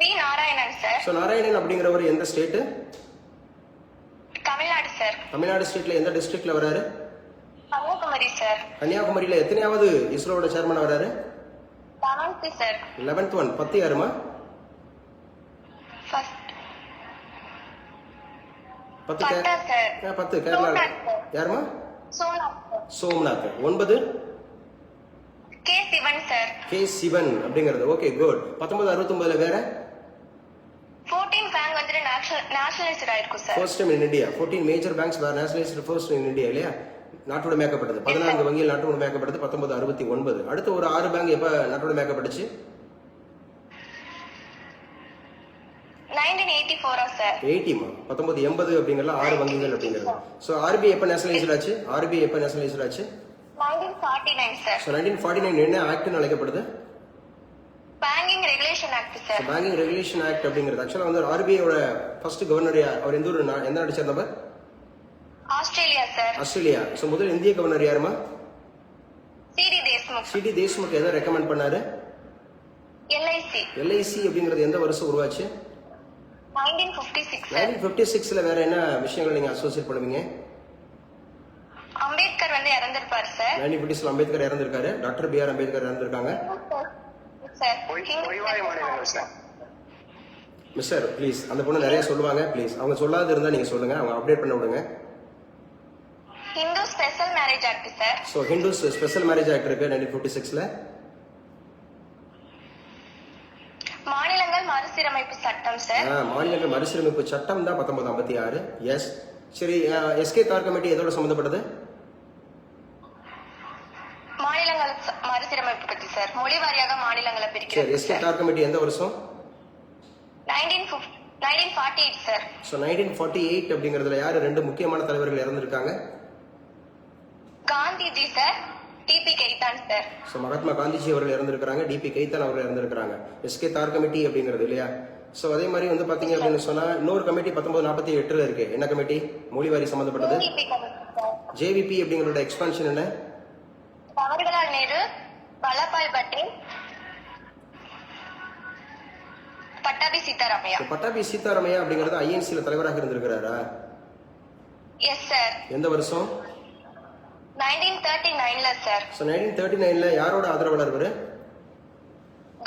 வி நாராயணன் சார். சோ நாராயணன் அப்படிங்கிறவர் எந்த ஸ்டேட்? தமிழ்நாடு சார். தமிழ்நாடு ஸ்டேட்ல எந்த டிஸ்ட்ரிக்ட்ல வராரு? கன்னியாகுமரி சார். கன்னியாகுமரியில எத்தனையாவது இஸ்ரோட சேர்மன் வராரு? 11th sir. 11th one. 10 யாருமா? First 10 sir. 10 கேரளா யாருமா? Somnath. 9 K Sivan sir. K Sivan அப்படிங்கிறது. Okay, good. 1969ல வேற 14 பேங்க் வந்து நேஷனலைஸ்ட் ஆயிருக்கும் sir. First time in India 14 major banks were nationalised first in India இல்லையா? நாட்டுடைமையாக்கப்பட்டது. 14 வங்கிகள் நாட்டுடைமையாக்கப்பட்டது 1969. அடுத்து ஒரு 6 பேங்க் எப்ப நாட்டுடைமையாக்கப்பட்டுச்சு? 1984 சார். 1980 அப்படிங்கறதுல 6 வங்கிகள் அப்படிங்கிறது. சோ ஆர்பிஐ எப்ப நேஷனலைஸ்ட் ஆச்சு? 1949 சார். சோ 1949 என்ன ஆக்ட்னு அழைக்கப்படுது? Banking regulation act sir. Banking regulation act அப்படிங்கிறது ஆக்சுவலா வந்து ஆர்பிஐயோட ஃபர்ஸ்ட் கவர்னர் அவர் எந்த ஊர், எந்த நாடு சேர்ந்தவர்? Australia sir. ஆஸ்திரேலியா. சோ முதல் இந்திய கவர்னர் யாருமா? சிடி தேஷ்முக். சிடி தேஷ்முக் எதை ரெக்கமெண்ட் பண்ணாரு? எல்ஐசி எல்ஐசி அப்படிங்கிறது எந்த வருஷம் உருவாச்சு? 1956 சார். 1956ல வேற என்ன விஷயங்கள் நீங்க அசோசியேட் பண்ணுவீங்க? அம்பேத்கர் வந்து இறந்திருப்பாரு சார். 1950ல அம்பேத்கர் இறந்திருக்காரு. டாக்டர் பி.ஆர். அம்பேத்கர் இறந்திருக்காங்க. சார் ஓய்வாய் மாநிலங்கள் சார். மிஸ்டர் ப்ளீஸ், அந்த பொண்ணு நிறைய சொல்லுவாங்க ப்ளீஸ். அவங்க சொல்லாத இருந்தா நீங்க சொல்லுங்க, அவங்க அப்டேட் பண்ண விடுங்க. Hindu special marriage act sir. So Hindus special marriage act இருக்கு 1956ல. மாநிலங்கள் மறுசீரமைப்பு சட்டம் சார். மாநிலங்கள் மறுசீரமைப்பு சட்டம் தான் 1956. எஸ். சரி, எஸ்கே தார் கமிட்டி எதோட சம்பந்தப்பட்டது? மாநிலங்கள் மறுசீரமைப்பு பத்தி சார். மொழி வாரியாக மாநிலங்களை சரி, பிரிக்கிறது எஸ்கே சார். தார் கமிட்டி எந்த வருஷம்? 1948 சார். ஸோ 1948 அப்படிங்கிறதுல யாரு ரெண்டு முக்கியமான தலைவர்கள் இறந்திருக்காங்க? காந்திஜி சார், டிபி கைதான் சார். ஸோ மகாத்மா காந்திஜி அவர்கள் இறந்திருக்கிறாங்க, டிபி கைத்தன் அவர்கள் இறந்திருக்கிறாங்க. எஸ்கே தார் கமிட்டி அப்படிங்கிறது இல்லையா? ஸோ அதே மாதிரி வந்து பாத்தீங்க அப்படின்னு சொன்னா இன்னொரு கமிட்டி 1948ல இருக்கு. என்ன கமிட்டி? மொழிவாரி சம்பந்தப்பட்டது. DP committee sir. ஜேவிபி அப்படிங்கிறோட எக்ஸ்பான்ஷன் என்ன? ஜவஹர்லால் நேரு, வல்லபாய் பட்டேல், பட்டாபி சீதாராமையா. பட்டாபி சீதாராமையா அப்படிங்கிறது ஐஎன்சில தலைவராக இருந்திருக்கிறாரா? Yes sir. எந்த வருஷம்? 1939ல சார். ஸோ 1939ல யாரோட ஆதரவாளர் இவரு?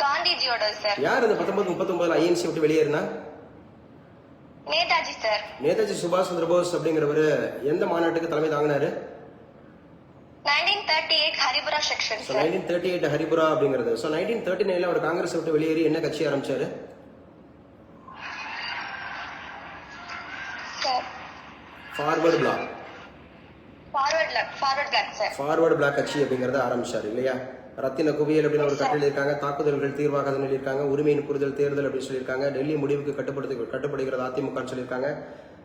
காந்திஜியோட சார். யார் இந்த 1939ல ஐஎன்சி விட்டு வெளியேறினா? நேதாஜி சார். நேதாஜி சுபாஷ் சந்திர போஸ் அப்படிங்கிறவரு எந்த மாநாட்டுக்கு தலைமை தாங்கினாரு? 1938 Haripura section so sir. 1938 Haripura அப்படிங்கிறது. ஸோ 1939ல அவர் காங்கிரஸ் விட்டு வெளியேறி என்ன கட்சி ஆரம்பிச்சாரு? சார் ஃபார்வர்ட் பிளாக். ஃபார்வர்ட் பிளாக் சார். ஃபார்வர்ட் பிளாக் கட்சி அப்படிங்கறத ஆரம்பிச்சாரு இல்லையா? ரத்தின குவியல் அப்படின்னு ஒரு கட்டளை இருக்காங்க. தாக்குதல்கள் தீர்வாகாதுன்னு சொல்லியிருக்காங்க. உரிமையின் புரிதல் தேர்தல் அப்படின்னு சொல்லியிருக்காங்க. டெல்லி முடிவுக்கு கட்டுப்படுகிறது அதிமுக சொல்லியிருக்காங்க.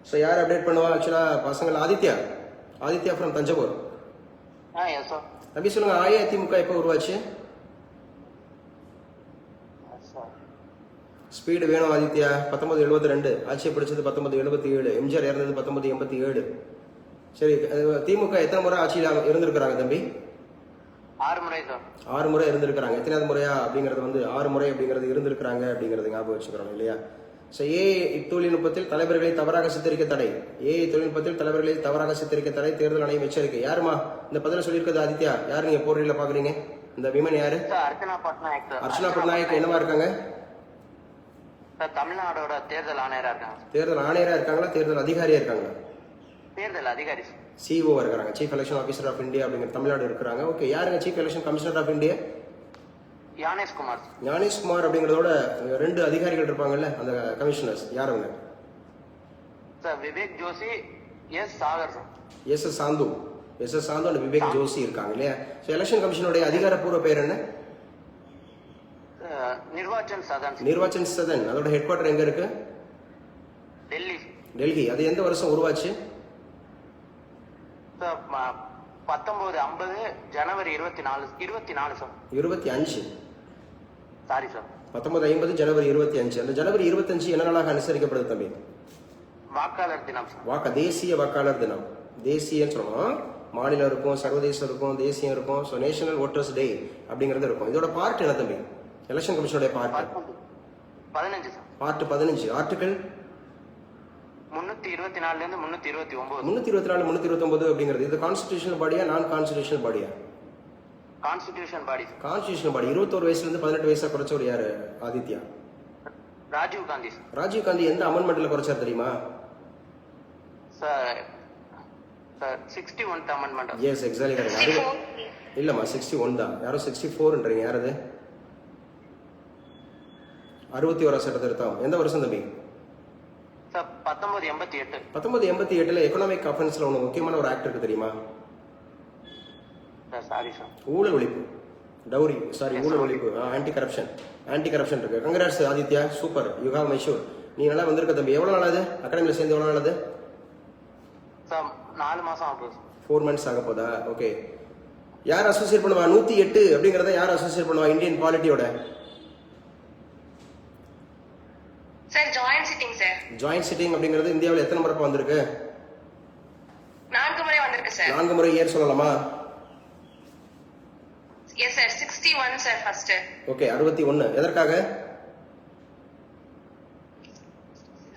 ஸோ யார் அப்டேட் பண்ணுவா? ஆக்சுவலா பசங்கள் Aditya from Thanjavur. Yes sir. நம்பி சொல்லுங்க, அதிமுக எப்போ உருவாச்சு? ஸ்பீடு வேணும் ஆதித்யா. 1972. ஆட்சியை பிடிச்சது 1977. எம்ஜிஆர் இறந்தது 1987. சரி, திமுக எத்தனை முறை ஆட்சியில் இருந்திருக்கிறாங்க தம்பி? 6 முறை சார். 6 முறை இருந்திருக்கிறாங்க. எத்தனாவது முறையா அப்படிங்கிறது வந்து 6 முறை அப்படிங்கிறது இருந்திருக்கிறாங்க அப்படிங்கறது ஞாபகம் வச்சுக்கிறோம் இல்லையா? ஸோ தொழில்நுட்பத்தில் தலைவர்களை தவறாக சித்தரிக்க தடை. தொழில்நுட்பத்தில் தலைவர்களை தவறாக சித்தரிக்க தடை. தேர்தல் ஆணையம் எச்சரிக்கை. யாருமா இந்த பதில சொல்லியிருக்கிறது? ஆதித்யா. யாரு நீங்க போர்வையில பாக்குறீங்க? இந்த விமன் யாரு? அர்ச்சனா பட்நாயக் சார். அர்ச்சனா பட்நாயக் என்னவா இருக்காங்க? சார் தமிழ்நாடோட தேர்தல் ஆணையரா இருக்காங்க. தேர்தல் ஆணையரா இருக்காங்களா? தேர்தல் அதிகாரியா இருக்காங்களா? தேர்தல் அதிகாரி சார். சிஓ இருக்கிறாங்க. Chief election officer of India அப்படிங்கிற தமிழ்நாடு இருக்கிறாங்க. ஓகே, யாருங்க chief election commissioner of India? Gyanesh Kumar. Gyanesh Kumar அப்படிங்கறதோட 2 அதிகாரிகள் இருப்பாங்கல்ல, அந்த கமிஷனர்ஸ் யார் அவங்க? Sir Vivek Joshi, S Sagar sir. S Sandhu and Vivek Joshi இருக்காங்க இல்லையா? ஸோ எலெக்ஷன் கமிஷனுடைய அதிகாரப்பூர்வ பேர் என்ன? நிர்வாச்சன் சதன். அதோட ஹெட் குவார்டர் எங்க இருக்கு? டெல்லி. அது எந்த வருஷம் உருவாச்சு? 1950 ஜனவரி 24 சார். 25. Sorry sir. 1950 ஜனவரி 25. அந்த ஜனவரி 25 என்ன நாளாக அனுசரிக்கப்படுது தம்பி? வாக்காளர் தினம் சார். தேசிய வாக்காளர் தினம். தேசியன்னு சொல்லணும். மாநிலம் இருக்கும், சர்வதேசம் இருக்கும், தேசியம் இருக்கும். ஸோ நேஷனல் ஓட்டர்ஸ் டே அப்படிங்கிறது இருக்கும். இதோட பார்ட் என்ன தம்பி? எலெக்ஷன் கமிஷனுடைய பார்ட் 15 சார். பார்ட் 15. ஆர்டிகல் 324 இருந்து 329. 324 329 அப்படிங்கிறது இது கான்ஸ்டிடியூஷனல் பாடியா நான் கான்ஸ்டிடியூஷனல் பாடியா? கான்ஸ்டிடியூஷன் பாடி. கான்ஸ்டிடியூஷனல் பாடி. 21 வயசுல இருந்து 18 வயசா குறைச்சவர் யாரு? ஆதித்யா. ராஜீவ் காந்தி. ராஜீவ் காந்தி எந்த அமெண்ட்மெண்ட்ல குறைச்சார் தெரியுமா? Sir 61th amendment. Yes, exactly correct. இல்லம்மா 61 தான். யாரோ 64ன்றீங்க. யார் அது? 61 சட்ட திருத்தம். எந்த வருஷம் தம்பி? சார் 1988. 1988ல எக்கனாமிக் அஃபென்ஸ்ல ஒன்று முக்கியமான ஒரு ஆக்ட் இருக்கு தெரியுமா? Sorry sir. ஊழல் ஒழிப்பு. ஊழல் ஒழிப்பு. ஆன்டி கரப்ஷன் இருக்கு. Congrats Aditya, super, you have measure. நீ நல்லா வந்திருக்க தம்பி. எவ்வளவு நாளாவது அகாடமில சேர்ந்து? எவ்வளவு நாளாவது? சார் 4 மாசம் ஆகுது. 4 months ஆக போதா? ஓகே. யார் அசோசியேட் பண்ணுவா 108 அப்படிங்கறத? யார் அசோசியேட் பண்ணுவா இந்தியன் பாலிட்டியோட? Sir joint sitting sir. Joint sitting அப்படிங்கிறது இந்தியாவில் எத்தனை முறை வந்திருக்கு? 4 முறை வந்திருக்கு சார். 4 முறை ஏர் சொல்லலாமா? Yes sir. 6 61 sir first. Okay 61 எதற்காக?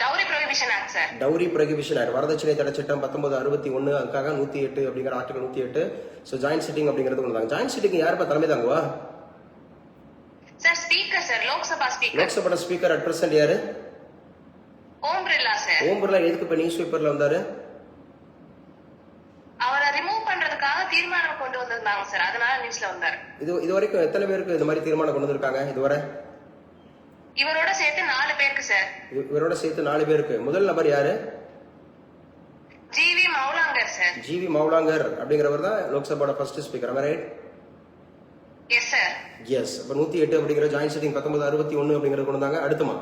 Dowry prohibition act sir. Dowry prohibition act, வரதட்சணை தடை சட்டம் 1961, அதுக்காக 108 அப்படிங்கிற ஆர்டிகல் 108. ஸோ ஜாயின்ட் சிட்டிங் அப்படிங்கிறது கொண்டாங்க. ஜாயின்ட் சிட்டிங் யாருப்பா தலைமை தாங்குவா? Sir speaker sir, Lok Sabha speaker. Lok Sabha speaker at present யாரு? ஓம் பிர்லா சார். ஓம் பிர்லா எதுக்கு இப்ப நியூஸ் பேப்பர்ல வந்தாரு? அவரை ரிமூவ் பண்றதுக்காக தீர்மானம் கொண்டு வந்திருந்தாங்க சார், அதனால நியூஸ்ல வந்தாரு. இது வரைக்கும் எத்தனை பேருக்கு இந்த மாதிரி தீர்மானம் கொண்டு வந்திருக்காங்க இதுவரை? இவரோட சேர்த்து 4 பேருக்கு சார். இவரோட சேர்த்து 4 பேருக்கு. முதல் நபர் யாரு? GV Mavalankar sir. GV Mavalankar அப்படிங்கிறவர் தான் லோக்சபாவோட first speaker. am I right? Yes sir. Yes. அப்ப 108 அப்படிங்கிற ஜாயின்ட் சிட்டிங் 1961 அப்படிங்கிறது கொண்டு வந்தாங்க. அடுத்துமா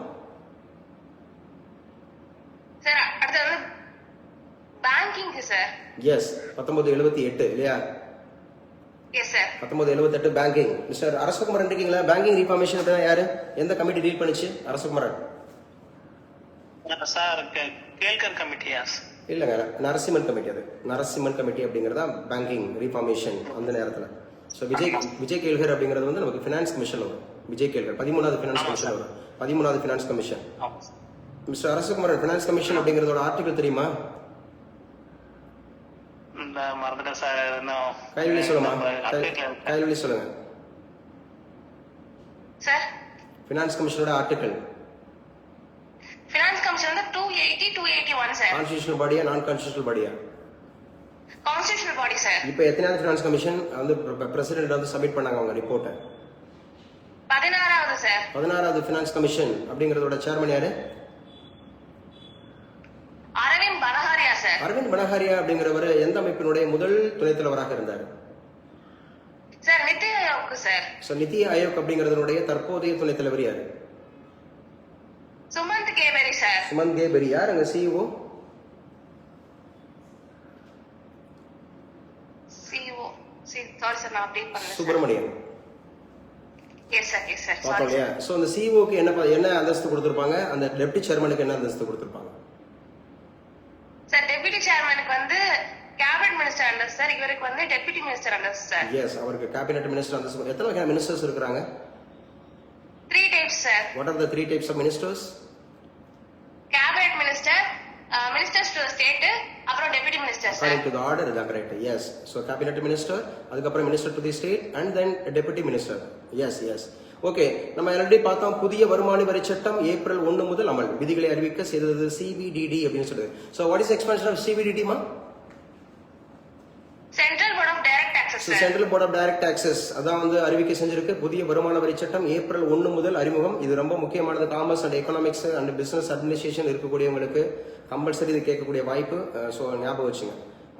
சார் அடுத்து வந்து பேங்கிங் சார். எஸ் 1978 இல்லையா? Yes sir. 1978 பேங்கிங். மிஸ்டர் அரசகுமாரன் இருக்கீங்களா? பேங்கிங் ரீஃபார்மேஷன் அப்படின்னா யாரு? எந்த கமிட்டி டீல் பண்ணுச்சு? அரசகுமாரன் சார் கேல்கர் கமிட்டியா? இல்லங்க, நரசிம்மன் கமிட்டி. அது நரசிம்மன் கமிட்டி அப்படிங்கறதா பேங்கிங் ரீஃபார்மேஷன் அந்த நேரத்துல. ஸோ விஜய் கேல்கர் அப்படிங்கிறது வந்து நமக்கு ஃபினான்ஸ் கமிஷன் வரும். விஜய் கேல்கர் 13வது ஃபினான்ஸ் கமிஷன் வரும். 13வது finance commission. Mister Arasakumaran, finance commission அப்படிங்கறதோட ஆர்டிகல் தெரியுமா? மறந்துட்டேன் சார். கையில சொல்லுமா? கையில சொல்லுங்க சார். ஃபினான்ஸ் கமிஷனோட ஆர்டிகல். ஃபினான்ஸ் கமிஷன் வந்து 280 281 சார். கான்ஸ்டிடியூஷனல் பாடியா நான் கான்ஸ்டிடியூஷனல் பாடியா? Constitutional body sir. இப்போ எத்தனாவது ஃபினான்ஸ் கமிஷன் வந்து பிரசிடென்ட் வந்து சப்மிட் பண்ணாங்க அவங்க ரிப்போர்ட்டை? 16வது சார். 16வது ஃபினான்ஸ் கமிஷன் அப்படிங்கறதோட சேர்மன் யாரு? அரவிந்த் பனஹாரியா சார். அரவிந்த் பனஹாரியா அப்படிங்கிறவர் எந்த அமைப்பினுடைய முதல் துணைத் தலைவராக இருந்தார்? சார் நிதி ஆயோக் சார். சோ நிதி ஆயோக் அப்படிங்கறதனுடைய தற்போதைய துணைத் தலைவர் யாரு? Sumanth cabaret sir. Sumanth cabaret. யார் அங்க சிஇஓ? சிஓ சாரி சார், நான் அப்டேட் பண்ணல. Subramanian. S sir. Yes sir. பார்த்தோம் இல்லையா? சோ அந்த சிஇஓக்கு என்ன அந்தஸ்து கொடுத்திருப்பாங்க? அந்த டெப்டி சேர்மனுக்கு என்ன அந்தஸ்து கொடுத்திருப்பாங்க? சார் டெபுட்டி சேர்மனுக்கு வந்து கேபினட் மினிஸ்டர் அந்தஸ்து சார். இவருக்கு வந்து டெபுட்டி மினிஸ்டர் அந்தஸ்து சார். எஸ், அவருக்கு கேபினட் மினிஸ்டர் அந்தஸ்து. எத்தனை வகையான மினிஸ்டர்ஸ் இருக்காங்க? 3 types sir. What are the 3 types of ministers? Cabinet minister, ministers to state, அப்புறம் deputy minister sir. According to the order, is that correct? Yes. So cabinet minister, அதுக்கப்புறம் minister to the state, and then deputy minister. Yes, yes. Okay, நம்ம already பார்த்தோம். புதிய வருமான வரி சட்டம் April 1 முதல் அமல். விதிகளை அறிவிக்க செய்தது CBDD அப்படின்னு சொல்லுது. So what is the expansion of CBDD மா? Central board of direct taxes sir. Central board of direct taxes அதான் வந்து அறிவிக்கை செஞ்சிருக்கு. புதிய வருமான வரி சட்டம் ஏப்ரல் 1 முதல் அறிமுகம். இது ரொம்ப முக்கியமானது. Commerce and economics and business administration இருக்கக்கூடியவங்களுக்கு கம்பல்சரி இது கேட்கக்கூடிய வாய்ப்பு. ஸோ ஞாபகம் வச்சுங்க.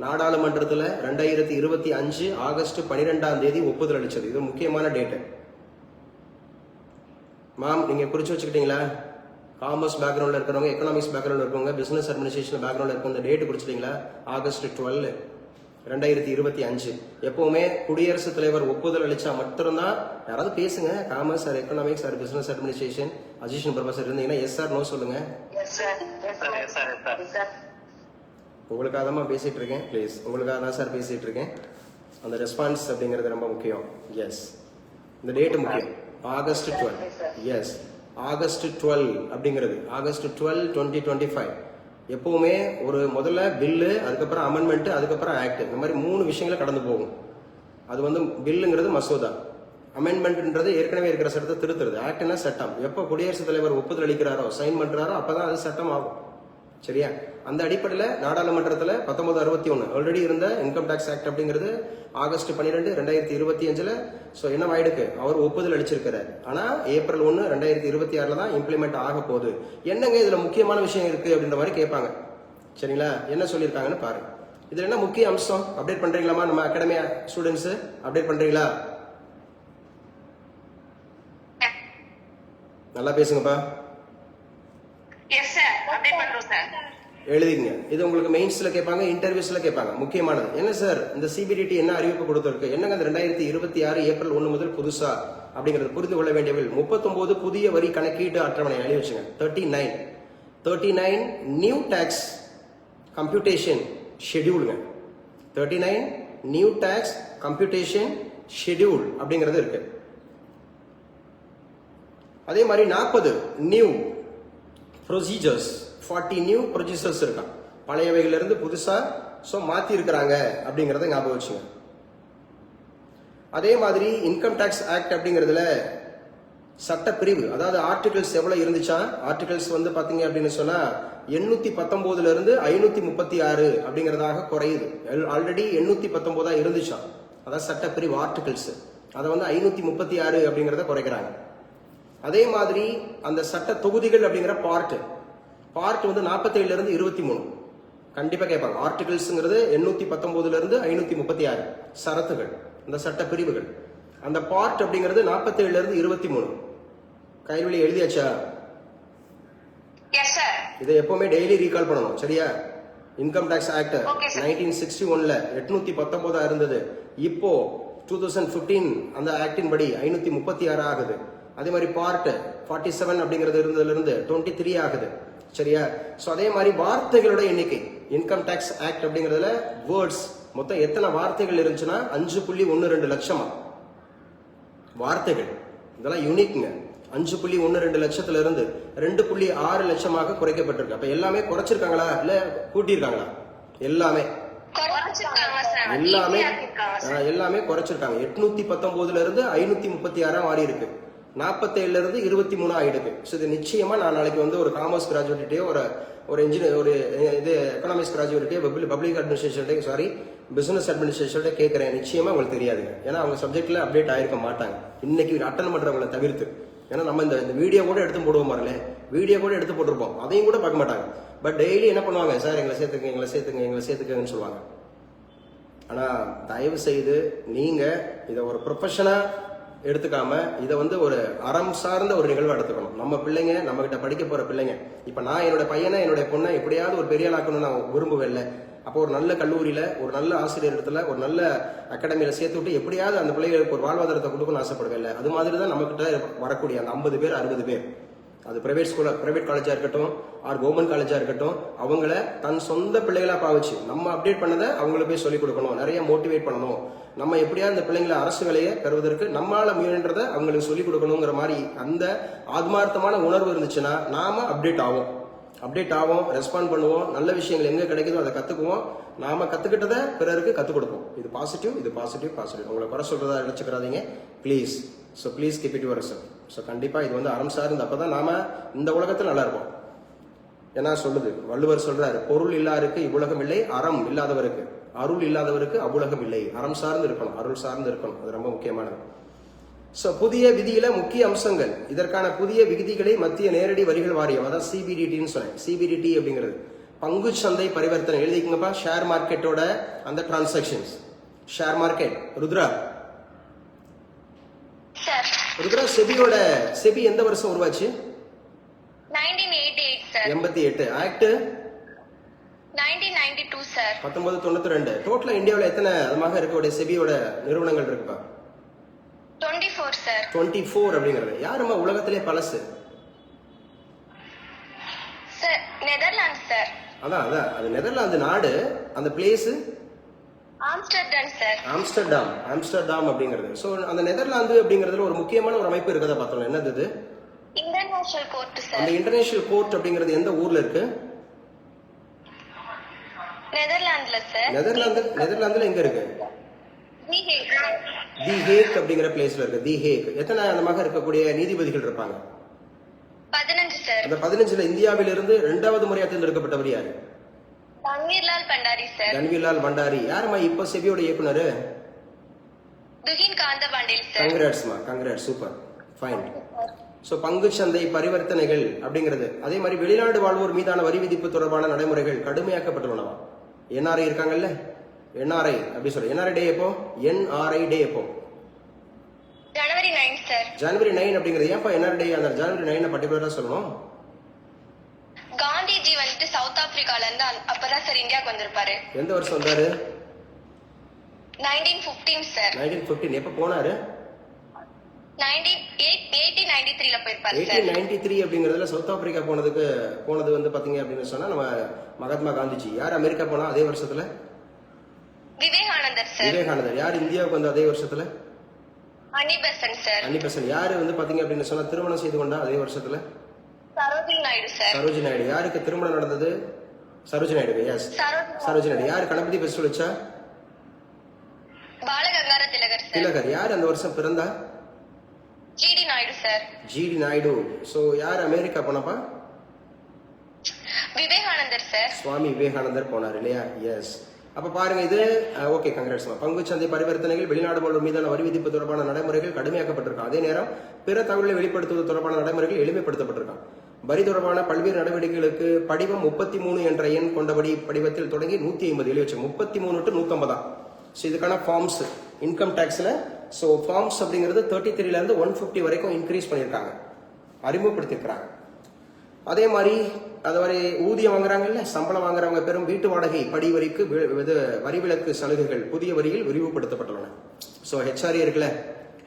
நாடாளுமன்றத்தில் 2025 ஆகஸ்ட் 12ஆம் தேதி ஒப்புதல் அளிச்சது. இது முக்கியமான டேட்டு. மேம் நீங்க குறிச்சு வச்சுக்கிட்டீங்களா? காமர்ஸ் பேக்ரவுண்ட்ல இருக்கிறவங்க, எக்கனாமிக்ஸ் பேக்ரவுண்ட்ல இருக்கவங்க, பிசினஸ் அட்மினிஸ்ட்ரேஷன் பேக்ரவுண்ட்ல இருக்கவங்க இந்த டேட் குறிச்சிட்டீங்களா? ஆகஸ்ட் 12 2025. எப்பவுமே குடியரசுத் தலைவர் ஒப்புதல் அளிச்சா மட்டும்தான். யாராவது பேசுங்க. Commerce or economics or business administration assistant professor இருந்தீங்கன்னா எஸ் ஆர் நோ சொல்லுங்க. Yes sir. Yes sir. உங்களுக்காக தான் பேசிட்டு இருக்கேன். ப்ளீஸ், உங்களுக்காக தான் சார் பேசிட்டு இருக்கேன். அந்த ரெஸ்பான்ஸ் அப்படிங்கிறது ரொம்ப முக்கியம். எஸ், இந்த டேட் முக்கியம். ஆகஸ்ட் 12. எஸ், ஆகஸ்ட் 12 அப்படிங்கிறது ஆகஸ்ட் 12 2025. எப்பவுமே ஒரு முதல்ல பில்லு, அதுக்கப்புறம் அமெண்ட்மெண்ட், அதுக்கப்புறம் ஆக்ட். இந்த மாதிரி 3 விஷயங்களை கடந்து போகும். அது வந்து பில்லுங்கிறது மசோதா, அமெண்ட்மெண்ட்ன்றது ஏற்கனவே இருக்கிற சட்டத்தை திருத்துறது, ஆக்ட்னா சட்டம். எப்போ குடியரசுத் தலைவர் ஒப்புதல் அளிக்கிறாரோ, சைன் பண்றாரோ, அப்பதான் அது சட்டம் ஆகும். சரியா? அந்த அடிப்படையில் நாடாளுமன்றத்தில் 1961 ஆல்ரெடி இருந்த இன்கம் டாக்ஸ் ஆக்ட் அப்படிங்கிறது ஆகஸ்ட் 12 2025 ஸோ என்ன ஆயிடுக்கு அவர் ஒப்புதல் அளிச்சிருக்கிறார். ஆனா ஏப்ரல் 1 2026 தான் இம்ப்ளிமெண்ட் ஆக போகுது. என்னங்க இதுல முக்கியமான விஷயம் இருக்கு அப்படின்ற மாதிரி கேட்பாங்க. சரிங்களா? என்ன சொல்லியிருக்காங்கன்னு பாருங்க. இதுல என்ன முக்கிய அம்சம் அப்டேட் பண்றீங்களாமா? நம்ம அகாடமி ஸ்டூடெண்ட்ஸ் அப்டேட் பண்றீங்களா? நல்லா பேசுங்கப்பா. எஸ் சார், அப்டேட் பண்றோம் சார். எழுதிங்க. இது உங்களுக்கு மெயின்ஸ்ல கேட்பாங்க, இன்டர்வியூஸ்ல கேட்பாங்க. முக்கியமானது என்ன சார், இந்த சிபிடிடி என்ன அறிவிப்பு கொடுத்திருக்கு, என்னங்க அந்த 2026 ஏப்ரல் 1 முதல் புதுசா அப்படிங்கறது புரிந்து கொள்ள வேண்டியவில் 39 புதிய வரி கணக்கீட்டு அட்டவணை எழுதி வச்சுங்க. 39 நியூ டாக்ஸ் கம்ப்யூட்டேஷன் ஷெட்யூலுங்க. 39 நியூ டாக்ஸ் கம்ப்யூட்டேஷன் ஷெட்யூல் அப்படிங்கிறது இருக்கு. அதே மாதிரி 40 நியூ ப்ரொசீஜர்ஸ், 40 நியூ ப்ரொசீஜர்ஸ் இருக்கான். பழையவைகள் இருந்து புதுசா மாத்தி இருக்கிறாங்க அப்படிங்கறத ஞாபகம் வச்சுங்க. அதே மாதிரி இன்கம் டாக்ஸ் ஆக்ட் அப்படிங்கிறதுல சட்டப்பிரிவு, அதாவது ஆர்டிகல்ஸ் எவ்வளவு இருந்துச்சா, ஆர்டிகல்ஸ் வந்து பாத்தீங்க அப்படின்னு சொன்னா 819 இருந்து 536 அப்படிங்கறதாக குறையுது. ஆல்ரெடி 819 இருந்துச்சான், அதான் சட்டப்பிரிவு ஆர்டிகல்ஸ். அதை வந்து 536 அப்படிங்கறத குறைக்கிறாங்க. அதே மாதிரி அந்த சட்ட தொகுதிகள் அப்படிங்கிற பார்ட் வந்து 47 இருந்து 23 கண்டிப்பா கேட்பாங்க. ஆர்டிகல்ஸ்ங்கிறது 819 இருந்து 536 சரத்துகள், இந்த சட்ட பிரிவுகள். அந்த பார்ட் அப்படிங்கிறது 47 இருந்து 23. கைவழி எழுதியாச்சா? Yes sir. இதை எப்பவுமே டெய்லி ரீகால் பண்ணணும், சரியா? இன்கம் டாக்ஸ் ஆக்ட் 1961ல 819 இருந்தது, இப்போ 2015 அந்த ஆக்டின் படி 536 ஆகுது. அதே மாதிரி பார்ட் 47 அப்படிங்கிறது இருந்ததுல இருந்து 23 ஆகுது, சரியா? சோ அதே மாதிரி வார்த்தைகளோட எண்ணிக்கை இன்கம் டாக்ஸ் ஆக்ட் அப்படிங்கறதுல வேர்ட்ஸ் மொத்தம் எத்தனை வார்த்தைகள் இருந்துச்சுன்னா 5.12 லட்சமா வார்த்தைகள். இதெல்லாம் யூனிக்ங்க. 5.12 லட்சத்துல இருந்து 2.6 லட்சமாக குறைக்கப்பட்டிருக்கு. அப்ப எல்லாமே குறைச்சிருக்காங்களா இல்ல கூட்டியிருக்காங்களா? எல்லாமே எல்லாமே குறைச்சிருக்காங்க. 819 இருந்து 536 மாறி இருக்கு. 47 இருந்து 23 ஆயிடுது. இது நிச்சயமா நான் நாளைக்கு வந்து ஒரு காமர்ஸ் கிராஜுவேட்டே ஒரு இன்ஜினியர் ஒரு இது எக்கனாமிக்ஸ் கிராஜுவேட்டே public administration sorry business administration கேட்கறேன். நிச்சயமா உங்களுக்கு தெரியாதுங்க, ஏன்னா அவங்க சப்ஜெக்ட்ல அப்டேட் ஆயிருக்க மாட்டாங்க இன்னைக்கு அட்டன் பண்றவங்களை தவிர்த்து. ஏன்னா நம்ம இந்த வீடியோ கூட எடுத்து போடுவோம் பாருங்க, வீடியோ கூட எடுத்து போட்டிருப்போம், அதையும் கூட பார்க்க மாட்டாங்க. பட் டெய்லி என்ன பண்ணுவாங்க, சார் எங்களை சேர்த்துக்கங்கன்னு சொல்லுவாங்க. ஆனா தயவு செய்து நீங்க இதை ஒரு ப்ரொஃபஷனா எடுத்துக்காம இதை வந்து ஒரு அறம் சார்ந்த ஒரு நிகழ்வா எடுத்துக்கணும். நம்ம பிள்ளைங்க, நம்ம கிட்ட படிக்க போற பிள்ளைங்க. இப்ப நான் என்னோட பையனை என்னுடைய பொண்ணை எப்படியாவது ஒரு பெரிய ஆளாக்கணும்னு நான் விரும்பவில்லை. அப்போ ஒரு நல்ல கல்லூரியில, ஒரு நல்ல ஆசிரியர் இடத்துல, ஒரு நல்ல அகாடமியில சேர்த்து விட்டு எப்படியாவது அந்த பிள்ளைகளுக்கு ஒரு வாழ்வாதாரத்தை கொடுக்கணும்னு ஆசைப்படுவேன். அது மாதிரி தான் நம்ம கிட்ட வரக்கூடிய அந்த 50 பேர் 60 பேர், அது பிரைவேட் காலேஜா இருக்கட்டும் ஆர் கவர்மெண்ட் காலேஜா இருக்கட்டும், அவங்கள தன் சொந்த பிள்ளைகளா பாவிச்சு நம்ம அப்டேட் பண்ணதை அவங்களுக்கு போய் சொல்லிக் கொடுக்கணும், நிறைய மோட்டிவேட் பண்ணணும். நம்ம எப்படியா இந்த பிள்ளைங்களை அரசு வேலையை பெறுவதற்கு நம்மளால முயன்றதை அவங்களுக்கு சொல்லிக் கொடுக்கணுங்கிற மாதிரி அந்த ஆத்மார்த்தமான உணர்வு இருந்துச்சுன்னா நாம அப்டேட் ஆகும், ரெஸ்பாண்ட் பண்ணுவோம். நல்ல விஷயங்கள் எங்க கிடைக்குதோ அதை கத்துக்குவோம். நாம கத்துக்கிட்டதை பிறருக்கு கத்துக் கொடுப்போம். இது பாசிட்டிவ். உங்களை குறை சொல்றதா நினைச்சுக்கிறாதீங்க please. So please keep it yourself. So கண்டிப்பா இது வந்து அறம் சார்ந்து, அப்பதான் நாம இந்த உலகத்தில் நல்லா இருப்போம். ஏன்னா சொல்லுது, வள்ளுவர் சொல்றாரு, பொருள் இல்லாருக்கு இவ்வுலகம் இல்லை, அறம் இல்லாதவருக்கு அருள் இல்லாதவருக்கு அவ்வுலகம் இல்லை. அறம் சார்ந்து இருக்கணும், அருள் சார்ந்து இருக்கணும், அது ரொம்ப முக்கியமானது. சோ புதிய விதியில முக்கிய அம்சங்கள், இதற்கான புதிய விதிகளை மத்திய நேரடி வரிகள் வாரியம், அதாவது சிபிடிடின்னு சொன்னேன். சிபிடிடி அப்படிங்கிறது பங்கு சந்தை பரிவர்த்தனை. எழுதிக்கங்கப்பா, ஷேர் மார்க்கெட்டோட அந்த transactions. Share market. Rudra SEBI எந்த வருஷம் உருவாச்சு? 1988 சார். 88. Act 1992 sir. 1992. டோட்டலா இந்தியாவில் எத்தனை அதுமாக இருக்கக்கூடிய செபியோட நிறுவனங்கள் இருக்குப்பா? 24 சார். 24 அப்படிங்கிறது யாருமா உலகத்திலே பழசு? Sir Netherlands sir. அதான் அது நெதர்லாந்து நாடு. அந்த பிளேஸ் ஆம்ஸ்டர்டாம் சார். ஆம்ஸ்டர்டாம் அப்படிங்கிறது. சோ அந்த நெதர்லாந்து அப்படிங்கிறதுல ஒரு முக்கியமான ஒரு அமைப்பு இருக்கதா பார்த்தோம். என்னது இது? International court sir. அந்த இன்டர்நேஷனல் கோர்ட் அப்படிங்கிறது எந்த ஊர்ல இருக்கு? நெதர்லாந்துல சார். நெதர்லாந்துல எங்க இருக்கு? தி ஹேக் அப்படிங்கிற பிளேஸ்ல இருக்கு. தி ஹேக். எத்தனை அந்த இருக்கக்கூடிய நீதிபதிகள் இருப்பாங்க? 15 சார். அந்த 15ல இந்தியாவிலிருந்து 2வது முறையா தேர்ந்தெடுக்கப்பட்டவர் யாரு? தன்வீர்லால் பண்டாரி சார். தன்வீர்லால் பண்டாரி. யாருமா இப்ப செபியோட இயக்குனர்? Tuhin Kanta Pandey sir. Congrats, super, fine. So பங்கு சந்தை பரிவர்த்தனைகள் அப்படிங்கிறது. அதே மாதிரி வெளிநாடு வாழ்வோர் மீதான வரி விதிப்பு தொடர்பான நடைமுறைகள் கடுமையாக்கப்பட்டுள்ளனவா? என்ஆர்ஐ இருக்காங்கல்ல, என்ஆர்ஐ அப்படி சொல்ற. என்ஆர்ஐ டே எப்போ? என்ஆர்ஐ டே எப்போ? ஜனவரி 9 சார். ஜனவரி 9 அப்படிங்கிறது ஏன்ப்பா என்ஆர்ஐ டே அந்த ஜனவரி 9 பர்டிகுலரா சொல்லணும்? காந்திஜி வந்துட்டு சவுத் ஆப்பிரிக்கால இருந்து அப்பதான் சார் இந்தியாவுக்கு வந்திருப்பாரு. எந்த வருஷம் வந்தாரு? 1915 சார். 1915. எப்ப போனாரு? 1893ல போயிருப்பாரு சார். 1893 அப்படிங்கறதுல சவுத் ஆப்பிரிக்கா போனது வந்து பாத்தீங்க அப்படின்னு சொன்னா நம்ம மகாத்மா காந்திஜி. யார் அமெரிக்கா போனா அதே வருஷத்துல? விவேகானந்தர் சார். யார் இந்தியாவுக்கு வந்த அதே வருஷத்துல? Annie Besant sir. அன்னிபெசன்ட் யாரு வந்து பாத்தீங்க அப்படின்னு சொன்னா திருமணம் செய்து கொண்டா அதே வருஷத்துல? சரோஜினி நாயுடு சார். சரோஜி நாயுடு. யாருக்கு திருமணம் நடந்தது? சரோஜி நாயுடு. எஸ், சரோஜி நாயுடு. யாரு கணபதி பெஸ்ட் வச்சா? பாலகங்கார திலகர் சார். திலகர். யார் அந்த வருஷம் பிறந்தா? GD Naidu sir. GD Naidu. So யார் அமெரிக்கா போனப்பா? விவேகானந்தர் சார். சுவாமி விவேகானந்தர் போனார் இல்லையா? எஸ். அப்ப பாருங்க இது ஓகே, கங்க்ராட்ஸ். பங்குச்சந்தை பரிவர்த்தனைகள் வெளிநாடு போல் மீதான வரி விதிப்பு தொடர்பான நடைமுறைகள் கடுமையாக்கப்பட்டிருக்கான். அதே நேரம் பிற தகவல்களை வெளிப்படுத்துவது தொடர்பான நடைமுறைகள் எளிமைப்படுத்தப்பட்டிருக்கான். வரி தொடர்பான பல்வேறு நடவடிக்கைகளுக்கு படிவம் 33 என்ற எண் கொண்டபடி படிவத்தில் தொடங்கி 150 எழுதி வச்சு 33 to 150. ஸோ இதுக்கான ஃபார்ம்ஸ் இன்கம் டேக்ஸ்ல ஸோ ஃபார்ம்ஸ் அப்படிங்கிறது 33ல இருந்து 150 வரைக்கும் இன்க்ரீஸ் பண்ணியிருக்காங்க, அறிமுகப்படுத்திருக்கிறாங்க. அதே மாதிரி அது வரை ஊதியம் வாங்குறாங்கல்ல, சம்பளம் வாங்குறவங்க பெரும் வீட்டு வாடகை படி வரிக்கு வரி விலக்கு சலுகைகள் புதிய வரியில் விரிவுபடுத்தப்பட்டுள்ளன. ஸோ ஹெச்ஆர்ஏ இருக்குல்ல,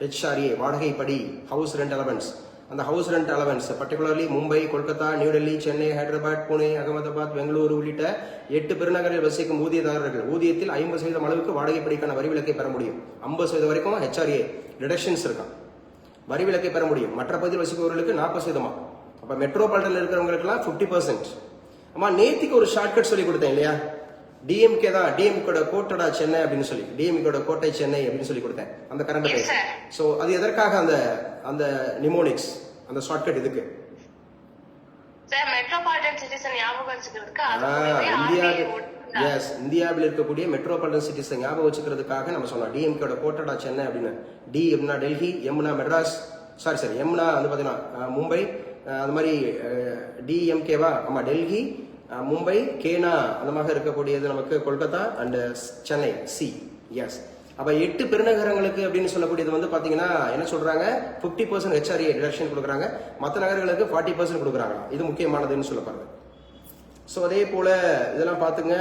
ஹெச்ஆர்ஏ வாடகை படி ஹவுஸ் ரெண்ட் அலவன்ஸ். அந்த house rent allowance particularly Mumbai, Kolkata, New Delhi, Chennai, Hyderabad, Pune, Ahmedabad, Bengaluru உள்ளிட்ட 8 பெருநகரில் வசிக்கும் ஊதியதாரர்கள் ஊதியத்தில் 50% அளவுக்கு வாடகை படிக்கான வரி விலக்கை பெற முடியும். 50% வரைக்கும் ஹெச்ஆர்ஏ ரிடக்ஷன்ஸ் இருக்கான், வரி விலக்கை பெற முடியும். மற்ற பகுதியில் வசிப்பவர்களுக்கு 40%. அப்ப மெட்ரோபாலிட்டன்ல இருக்கிறவங்களுக்குலாம் 50%. அம்மா நேத்திக்கு ஒரு ஷார்ட்கட் சொல்லி கொடுத்தேன் இல்லையா? டிஎம்கே தான், டிஎம்கோட கோட்டடா சென்னை அப்படின்னு சொல்லி, டிஎம்கோட கோட்டை சென்னை அப்படின்னு சொல்லி கொடுத்தேன் அந்த கரண்ட் பேஸ். சோ அது எதற்காக அந்த அந்த நிமோனிக்ஸ் அந்த ஷார்ட்கட் இதுக்கு சார் மெட்ரோபாலிட்டன் சிட்டிஸ் ஞாபகம் வச்சுக்கிறதுக்கு இந்தியாவில் இருக்கக்கூடிய மெட்ரோபாலிட்டன் சிட்டிஸ் ஞாபகம் வச்சுக்கிறதுக்காக நம்ம சொன்னோம் டிஎம்கேட கோட்டடா சென்னை அப்படின்னு. டி எம்னா டெல்லி, எம்னா மெட்ராஸ், சாரி எம்னா வந்து பாத்தீங்கன்னா மும்பை, அது மாதிரி டிஎம்கேவா ஆமா டெல்லி, மும்பை, கேனா அந்த மாதிரி இருக்கக்கூடியது நமக்கு Kolkata and Chennai C. Yes. அப்ப 8 பெருநகரங்களுக்கு அப்படின்னு சொல்லக்கூடியது வந்து பாத்தீங்கன்னா என்ன சொல்றாங்க, 50% ஹெச்ஆர்ஏ டிடக்ஷன் கொடுக்குறாங்க, மற்ற நகரங்களுக்கு 40% கொடுக்குறாங்க. இது முக்கியமானதுன்னு சொல்லப்படுது. ஸோ அதே போல இதெல்லாம் பாத்துங்க.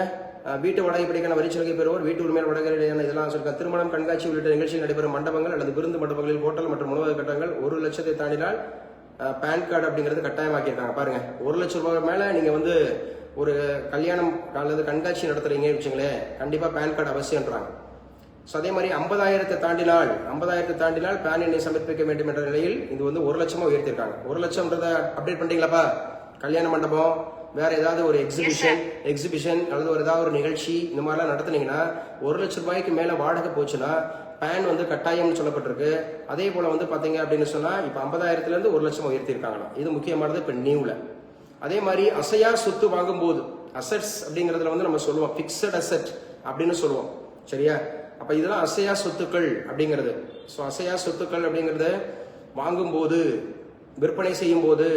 வீட்டு வாடகை படிக்கான வரிச்சலுகை பெறுவோர், வீட்டு உரிமையாளர் வடகரையான இதெல்லாம் சொல்லிருக்காங்க. திருமணம், கண்காட்சி உள்ளிட்ட நிகழ்ச்சிகள் நடைபெறும் மண்டபங்கள் அல்லது விருந்து மண்டபங்களில் ஹோட்டல் மற்றும் உணவக கட்டணங்கள் 1 லட்சத்தை தாண்டினால் பேன் கார்டு அப்படிங்கிறது கட்டாயமாக்கியிருக்காங்க. பாருங்க, 1 லட்சம் ரூபாய் மேல நீங்க வந்து ஒரு கல்யாணம் அல்லது கண்காட்சி நடத்துறீங்க வச்சுங்களேன், கண்டிப்பா பேன் கார்டு அவசியம்ன்றாங்க. ஸோ அதே மாதிரி 50,000 தாண்டினால் பேன் எண்ணை சமர்ப்பிக்க வேண்டும் என்ற நிலையில் இது வந்து 1 லட்சமா உயர்த்திருக்காங்க. 1 லட்சம்ன்றத அப்டேட் பண்ணிட்டீங்களாப்பா? கல்யாண மண்டபம், வேற ஏதாவது ஒரு எக்ஸிபிஷன் அல்லது ஒரு ஏதாவது ஒரு நிகழ்ச்சி இந்த மாதிரிலாம் நடத்துனீங்கன்னா 1 லட்சம் ரூபாய்க்கு மேல வாடகை போச்சுன்னா பேன் வந்து கட்டாயம்னு சொல்லப்பட்டிருக்கு. அதே போல வந்து பாத்தீங்க அப்படின்னு சொன்னா இப்ப 50,000ல இருந்து 1 லட்சம் உயர்த்திருக்காங்களாம். இது முக்கியமானது இப்ப நியூல. அதே மாதிரி அசையா சொத்து வாங்கும் போது, அசெட்ஸ் அப்படிங்கறதுல வந்து நம்ம சொல்லுவோம் பிக்சட் அசெட் அப்படின்னு சொல்லுவோம், சரியா? அப்ப இதெல்லாம் அசையா சொத்துக்கள் அப்படிங்கிறது. ஸோ அசையா சொத்துக்கள் அப்படிங்கறது வாங்கும் போது, விற்பனை செய்யும் போது,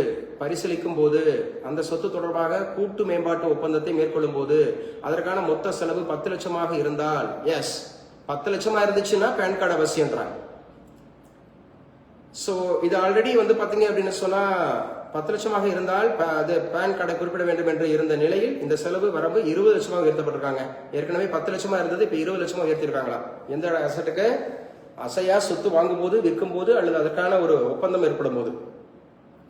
பரிசீலிக்கும் போது, அந்த சொத்து தொடர்பாக கூட்டு மேம்பாட்டு ஒப்பந்தத்தை மேற்கொள்ளும் போது அதற்கான மொத்த செலவு 10 லட்சமாக இருந்தால், எஸ் 10 லட்சமா இருந்துச்சுன்னா பேன் கார்டு அவசியம்ன்றாங்க. சோ இது ஆல்ரெடி வந்து பாத்தீங்க அப்படின்னு சொன்னா 10 லட்சமாக இருந்தால் அது பேன் கார்டை குறிப்பிட வேண்டும் என்று இருந்த நிலையில் இந்த செலவு வரம்பு 20 லட்சமாக உயர்த்தப்பட்டிருக்காங்க. ஏற்கனவே 10 லட்சமா இருந்தது, இப்ப 20 லட்சமா உயர்த்திருக்காங்களா? எந்த அசட்டுக்கு? அசையா சொத்து வாங்கும் போது, விற்கும் போது அல்லது அதற்கான ஒரு ஒப்பந்தம் ஏற்படும் போது.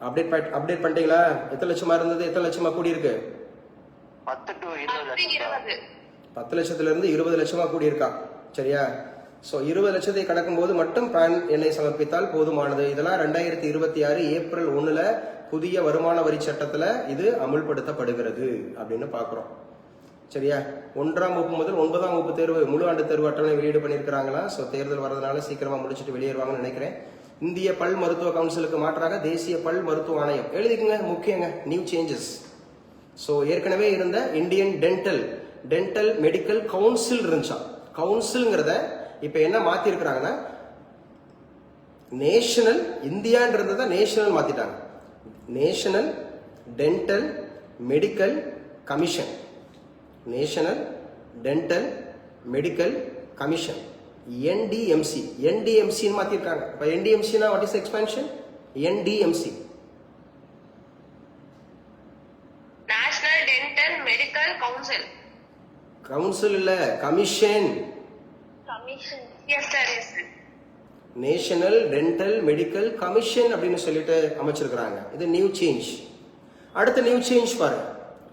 அப்டேட் பண்ணிட்டீங்களா? எத்தனை லட்சமா இருந்தது, எத்தனை லட்சமா கூடி இருக்கு? 10 to 20 லட்சம். 10 லட்சத்துல இருந்து 20 லட்சமா கூடி இருக்கா, சரியா? சோ 20 லட்சத்தை கடக்கும் போது மட்டும் பேன் எண்ணை சமர்ப்பித்தால் போதுமானது. இதெல்லாம் 2026 ஏப்ரல் 1ல புதிய வருமான வரி சட்டத்துல இது அமுல்படுத்தப்படுகிறது அப்படின்னு பாக்குறோம், சரியா? 1ஆம் வகுப்பு முதல் 9ஆம் வகுப்பு தேர்வு முழு ஆண்டு தேர்வு அட்டவணை வெளியீடு பண்ணிருக்காங்களா? சோ தேர்தல் வரதுனால சீக்கிரமா முடிச்சுட்டு வெளியேறுவாங்கன்னு நினைக்கிறேன். இந்திய பல் மருத்துவ கவுன்சிலுக்கு மாற்றாக தேசிய பல் மருத்துவ ஆணையம் எழுதிக்குங்க, முக்கியங்க நியூ சேஞ்சஸ். சோ ஏற்கனவே இருந்த இந்தியன் டென்டல் மெடிக்கல் கவுன்சில் இருந்துச்சா, கவுன்சில்ங்கிறத இப்ப என்ன மாத்தி இருக்கிறாங்கன்னா நேஷனல், இந்தியான்றத நேஷனல் மாத்திட்டாங்க. National dental medical commission, national dental medical commission, NDMC, NDMC மாத்திருக்காங்க. இப்ப என்டிஎம்சினா what is expansion? NDMC national dental medical council. Council இல்ல, commission. Yes sir, yes sir. National dental medical commission அப்படின்னு சொல்லிட்டு அமைச்சிருக்கிறாங்க. இது நியூ சேஞ்ச். அடுத்த நியூ சேஞ்ச் பாருங்க,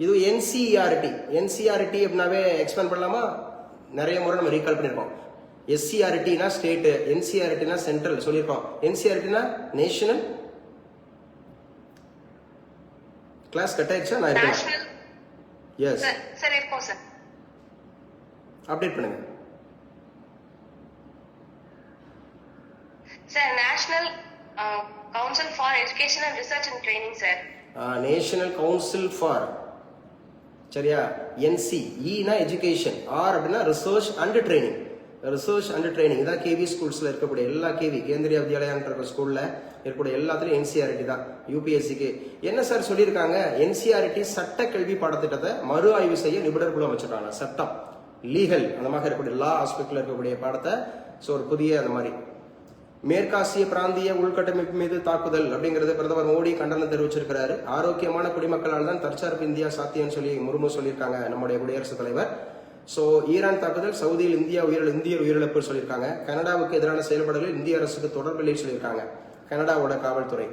இது என்சிஆர்டி. என்சிஆர்டி அப்படின்னாவே எக்ஸ்பேண்ட் பண்ணலாமா? நிறைய முறை நம்ம ரீகால் பண்ணிருக்கோம். எஸ்சிஆர்டினா ஸ்டேட், என்சிஆர்டினா சென்ட்ரல் சொல்லியிருக்கோம். என்சிஆர்டினா நேஷனல். கிளாஸ் கட் ஆயிடுச்சா? நான் இருக்கேன். நேஷனல் எஸ், சார் இருக்கும் சார். அப்டேட் பண்ணுங்க. Sir national council for education and research and training sir. National council for, சரியா? என்சி, இனா எஜுகேஷன், ஆர் அப்படின்னா research and training. Research and training இதான் KV ஸ்கூல்ஸ்ல இருக்கக்கூடிய எல்லா கேவி கேந்திரிய வித்யாலயான்ற ஸ்கூல்ல இருக்கக்கூடிய எல்லாத்துலயும் என்சிஆர்டி தான். யூபிஎஸ்சிக்கு என்ன சார் சொல்லியிருக்காங்க? என்சிஆர்டி சட்ட கல்வி பாடத்திட்டத்தை மறு ஆய்வு செய்ய நிபுணர் குழு அமைச்சிருக்காங்க. சட்டம், லீகல் அந்த மாதிரி இருக்கக்கூடிய லா ஆஸ்பெக்ட்ல இருக்கக்கூடிய பாடத்தை ஒரு புதிய அந்த மாதிரி. மேற்காசிய பிராந்திய உள்கட்டமைப்பு மீது தாக்குதல் அப்படிங்கறது பிரதமர் மோடி கண்டனம் தெரிவிச்சிருக்கிறாரு. ஆரோக்கியமான குடிமக்களால் தான் தற்சார்பு இந்தியா சாத்தியம் சொல்லி முர்மு சொல்லியிருக்காங்க நம்முடைய குடியரசுத் தலைவர். ஈரான் தாக்குதல், சவுதியில் இந்திய உயிரிழப்பு சொல்லியிருக்காங்க. கனடாவுக்கு எதிரான செயல்பாடுகளில் இந்திய அரசுக்கு தொடர்பில்லை சொல்லியிருக்காங்க கனடாவோட காவல்துறை.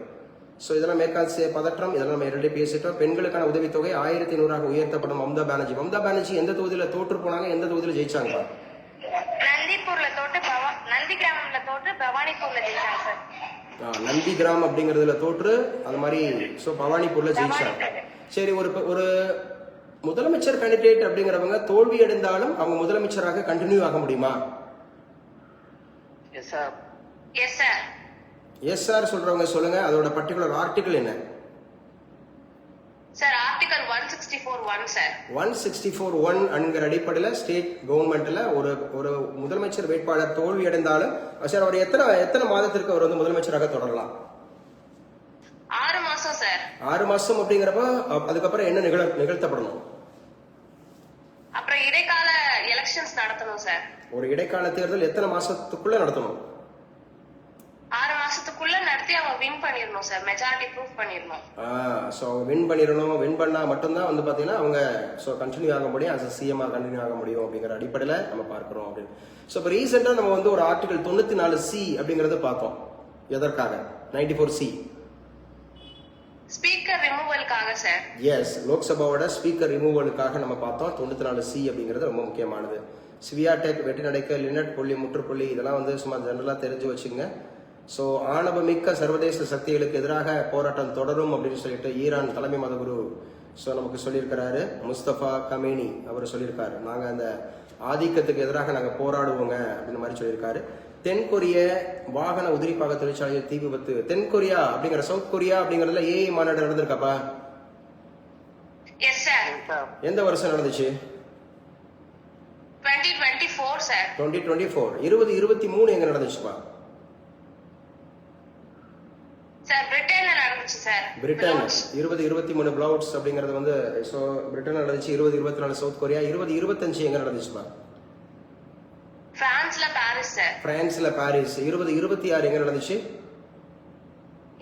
இதெல்லாம் மேற்காசிய பதற்றம், இதெல்லாம் நம்ம இரண்டே பேசிட்டோம். பெண்களுக்கான உதவித்தொகை 1100 உயர்த்தப்படும். மம்தா பானர்ஜி எந்த தொகுதியில தோற்று போனாங்க, எந்த தொகுதியில ஜெயிச்சாங்க? நந்திபூர்ல தோட்டு, நந்தி கிராமம்ல தோட்டு, பவானிபூர்ல ஜெயிச்சாங்க சார். நந்தி கிராம் அப்படிங்கறதுல தோற்று அது மாதிரி பவானிபூர்ல ஜெயிச்சாங்க. சரி, ஒரு முதலமைச்சர் கேண்டிடேட் அப்படிங்கிறவங்க தோல்வி அடைந்தாலும் அவங்க முதலமைச்சராக கண்டினியூ ஆக முடியுமா? S sir. Yes sir. Yes sir சொல்றவங்க சொல்லுங்க, அதோட பர்டிகுலர் ஆர்டிகல் என்ன? Sir article 164(1) sir. 164(1) என்கிற அடிப்படையில் ஸ்டேட் கவர்மெண்ட்ல ஒரு முதலமைச்சர் வேட்பாளர் தோல்வி அடைந்தாலும் சார் அவர் எத்தனை மாதத்திற்கு அவர் வந்து முதலமைச்சராக தொடரலாம்? 6 மாசம் சார். 6 மாசம் அப்படிங்கிறப்ப அதுக்கப்புறம் என்ன நிகழ்த்தப்படணும்? அப்புறம் இடைக்கால எலெக்ஷன்ஸ் நடத்தணும் சார். ஒரு இடைக்கால தேர்தல் எத்தனை மாசத்துக்குள்ள நடத்தணும்? 6 மாசத்துக்குள்ள நடத்தி அவங்க வின் பண்ணிடணும் சார். மெஜாரிட்டி ப்ரூஃப் பண்ணிடணும். வின் பண்ணிடணும். வின் பண்ணா மட்டும்தான் வந்து பாத்தீங்கன்னா அவங்க கண்டினியூ ஆக முடியும், as a CM கண்டினியூ ஆக முடியும் அப்படிங்கிற அடிப்படையில நம்ம பார்க்கிறோம் அப்படின்னு. இப்போ ரீசெண்டா நம்ம வந்து ஒரு ஆர்டிகல் 94C அப்படிங்கறத பார்த்தோம். எதற்காக? 94C ஸ்பீக்கர் ரிமூவலுக்காக சார். எஸ், லோக்சபாவோட ஸ்பீக்கர் ரிமூவலுக்காக நம்ம பார்த்தோம். 94C அப்படிங்கிறது ரொம்ப முக்கியமானது. சிவியாடெக், வெற்றி நடக்க, லினட் புள்ளி, முற்றுப்புள்ளி இதெல்லாம் வந்து சும்மா ஜெனரலா தெரிஞ்சு வச்சுங்க. ஆணவமிக்க சர்வதேச சக்திகளுக்கு எதிராக போராட்டம் தொடரும் அப்படின்னு சொல்லிட்டு ஈரான் தலைமை மதகுரு நமக்கு சொல்லியிருக்கிறாரு. முஸ்தபா கமேனி அவர் சொல்லியிருக்காரு, நாங்க அந்த ஆதிக்கத்துக்கு எதிராக நாங்க போராடுவோங்க அப்படின்னு மாதிரி சொல்லியிருக்காரு. தென்கொரிய வாகன உதிரிப்பாக தொழிற்சாலையில் தீ விபத்து. தென்கொரியா அப்படிங்கிற சவுத் கொரியா அப்படிங்கறதுல ஏஐ மாநாடு நடந்திருக்காப்பா? Yes sir. எந்த வருஷம் நடந்துச்சு? 2024 சார். 2024. 2023 எங்க நடந்துச்சுப்பா? சார் பிரிட்டன்ல நடந்துச்சு சார். பிரிட்டன் 2023 பிளவுட்ஸ் அப்படிங்கறது வந்து பிரிட்டன் நடந்துச்சு. 2024 சவுத் கொரியா. 2025 எங்க நடந்துச்சுப்பா? பிரான்ஸ்ல பாரிஸ் சார். பிரான்ஸ்ல பாரிஸ். 2026 எங்க நடந்துச்சு?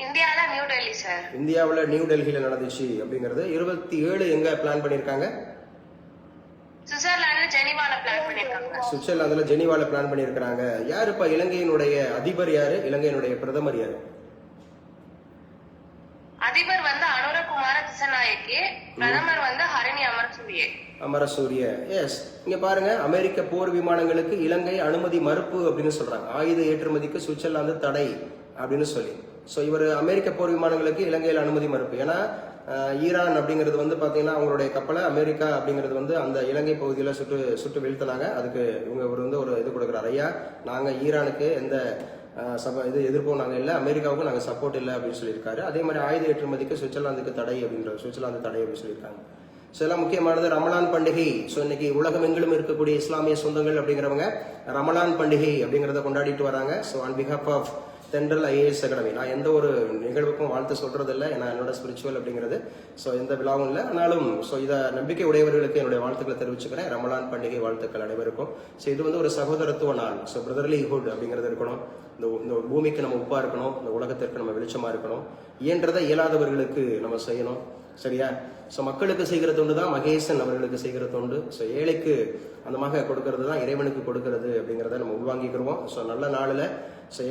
இந்தியால நியூ டெல்லி சார். இந்தியாவுல நியூ டெல்லியில நடந்துச்சு அப்படிங்கறது. 27 எங்க பிளான் பண்ணிருக்காங்க? சுவிட்சர்லாந்துல ஜெனீவால பிளான் பண்ணிருக்காங்க. சுவிட்சர்லாந்துல ஜெனீவால பிளான் பண்ணிருக்காங்க. யாருப்பா இலங்கையினுடைய அதிபர்? யாரு இலங்கையினுடைய பிரதமர்? யாரு அதிபர்? வந்து அனுரகுமார திசநாயக்கே. பிரதமர் வந்து ஹரிணி அமரசூரிய. எஸ், இங்க பாருங்க, அமெரிக்க போர் விமானங்களுக்கு இலங்கை அனுமதி மறுப்பு அப்படின்னு சொல்றாங்க. ஆயுத ஏற்றுமதிக்கு சுவிட்சர்லாந்து தடை அப்படின்னு சொல்லி. இவர் அமெரிக்க போர் விமானங்களுக்கு இலங்கையில் அனுமதி மறுப்பு. ஏன்னா ஈரான் அப்படிங்கிறது வந்து பாத்தீங்கன்னா அவங்களுடைய கப்பலை அமெரிக்கா அப்படிங்கிறது வந்து அந்த இலங்கை பகுதியில சுட்டு வீழ்த்தினாங்க. அதுக்கு இவங்க வந்து ஒரு இது கொடுக்குறாரு, ஐயா நாங்க ஈரானுக்கு எந்த இது எதிர்ப்போம் நாங்க இல்லை, அமெரிக்காவுக்கும் நாங்க சப்போர்ட் இல்லை அப்படின்னு சொல்லியிருக்காரு. அதே மாதிரி ஆயுத ஏற்றுமதிக்கு சுவிட்சர்லாந்துக்கு தடை சுவிட்சர்லாந்து தடை அப்படின்னு சொல்லியிருக்காங்க. இதெல்லாம் முக்கியமானது. ரமலான் பண்டிகை. இன்னைக்கு உலகம் எங்கிலும் இருக்கக்கூடிய இஸ்லாமிய சொந்தங்கள் அப்படிங்கிறவங்க ரமலான் பண்டிகை அப்படிங்கறத கொண்டாடிட்டு வராங்க. ஆன் பிஹாஃப் ஆஃப் தென்றல் IAS அகாடமி, நான் எந்த ஒரு நிகழ்வுக்கும் வாழ்த்து சொல்றது இல்லை, ஏன்னா என்னோட ஸ்பிரிச்சுவல் அப்படிங்கிறது எந்த விழாவும் இல்லை. ஆனாலும் இதை நம்பிக்கை உடையவர்களுக்கு என்னுடைய வாழ்த்துக்களை தெரிவிச்சுக்கிறேன். ரமலான் பண்டிகை வாழ்த்துக்கள் அனைவருக்கும். இது வந்து ஒரு சகோதரத்துவ நாள். பிரதர்லிஹுட் அப்படிங்கிறது இருக்கணும். இந்த பூமிக்கு நம்ம உப்பா இருக்கணும், இந்த உலகத்திற்கு நம்ம வெளிச்சமா இருக்கணும். இயன்றதை இயலாதவர்களுக்கு நம்ம செய்யணும், சரியா? மக்களுக்கு செய்கிற தொண்டு தான் மகேசன் அவர்களுக்கு செய்கிற தொண்டு. ஏழைக்கு அந்த மாதிரி கொடுக்கறது தான் இறைவனுக்கு கொடுக்கறது அப்படிங்கிறத நம்ம உள்வாங்கிக்கிறோம். நல்ல நாளில்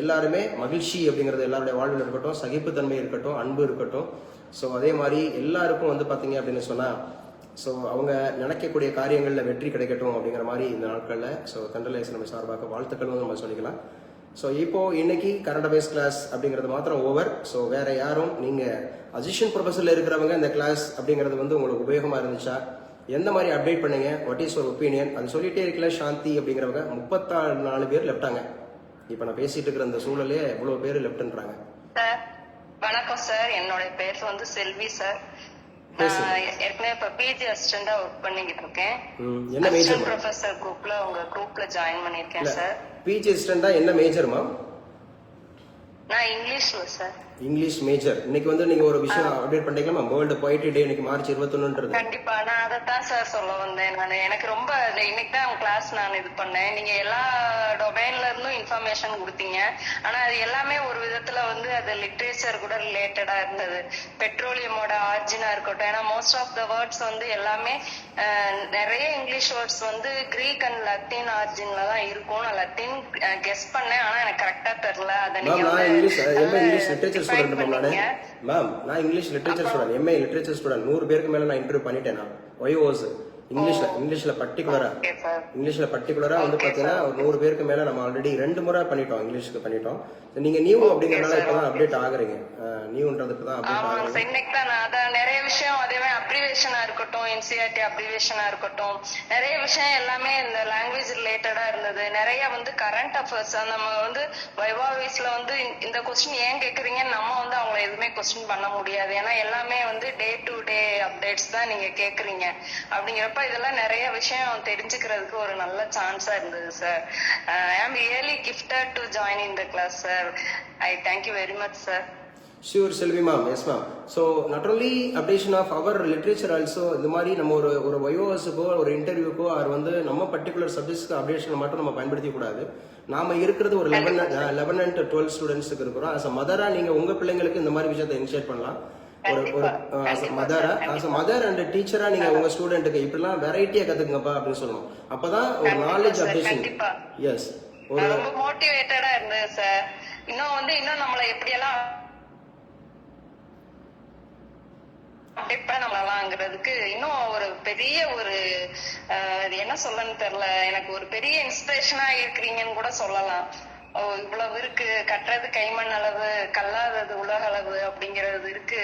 எல்லாருமே மகிழ்ச்சி அப்படிங்கிறது எல்லாருடைய வாழ்வில் இருக்கட்டும், சகிப்புத்தன்மை இருக்கட்டும், அன்பு இருக்கட்டும். அதே மாதிரி எல்லாருக்கும் வந்து பாத்தீங்க அப்படின்னு சொன்னா ஸோ அவங்க நினைக்கக்கூடிய காரியங்களில் வெற்றி கிடைக்கட்டும் அப்படிங்கிற மாதிரி இந்த நாட்களில் ஸோ தென்றல் நம்ம சார்பாக வாழ்த்துக்களும் நம்ம சொல்லிக்கலாம். ஸோ இப்போ இன்னைக்கு கரண்ட் அஃபேர்ஸ் கிளாஸ் அப்படிங்கிறது மாத்திரம் ஓவர். ஸோ வேற யாரும் நீங்க அசிஸ்டன்ட் ப்ரொஃபஸர்ல இருக்கிறவங்க இந்த கிளாஸ் அப்படிங்கிறது வந்து உங்களுக்கு உபயோகமா இருந்துச்சா, எந்த மாதிரி அப்டேட் பண்ணுங்க, வாட் இஸ் யுவர் ஒப்பீனியன், அது சொல்லிட்டே இருக்கல. சாந்தி அப்படிங்கிறவங்க 34 பேர் லெப்டாங்க. இப்போ நான் பேசிட்டு இருக்கிற இந்த சூழலே எவ்வளவு பேர் லெப்ட்ன்றாங்க. சார் வணக்கம் சார், என்னோட பேர் வந்து செல்வி சார். நான் ஏற்கனவே இப்ப பிஜி அசிஸ்டண்டா ஒர்க் பண்ணிக்கிட்டு இருக்கேன். என்ன மேஜர் ப்ரொஃபசர் குரூப்ல உங்க குரூப்ல ஜாயின் பண்ணிருக்கேன் சார். பிஜி அசிஸ்டண்டா என்ன மேஜர் மேம்? நான் இங்கிலீஷ்ல சார். English major. இன்னைக்கு வந்து நீங்க ஒரு விஷயம் அப்டேட் பண்றீங்களா மேம்? வேர்ல்டு போயட்ரி டே இன்னைக்கு மார்ச் 21. கண்டிப்பா நான் அதைத்தான் சார் சொல்ல வந்தேன். நான் எனக்கு ரொம்ப இன்னைக்கு தான் கிளாஸ் நான் இது பண்ணேன். நீங்க எல்லா டொமைன்ல இருந்தும் இன்ஃபர்மேஷன் கொடுத்தீங்க. ஆனா அது எல்லாமே ஒரு விதத்துல வந்து அது லிட்ரேச்சர் கூட ரிலேட்டடா இருந்தது. பெட்ரோலியமோட ஆரிஜினா இருக்கட்டும். ஏன்னா மோஸ்ட் ஆஃப் த வேர்ட்ஸ் வந்து எல்லாமே நிறைய இங்கிலீஷ் வேர்ட்ஸ் வந்து கிரீக் அண்ட் லத்தீன் ஆரிஜின்ல தான் இருக்கும். நான் லத்தீன் கெஸ் பண்ணேன், ஆனா எனக்கு கரெக்டா தெரியல. அதை நீங்க லிட்டரேச்சர் ஸ்டூடெண்ட் மேம். நான் English literature student, MA literature student. 100 பேருக்கு மேல நான் இன்டர்வியூ பண்ணிட்டேன். நான் ஒய்ஓஸ் இங்கிலீஷ்ல பர்டிகுலரா வந்து பாத்தீங்கன்னா ஒரு 100 பேருக்கு மேல நம்ம ஆல்ரெடி 2 முறை பண்ணிட்டோம், இங்கிலீஷ்க்கு பண்ணிட்டோம். நீங்க நியூ அப்படிங்கறதால இப்பதான் அப்டேட் ஆகுறீங்க. நியூன்றதுக்கு தான் அப்டேட் ஆகுறீங்க. இன்னைக்கு தான் நான் அதான் நிறைய விஷயம், அதேவே அப்ரிவேஷனா இருக்கட்டும், என்சிஆர்டி அப்ரிவேஷனா இருக்கட்டும், நிறைய விஷயம் எல்லாமே இந்த லாங்குவேஜ் ரிலேட்டடா இருந்தது. நிறைய வந்து கரண்ட் அஃபேர்ஸ் நம்ம வந்து வைவாவிஸ்ல வந்து இந்த கொஸ்டின் ஏன் கேக்குறீங்கன்னு நம்ம வந்து அவங்களை எதுவுமே கொஸ்டின் பண்ண முடியாது. ஏன்னா எல்லாமே வந்து டே டு டே அப்டேட்ஸ் தான் நீங்க கேக்குறீங்க. அப்படிங்கிறப்ப இதெல்லாம் நிறைய விஷயம் தெரிஞ்சுக்கிறதுக்கு ஒரு நல்ல சான்ஸா இருந்தது sir. I am really gifted to join in the class sir. I thank you very much sir. Sure Selvi ma'am. Yes ma'am. So not only updation of our literature also, இந்த மாதிரி நம்ம ஒரு வயோவர்ஸுக்கோ ஒரு இன்டர்வியூக்கோ அது வந்து நம்ம பர்டிகுலர் சப்ஜெக்ட்ஸ்க்கு அப்டேஷன் மட்டும் நம்ம பயன்படுத்திக்க கூடாது. நாம இருக்கிறது ஒரு 11 and 12 ஸ்டூடெண்ட்ஸுக்கு இருக்கிறோம். ஆஸ் அ மதரா நீங்க உங்க பிள்ளைங்களுக்கு இந்த மாதிரி விஷயத்தை இனிஷியேட் பண்ணலாம். மதர் அண்ட் டீச்சரா நீங்க உங்க ஸ்டூடெண்ட்டுக்கு இப்படிலாம் வெரைட்டியா கத்துக்குங்கப்பா அப்படின்னு சொல்லணும். அப்பதான் ஒரு நாலேஜ் அப்டேஷன். எஸ், ரொம்ப மோட்டிவேட்டடா இருந்தது சார். இன்னும் நம்மள எப்படியெல்லாம் அப்டேட் பண்ண நம்மளாங்கிறதுக்கு இன்னும் ஒரு பெரிய ஒரு என்ன சொல்லன்னு தெரியல, எனக்கு ஒரு பெரிய இன்ஸ்பிரேஷனா இருக்கிறீங்கன்னு கூட சொல்லலாம். இவ்வளவு இருக்கு, கட்டுறது கைமண் அளவு, கல்லாதது உலக அளவு அப்படிங்கறது இருக்கு.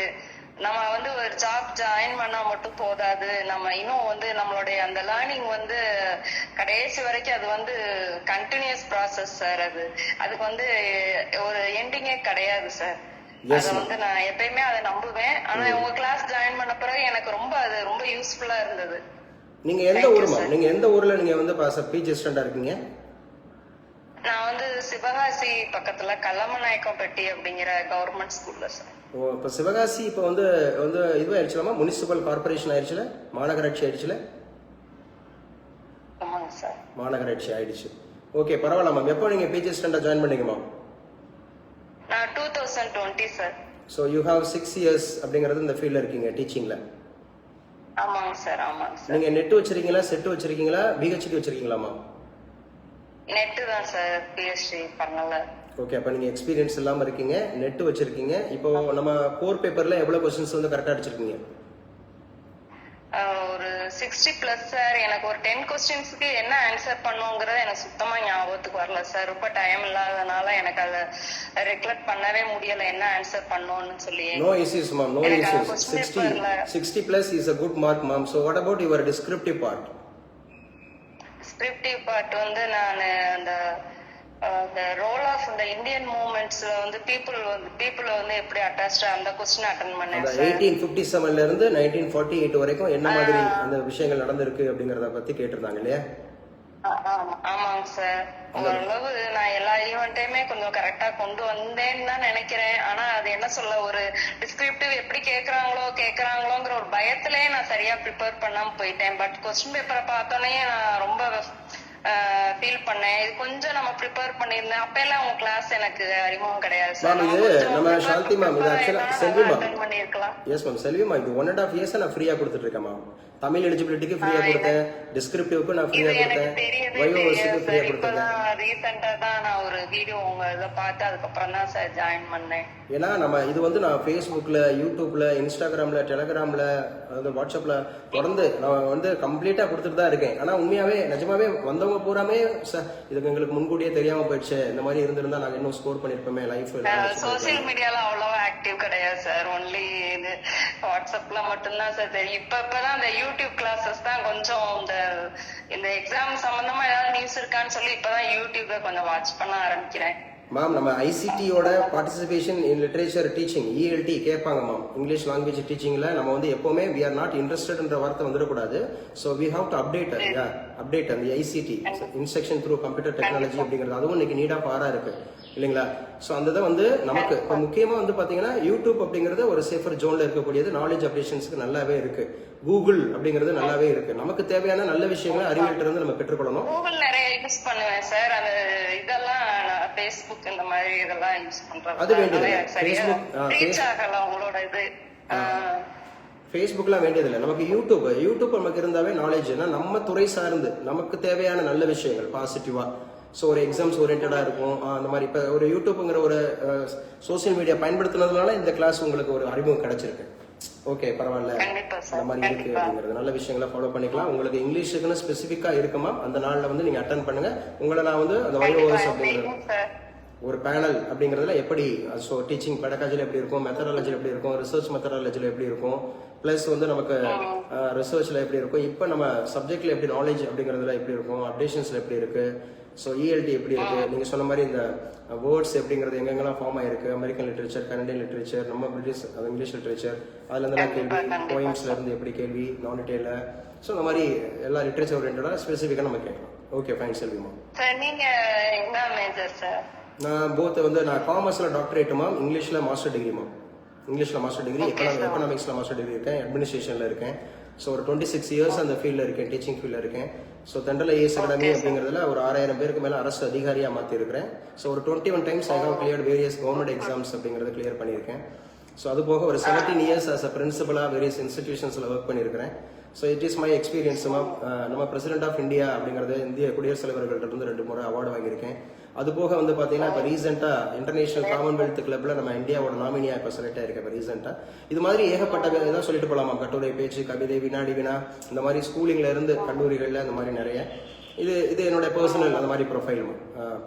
நம்ம வந்து ஒரு ஜாப் ஜாயின் பண்ணா மட்டும் போதாது. நம்ம இன்னும் வந்து நம்மளுடைய அந்த லேர்னிங் வந்து கடைசி வரைக்கும் அது வந்து கண்டினியூஸ் ப்ராசஸ் சார். அதுக்கு வந்து ஒரு எண்டிங்கே கிடையாது சார். அத வந்து நான் எப்பயுமே அதை நம்புவேன். ஆனா உங்க கிளாஸ் ஜாயின் பண்ண பிறகு எனக்கு அது ரொம்ப யூஸ்ஃபுல்லா இருந்தது. நீங்க எந்த ஊர்மா? நீங்க எந்த ஊர்ல நீங்க வந்து பிஜி ஸ்டூடெண்டா இருக்கீங்க? நான் வந்து சிவகாசி பக்கத்துல கல்லமநாயக்கம்பட்டி அப்படிங்கிற கவர்மெண்ட் ஸ்கூல்ல சார். ஓ, இப்ப சிவகாசி இப்ப வந்து இது ஆயிடுச்சுலாமா? முனிசிபல் கார்பரேஷன் ஆயிடுச்சுல, மாநகராட்சி ஆயிடுச்சுல? ஆமாங்க சார், மாநகராட்சி ஆயிடுச்சு. ஓகே, பரவாயில்ல மேம். எப்போ நீங்க பிஜி ஸ்டூடெண்டா ஜாயின் பண்ணீங்க மேம்? நான் 2020 sir. So you have 6 years அப்படிங்கறது இந்த ஃபீல்ட்ல இருக்கீங்க டீச்சிங்ல. ஆமாங்க சார், ஆமாங்க சார். நீங்க நெட் வச்சிருக்கீங்களா, செட் வச்சிருக்கீங்களா, பிஹெச்டி வச்சிருக்கீங்களாமா? நெட் தான் சார், பிஹெச்டி பண்ணல. ஓகே, அப்ப நீங்க எக்ஸ்பீரியன்ஸ் இல்லாம இருக்கீங்க, நெட் வச்சிருக்கீங்க. இப்போ நம்ம கோர் பேப்பர்ல எவ்வளவு क्वेश्चंस வந்து கரெக்ட்டா அடிச்சிருக்கீங்க? ஒரு 60+ சார். எனக்கு ஒரு 10 क्वेश्चंஸ்க்கு என்ன ஆன்சர் பண்ணுங்கிறது எனக்கு சுத்தமா ஞாபகத்துக்கு வரல சார். ரொம்ப டைம் இல்லாதனால எனக்கு அதை ரெக்லெக்ட் பண்ணவே முடியல, என்ன ஆன்சர் பண்ணோம்னு சொல்லி. No issues ma'am, no issues. 60+ is a good mark ma'am. So what about your descriptive part? Descriptive part வந்து நான் அந்த ரோல் ஆஃப் இந்த இந்தியன் மூவ்மெண்ட்ஸ்ல வந்து பீப்புள் வந்து எப்படி அட்டாச்டா அந்த क्वेश्चन அட்டெண்ட் பண்ணேன் சார். 1857ல இருந்து 1948 வரைக்கும் என்ன மாதிரி அந்த விஷயங்கள் நடந்திருக்கு அப்படிங்கறத பத்தி கேட்டிருந்தாங்க இல்லையா? ஆமாங்க சார். ஓரளவு நான் எல்லா ஈவென்ட்டையுமே கொஞ்சம் கரெக்டா கொண்டு வந்தேன்னு தான் நினைக்கிறேன். ஆனா அது என்ன சொல்ல, ஒரு டிஸ்கிரிப்டிவ் எப்படி கேக்குறாங்களோங்கிற ஒரு பயத்திலேயே நான் சரியா ப்ரிப்பேர் பண்ணாம போயிட்டேன். பட் क्वेश्चन பேப்பரை பார்த்தோன்னே நான் ரொம்ப ஃபீல் பண்ணேன். இது கொஞ்சம் நம்ம ப்ரிப்பேர் பண்ணிருந்தேன். அப்ப எல்லாம் உங்க கிளாஸ் எனக்கு அறிமுகம் கிடையாது சார். நம்ம சாந்தி மேம், இது ஆக்சுவலா செல்வி மேம் பண்ணிருக்கலாம். எஸ் மேம், செல்வி மேம் இது 1.5 years நான் ஃப்ரீயா கொடுத்துட்டு இருக்கேன் மேம். தமிழ் எலிஜிபிலிட்டிக்கு ஃப்ரீயா கொடுத்தேன், டிஸ்கிரிப்டிவ்க்கு நான் இது ஃப்ரீயா எனக்கு கொடுத்தேன், தெரியவே பயோவர்ஸுக்கு தெரியாது ஃப்ரீயா சார். கொடுத்தேன். இப்பதான் ரீசெண்டா தான் நான் ஒரு வீடியோ உங்க இதை பார்த்து அதுக்கப்புறம் தான் சார் ஜாயின் பண்ணேன். ஏன்னா நம்ம இது வந்து நான் ஃபேஸ்புக்கில், யூடியூப்ல, இன்ஸ்டாகிராமில், டெலகிராமில், அதாவது வாட்ஸ்அப்பில் தொடர்ந்து நான் வந்து கம்ப்ளீட்டாக கொடுத்துட்டு தான் இருக்கேன். ஆனால் உண்மையாகவே நிஜமாவே வந்தவங்க பூராமே சார் இதுக்கு எங்களுக்கு முன்கூட்டியே தெரியாமல் போயிடுச்சு, இந்த மாதிரி இருந்திருந்தா நாங்கள் இன்னும் ஸ்கோர் பண்ணியிருப்போமே லைஃப். சோசியல் மீடியால அவ்வளவா ஆக்டிவ் கிடையாது சார். ஒன்லி இது வாட்ஸ்அப்ல மட்டும்தான் சார் தெரியும். இப்பதான் இந்த யூடியூப் கிளாஸஸ் தான் கொஞ்சம் இந்த எக்ஸாம் சம்பந்தமா ஏதாவது நியூஸ் இருக்கான்னு சொல்லி இப்பதான் யூடியூப்ல கொஞ்சம் வாட்ச் பண்ண ஆரம்பிக்கிறேன். மேம் நம்ம ஐசிடியோட participation in literature teaching ELT கேட்பாங்க மேம். இங்கிலீஷ் லாங்குவேஜ் டீச்சிங்ல நம்ம வந்து எப்பவுமே we are not interested என்ற வார்த்தை வந்துடக்கூடாது. So we have to update அந்த ICT instruction through computer technology அப்படிங்கிறது அதுவும் இன்னைக்கு நீட் ஆஃப் ஆரா இருக்கு இல்லைங்களா? ஸோ அந்த இதை வந்து நமக்கு இப்போ முக்கியமாக வந்து பார்த்தீங்கன்னா யூடியூப் அப்படிங்கிறது ஒரு சேஃபர் ஜோன்ல இருக்கக்கூடியது, நாலேஜ் அப்டேஷன்ஸ்க்கு நல்லாவே இருக்கு. கூகுள் அப்படிங்கிறது நல்லாவே இருக்கு. நமக்கு தேவையான நல்ல விஷயங்களை அறிவியல்கிட்ட இருந்து நம்ம பெற்றுக்கொள்ளணும். கூகுள் நிறைய யூஸ் பண்ணுவேன் சார். அது இதெல்லாம் ஃபேஸ்புக் இந்த மாதிரி இதெல்லாம் யூஸ் பண்றேன். அது வேண்டியது ரீச் ஆகல உங்களோட இது. ஃபேஸ்புக்லாம் வேண்டியதில்லை, நமக்கு யூடியூப் நமக்கு இருந்தாவே நாலேஜ். நம்ம துறை சார்ந்து நமக்கு தேவையான நல்ல விஷயங்கள் பாசிட்டிவா. ஸோ ஒரு எக்ஸாம்ஸ் ஓரியன்டா இருக்கும் அந்த மாதிரி. இப்போ ஒரு யூடியூப்ங்கிற ஒரு சோசியல் மீடியா பயன்படுத்தினதுனால இந்த கிளாஸ் உங்களுக்கு ஒரு அறிமுகம் கிடைச்சிருக்கு. ஓகே பரவாயில்ல, அந்த மாதிரி இருக்கு அப்படிங்கிறது நல்ல விஷயங்களை ஃபாலோ பண்ணிக்கலாம். உங்களுக்கு இங்கிலீஷுக்குன்னு ஸ்பெசிஃபிக்கா இருக்குமா அந்த நாளில் வந்து நீங்க அட்டன் பண்ணுங்க. உங்களை நான் வந்து அந்த வைரோவர்ஸ் அப்படிங்கிறது ஒரு பேனல் அப்படிங்கிறதுல எப்படி ஸோ டீச்சிங் பெடகாஜில் எப்படி இருக்கும், மெத்தடாலஜியில் எப்படி இருக்கும், ரிசர்ச் மெத்தடாலஜியில் எப்படி இருக்கும், ப்ளஸ் வந்து நமக்கு ரிசர்ச்சில் எப்படி இருக்கும், இப்போ நம்ம சப்ஜெக்ட்ல எப்படி நாலேஜ் அப்படிங்கிறதுல எப்படி இருக்கும், அப்டேஷன்ஸ்ல எப்படி இருக்கு, ஸோ ELT எப்படி இருக்கு, நீங்க சொன்ன மாதிரி இந்த வேர்ட்ஸ் எப்படிங்கிறது எங்கெங்கெல்லாம் ஃபார்ம் ஆயிருக்கு, அமெரிக்கன் லிட்ரேச்சர், கனடியன் லிட்ரேச்சர், நம்ம பிரிட்டிஷ் இங்கிலீஷ் லிட்ரேச்சர், அதுல இருந்து கேள்வி, போயம்ஸ்ல இருந்து எப்படி கேள்வி, நான் டீடைல, ஸோ இந்த மாதிரி எல்லா லிட்ரேச்சர் ஓரியன்டா ஸ்பெசிஃபிக்காக நம்ம கேட்கலாம். Okay fine செல்விமா. சார் நீங்க என்ன மேஜர் சார்? நான் போத் வந்து நான் காமர்ஸ்ல டாக்டரேட் மேம், இங்கிலீஷ்ல மாஸ்டர் டிகிரி மேம். இங்கிலீஷ்ல மாஸ்டர் டிகிரி, எக்கனாமிக்ஸ்ல மாஸ்டர் டிகிரி இருக்கேன், அட்மினிஸ்ட்ரேஷன்ல இருக்கேன். ஸோ ஒரு 26 இயர்ஸ் அந்த ஃபீல்டில் இருக்கேன், டீச்சிங் ஃபீல்டில் இருக்கேன். ஸோ தென்றல் IAS அகாடமி அப்படிங்கிறதுல ஒரு 6000 பேருக்கு மேலே அரசு அதிகாரியாக மாற்றி இருக்கிறேன். ஸோ ஒரு 21 times I have cleared various government exams அப்படிங்கிறத கிளியர் பண்ணியிருக்கேன். ஸோ அது போக ஒரு 17 இயர்ஸ் அஸ் அ பிரின்சிபலாக வேரியஸ் இன்ஸ்டிடியூஷன்ஸில் ஒர்க் பண்ணியிருக்கிறேன். So it is my experience. நம்ம பிரசிடென்ட் ஆஃப் இந்தியா அப்படிங்கிறது இந்திய குடியரசுத் தலைவர்கள்ட்ட இருந்து 2 முறை அவார்டு வாங்கியிருக்கேன். அது போக வந்து பார்த்தீங்கன்னா இப்போ ரீசெண்டாக இன்டர்நேஷனல் காமன்வெல்த் கிளப்ல நம்ம இந்தியாவோட நாமினியா இப்போ செலக்ட் ஆயிருக்கேன். இப்போ ரீசெண்டாக இது மாதிரி ஏகப்பட்ட இதான் சொல்லிட்டு போகலாமா, கட்டுரை, பேச்சு, கவிதை, வினாடி வினா, இந்த மாதிரி ஸ்கூலிங்ல இருந்து கல்லூரிகளில் இந்த மாதிரி நிறைய இது என்னோட பர்சனல் அந்த மாதிரி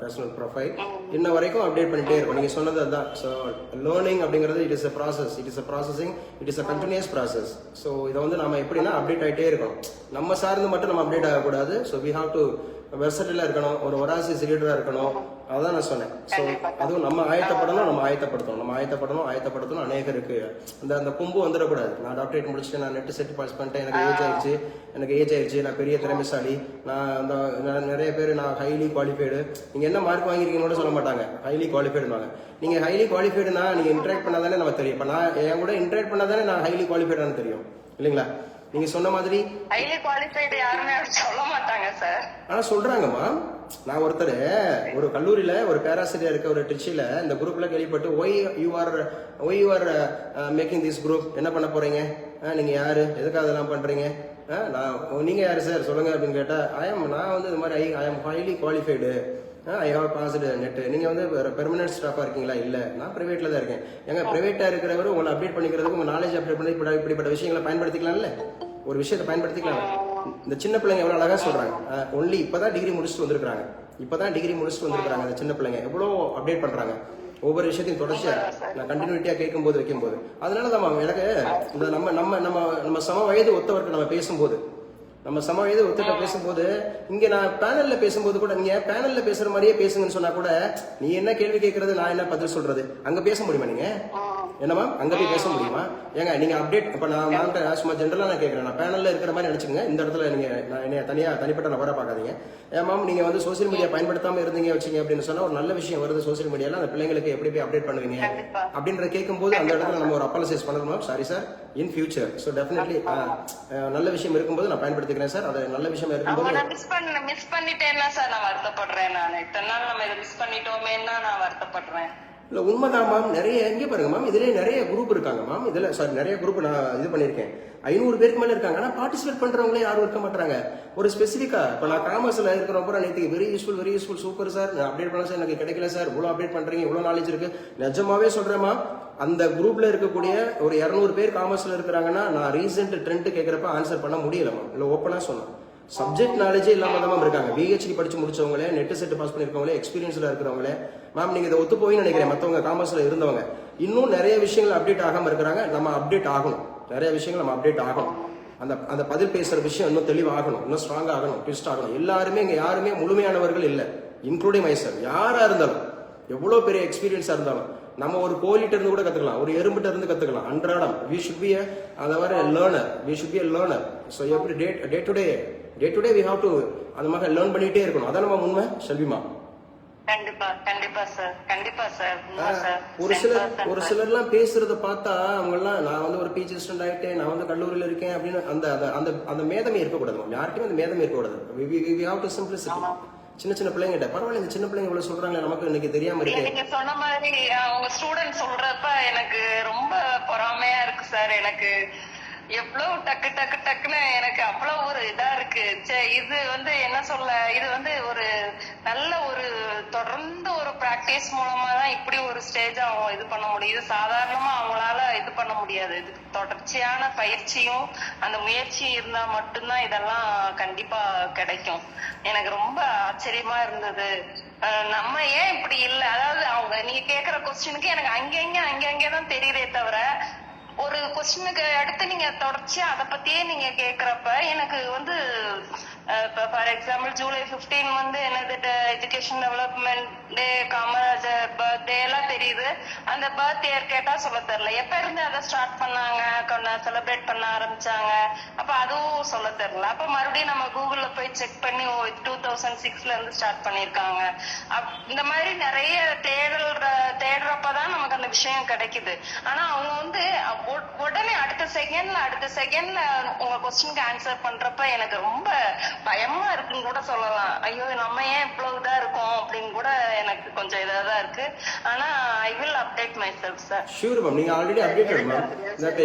பர்சனல் ப்ரொஃபைல் இன்ன வரைக்கும் அப்டேட் பண்ணிட்டே இருக்கும். நீங்க சொன்னது அதுதான். ஸோ லேர்னிங் அப்படிங்கிறது it is a process, it is a processing, it is a continuous process. So இதை வந்து நம்ம எப்படின்னா அப்டேட் ஆகிட்டே இருக்கணும். நம்ம சார்ந்து மட்டும் நம்ம அப்டேட் ஆகக்கூடாது. ஸோ வி ஹாவ் டு வெர்சட்டிலா இருக்கணும், ஒரு ஒராசிஸ் லீடரா இருக்கணும். அதான் நான் சொன்னேன். ஸோ அதுவும் நம்ம ஆயத்தப்படுத்தணும். அநேகருக்கு அந்த கும்பு வந்துடக்கூடாது. நான் டாக்டரேட் முடிச்சுட்டு நான் நெட் செட் பாஸ் பண்ணிட்டேன், எனக்கு ஏஜ் ஆயிடுச்சு, நான் பெரிய திறமைசாலி, நான் நிறைய பேர் நான் ஹைலி குவாலிஃபைடு. நீங்க என்ன மார்க் வாங்கிருக்கீங்கன்னு கூட சொல்ல மாட்டாங்க, ஹைலி குவாலிஃபைடுவாங்க. நீங்க ஹைலி குவாலிஃபைடுனா நீங்க இன்டராக்ட் பண்ணாதானே நமக்கு தெரியும். இப்போ நான் என் கூட இன்டராக்ட் பண்ணாதானே நான் ஹைலி குவாலிஃபைடானு தெரியும் இல்லைங்களா? நீங்க சொன்ன மாதிரி ஹைலி குவாலிஃபைடு யாருமே சொல்ல மாட்டாங்க சார். ஆனா சொல்றாங்கம்மா. நான் ஒருத்தர் ஒரு கல்லூரியில ஒரு பேராசிரியர் இருக்க ஒரு ட்ரிச்சில இந்த குரூப்ல கேள்விப்பட்டு why you are making this group, என்ன பண்ண போறீங்க, நீங்க யாரு, எதுக்காக அதெல்லாம் பண்றீங்க, நீங்க யாரு சார் சொல்லுங்க அப்படின்னு கேட்டா நான் வந்து இது மாதிரி I am highly qualified, I have passed NET. நீங்க வந்து பெர்மனன்ட் ஸ்டாஃபா இருக்கீங்களா? இல்ல, நான் பிரைவேட்ல தான் இருக்கேன். எங்க பிரைவேட்டா இருக்கிறவர் உங்களை அப்டேட் பண்ணிக்கிறதுக்கு, உங்க நாலேஜ் அப்டேட் பண்ணி இப்படிப்பட்ட விஷயங்களை பயன்படுத்திக்கலாம்ல, ஒரு விஷயத்தை பயன்படுத்திக்கலாம். இந்த சின்ன பிள்ளைங்க எவ்வளவு அழகா சொல்றாங்க, ஒன்லி இப்பதான் டிகிரி முடிச்சுட்டு வந்திருக்காங்க. அந்த சின்ன பிள்ளைங்க எவ்வளவு அப்டேட் பண்றாங்க ஒவ்வொரு விஷயத்தையும் தொடர்ச்சியா. நான் கண்டினியூட்டியா வைக்கும்போது அதனாலதான் எனக்கு இந்த நம்ம சம வயது ஒத்தவர்கிட்ட நம்ம பேசும்போது, இங்க நான் பேனல்ல பேசும்போது கூட, நீங்க பேனல்ல பேசுற மாதிரியே பேசுங்கன்னு சொன்னா கூட, நீ என்ன கேள்வி கேட்கறது, நான் என்ன பதில் சொல்றது, அங்க பேச முடியுமா? நீங்க என்னமா அங்க போய் பேச முடியுமா? ஏங்க நீங்க அப்டேட் இப்ப நான் சும்மா ஜென்ரலா நான் கேட்கறேன், நான் பேனல்ல இருக்கிற மாதிரி நினைச்சுங்க. இந்த இடத்துல நீங்க நான் என்ன தனிப்பட்ட நபரா பாக்காதீங்க. ஏமாம் நீங்க வந்து சோசியல் மீடியா பயன்படுத்தாம இருந்தீங்க வச்சீங்க அப்படின்னு சொன்னா ஒரு நல்ல விஷயம் வருது சோசியல் மீடியால, அந்த பிள்ளைங்களுக்கு எப்படி போய் அப்டேட் பண்ணுவீங்க அப்படின்ற கேட்கும்போது அந்த இடத்துல நம்ம ஒரு அப்பாலஜைஸ் பண்ணணும். Sorry sir, in future. So definitely நல்ல விஷயம் இருக்கும்போது நான் பயன்படுத்திக்கிறேன் சார். அது நல்ல விஷயம் இருக்கும்போது மிஸ் பண்ணிட்டேன்னா சார் நான் வருத்தப்படுறேன். நான் இத்தனை நாள் நம்ம இதை மிஸ் பண்ணிட்டோமேன்னா நான் வருத்தப்படுறேன். இல்லை உண்மைதான் மேம். நிறைய இங்கே பாருங்க மேம், இதுலேயே நிறைய குரூப் இருக்காங்க மேம். இதில் சாரி நிறைய குரூப் நான் இது பண்ணியிருக்கேன். 500 பேருக்கு மேலே இருக்காங்க. ஆனால் பார்ட்டிசிபேட் பண்ணுறவங்களே யாரும் இருக்க மாட்டாங்க. ஒரு ஸ்பெசிஃபிக்காக இப்போ நான் காமர்ஸில் இருக்கிறப்ப நான் நேற்று வெரி யூஸ்ஃபுல் சூப்பர் சார், நான் அப்டேட் பண்ண சார், எனக்கு கிடைக்கல சார், இவ்வளோ அப்டேட் பண்ணுறீங்க, இவ்வளோ நாலேஜ் இருக்குது. நிஜமாவே சொல்கிறேம்மா, அந்த குரூப்பில் இருக்கக்கூடிய ஒரு 200 பேர் காமர்ஸில் இருக்கிறாங்கன்னா நான் ரீசெண்ட் ட்ரெண்ட் கேட்குறப்ப ஆன்சர் பண்ண முடியல மேம். இல்லை ஓப்பனாக சொன்னேன். சப்ஜெக்ட் நாலேஜே இல்லாமல் தான் மேம் இருக்காங்க. பிஹெச்டி படிச்சு முடிச்சவங்களே, நெட் செட் பாஸ் பண்ணிருக்கவங்களே, எக்ஸ்பீரியன்ஸ்ல இருக்கிறவங்களே மேம். நீங்க இதை ஒத்து போயின்னு நினைக்கிறேன். மற்றவங்க காமர்ஸ்ல இருந்தவங்க இன்னும் நிறைய விஷயங்கள் அப்டேட் ஆகாம இருக்கிறாங்க. நம்ம அப்டேட் ஆகணும். நிறைய விஷயங்கள் நம்ம அப்டேட் ஆகணும். அந்த பதில் பேசுற விஷயம் இன்னும் தெளிவாகணும், இன்னும் ஸ்ட்ராங் ஆகணும், ட்விஸ்ட் ஆகணும். எல்லாருமே இங்க யாருமே முழுமையானவர்கள் இல்லை, இன்க்ளூடிங் மைசெல்ஃப். யாரா இருந்தாலும், எவ்வளவு பெரிய எக்ஸ்பீரியன்ஸா இருந்தாலும், நம்ம ஒரு கோழிட்ட இருந்து கூட கத்துக்கலாம், ஒரு எறும்பிட்ட இருந்து கத்துக்கலாம். அன்றாடம் we should be learner. We should be learner. So every day to day we have to அந்த மாதிரி லேர்ன் பண்ணிட்டே இருக்கணும். அதான் நம்ம உண்மை செல்விமா. கண்டிப்பா சார். ஒரு சிலர்லாம் பேசுறத பார்த்தா அவங்கெல்லாம் நான் வந்து ஒரு பிஜி ஸ்டூடெண்ட் ஆயிட்டேன், நான் வந்து கல்லூரியில் இருக்கேன் அப்படின்னு அந்த மேதமே இருக்கக்கூடாது. யாருக்குமே அந்த மேதமே இருக்கக்கூடாது. We have to simplicity. சின்ன பிள்ளைங்கிட்ட பரவாயில்ல, இந்த சின்ன பிள்ளைங்க இவ்வளவு சொல்றாங்க, நமக்கு இன்னைக்கு தெரியாம இருக்கு. நீங்க சொன்ன மாதிரி உங்க ஸ்டூடெண்ட் சொல்றப்ப எனக்கு ரொம்ப பொறாமையா இருக்கு சார். எனக்கு எவ்வளவு டக்குன்னு எனக்கு அவ்வளவு ஒரு இதா இருக்கு. இது வந்து என்ன சொல்ல, இது வந்து ஒரு நல்ல ஒரு தொடர்ந்து ஒரு பிராக்டிஸ் மூலமா தான் இப்படி ஒரு ஸ்டேஜ் அவங்க இது பண்ண முடியும். இது சாதாரணமா அவங்களால இது பண்ண முடியாது. இதுக்கு தொடர்ச்சியான பயிற்சியும் அந்த முயற்சியும் இருந்தா மட்டும்தான் இதெல்லாம் கண்டிப்பா கிடைக்கும். எனக்கு ரொம்ப ஆச்சரியமா இருந்தது. நம்ம ஏன் இப்படி இல்லை, அதாவது அவங்க நீங்க கேக்குற கொஸ்டினுக்கு எனக்கு அங்கதான் தெரியுதே தவிர, ஒரு கொஸ்டினுக்கு அடுத்து நீங்க தொடர்ச்சியா அதை பத்தியே நீங்க கேக்குறப்ப எனக்கு வந்து இப்ப ஃபார் எக்ஸாம்பிள் ஜூலை 15 வந்து என்னது எஜுகேஷன் டெவலப்மெண்ட் டே, காமராஜர் பர்த்டே எல்லாம் தெரியுது. அந்த பர்த் இயர் கேட்டா சொல்ல தெரியல. எப்ப இருந்து அதை ஸ்டார்ட் பண்ணாங்க, செலிப்ரேட் பண்ண ஆரம்பிச்சாங்க, அப்ப அதுவும் சொல்ல தெரியல. அப்ப மறுபடியும் நம்ம கூகுள்ல போய் செக் பண்ணி 2006ல இருந்து ஸ்டார்ட் பண்ணிருக்காங்க. இந்த மாதிரி நிறைய தேடுறப்பதான் நமக்கு அந்த விஷயம் கிடைக்குது. ஆனா அவங்க வந்து உடனே அடுத்த செகண்ட்ல உங்க கொஸ்டினுக்கு ஆன்சர் பண்றப்ப எனக்கு ரொம்ப பயமா இருக்குன்னு கூட சொல்லலாம். ஐயோ நம்ம ஏன் இவ்வளவு இதா இருக்கோம் அப்படின்னு கூட எனக்கு கொஞ்சம் இதாதான் இருக்கு. ஆனா I will update my self sir. Sure ma'am, நீங்க ஆல்ரெடி அப்டேட்டட் மேம்.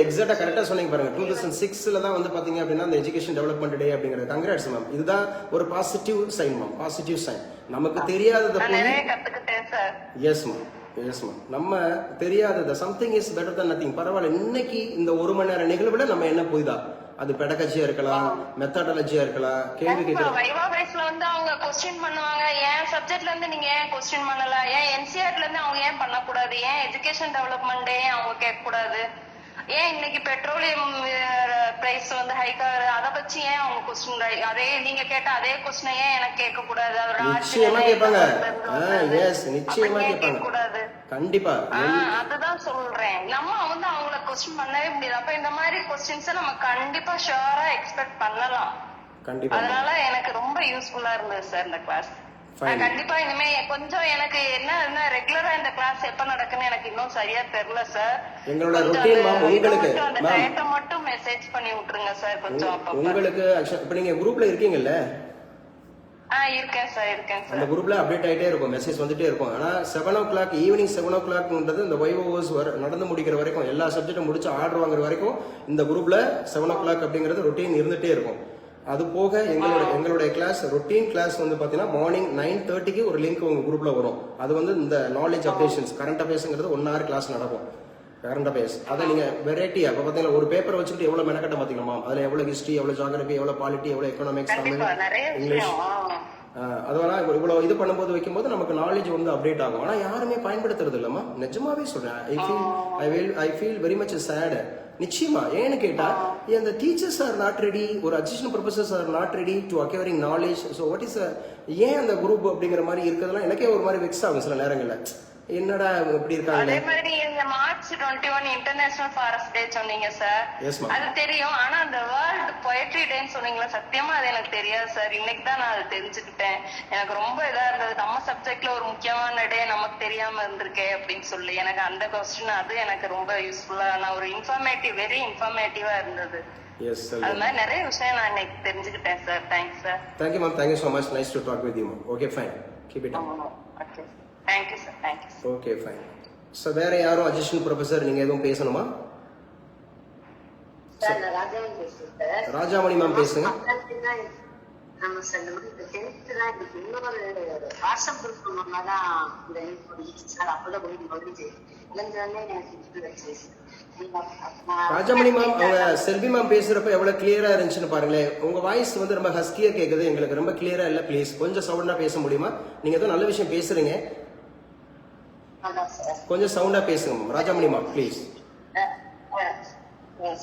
எக்ஸாக்டா கரெக்டா சொன்னீங்க பாருங்க. 2006ல தான் வந்து பாத்தீங்க அப்படின்னா அந்த எஜுகேஷன் டெவலப்மெண்ட் டே அப்படிங்கிறது. Congrats ma'am. இதுதான் ஒரு positive sign ma'am. Positive sign. நமக்கு தெரியாததை நிறைய கத்துக்கிட்டேன் சார். Yes ma'am. நம்ம தெரியாதது something is better than nothing. பரவாயில்ல, இன்னைக்கு இந்த 1 மணி நேர நிகழ்வுல நம்ம என்ன போய்தா, அது பெடகஜியா இருக்கலாம், மெத்தடாலஜியா இருக்கலாம், கேள்வி கேட்கலாம். வைவா வைஸ்ல வந்து அவங்க கொஸ்டின் பண்ணுவாங்க, ஏன் சப்ஜெக்ட்ல இருந்து நீங்க ஏன் கொஸ்டின் பண்ணல, ஏன் என்சிஆர்ல இருந்து அவங்க ஏன் பண்ணக்கூடாது, ஏன் எஜுகேஷன் டெவலப்மெண்ட் டே அவங்க கேட்க கூடாது, ஏன் இன்னைக்கு பெட்ரோலியம் பிரைஸ் வந்து ஹைக் ஆகுது, அதை வச்சு ஏன் அவங்க கொஸ்டின், அதே நீங்க கேட்ட அதே கொஸ்டினை ஏன் எனக்கு கேட்க கூடாது, நிச்சயமா கேட்பாங்க. நிச்சயமா கேட்பாங்க. கூடாது. கண்டிப்பா. அதுதான் சொல்றேன். நம்ம வந்து அவங்கள கொஸ்டின் பண்ணவே முடியாது. அப்ப இந்த மாதிரி கொஸ்டின்ஸ் நம்ம கண்டிப்பா ஷுவரா எக்ஸ்பெக்ட் பண்ணலாம். கண்டிப்பா. அதனால எனக்கு ரொம்ப யூஸ்ஃபுல்லா இருந்தது சார் இந்த கிளாஸ். கண்டிப்பா இனிமே கொஞ்சம் எனக்கு என்ன ரெகுலரா இந்த கிளாஸ் எப்ப நடக்குன்னு எனக்கு இன்னும் சரியா தெரியல சார். எங்களோட ரொட்டீன் மேம் உங்களுக்கு அந்த டேட்டா மட்டும் மெசேஜ் பண்ணி விட்டுருங்க சார் கொஞ்சம். அப்ப உங்களுக்கு இப்ப நீங்க குரூப்ல இருக்கீங்கல்ல? இருக்கேன் சார். அந்த குரூப்ல அப்டேட் ஆயிட்டே இருக்கும், மெசேஜ் வந்துட்டே இருக்கும். ஆனா 7 o'clock ஈவினிங் 7 o'clockன்றது இந்த வைவோஸ் நடந்து முடிக்கிற வரைக்கும், எல்லா சப்ஜெக்டும் முடிச்சு ஆர்டர் வாங்குற வரைக்கும் இந்த குரூப்ல 7 o'clock அப்படிங்கிறது ரொட்டீன் இருந்துட்டே இருக்கும். அது போக எங்களுடைய கிளாஸ் ரொட்டீன் கிளாஸ் வந்து பாத்தீங்கன்னா மார்னிங் 9:30க்கு ஒரு லிங்க் உங்க குரூப்ல வரும். அது வந்து இந்த நாலேஜ் அப்டேஷன்ஸ், கரண்ட் அஃபேர்ஸ்ங்கிறது 1 hour கிளாஸ் நடக்கும். கரண்ட் அஃபேர்ஸ் அதை நீங்க வெரைட்டியா இப்போ பாத்தீங்கன்னா ஒரு பேப்பரை வச்சுட்டு எவ்வளவு மெனக்கட்ட பாத்தீங்களா, அதுல எவ்வளவு ஹிஸ்டரி, எவ்வளவு ஜியோகிராபி, எவ்வளவு பாலிட்டி, எவ்வளவு எக்கனாமிக்ஸ், தமிழ், இங்கிலீஷ், அதெல்லாம் இவ்வளவு இது பண்ணும்போது வைக்கும்போது நமக்கு நாலேஜ் வந்து அப்டேட் ஆகும். ஆனா யாருமே பயன்படுத்துறது இல்லம்மா. நிஜமாவே சொல்றேன். I feel very much sad. நிச்சயமா. ஏன்னு கேட்டா இந்த டீச்சர்ஸ் ஆர் நாட் ரெடி, ஒரு assistant professors are not ready to acquiring knowledge. So what is ஏன் அந்த குரூப் அப்படிங்கிற மாதிரி இருக்கிறதுலாம் எனக்கே ஒரு மாதிரி வெக்ஸ் ஆகும் சில நேரங்கள்ல. என்னடா இப்படி இருக்காங்க. அதே மாதிரி இந்த மார்ச் 21 இன்டர்நேஷனல் ஃபாரஸ்ட் டே சொன்னீங்க சார். அது தெரியும். ஆனா அந்த வேர்ல்ட் பொயட்ரி டேன்னு சொன்னீங்களா, சத்தியமா அது எனக்கு தெரியாது சார். இன்னைக்கு தான் நான் அதை தெரிஞ்சுக்கிட்டேன். எனக்கு ரொம்ப இதா இருந்தது. நம்ம சப்ஜெக்ட்ல ஒரு முக்கியமான டே நமக்கு தெரியாம இருந்திருக்கே அப்படின்னு சொல்லி எனக்கு அந்த கொஸ்டின் அது எனக்கு ரொம்ப யூஸ்ஃபுல்லா, நான் ஒரு வெரி இன்ஃபர்மேட்டிவா இருந்தது. அது மாதிரி நிறைய விஷயம் நான் இன்னைக்கு தெரிஞ்சுக்கிட்டேன் sir. Thanks sir. Thank you ma'am. Thank you so much. Nice to talk with you, ma'am. Okay, fine. Keep it up. Okay. Thank you, sir. Thank you. Okay, fine. So வேற யாரும் அசிஸ்டன்ட் ப்ரொஃபசர் நீங்க எதுவும் பேசணுமா? சார் நான் ராஜாவும் பேசுறேன் sir. Rajamani ma'am பேசுங்க. ஆமா சார், இந்த மாதிரி இந்த 10th தான் எனக்கு இன்னொரு வாட்ஸ்அப் குரூப் மூலமாதான் இந்த இன்ஃபர்மேஷன் சார். அப்பதான் கொஞ்சம் முடிஞ்சு இழந்தோடனே எனக்கு இது வச்சு ராஜாமணி மேம் அவங்க செல்வி மேம் பேசுறப்ப எவ்வளவு கிளியரா இருந்துச்சுன்னு பாருங்களேன். உங்க வாய்ஸ் வந்து ரொம்ப ஹஸ்கியா கேக்குது, எங்களுக்கு ரொம்ப கிளியரா இல்ல. ப்ளீஸ் கொஞ்சம் சவுண்டா பேச முடியுமா? நீங்க ஏதோ நல்ல விஷயம் பேசுறீங்க, கொஞ்சம் சவுண்டா பேசுங்க ma'am. Rajamani ma'am please.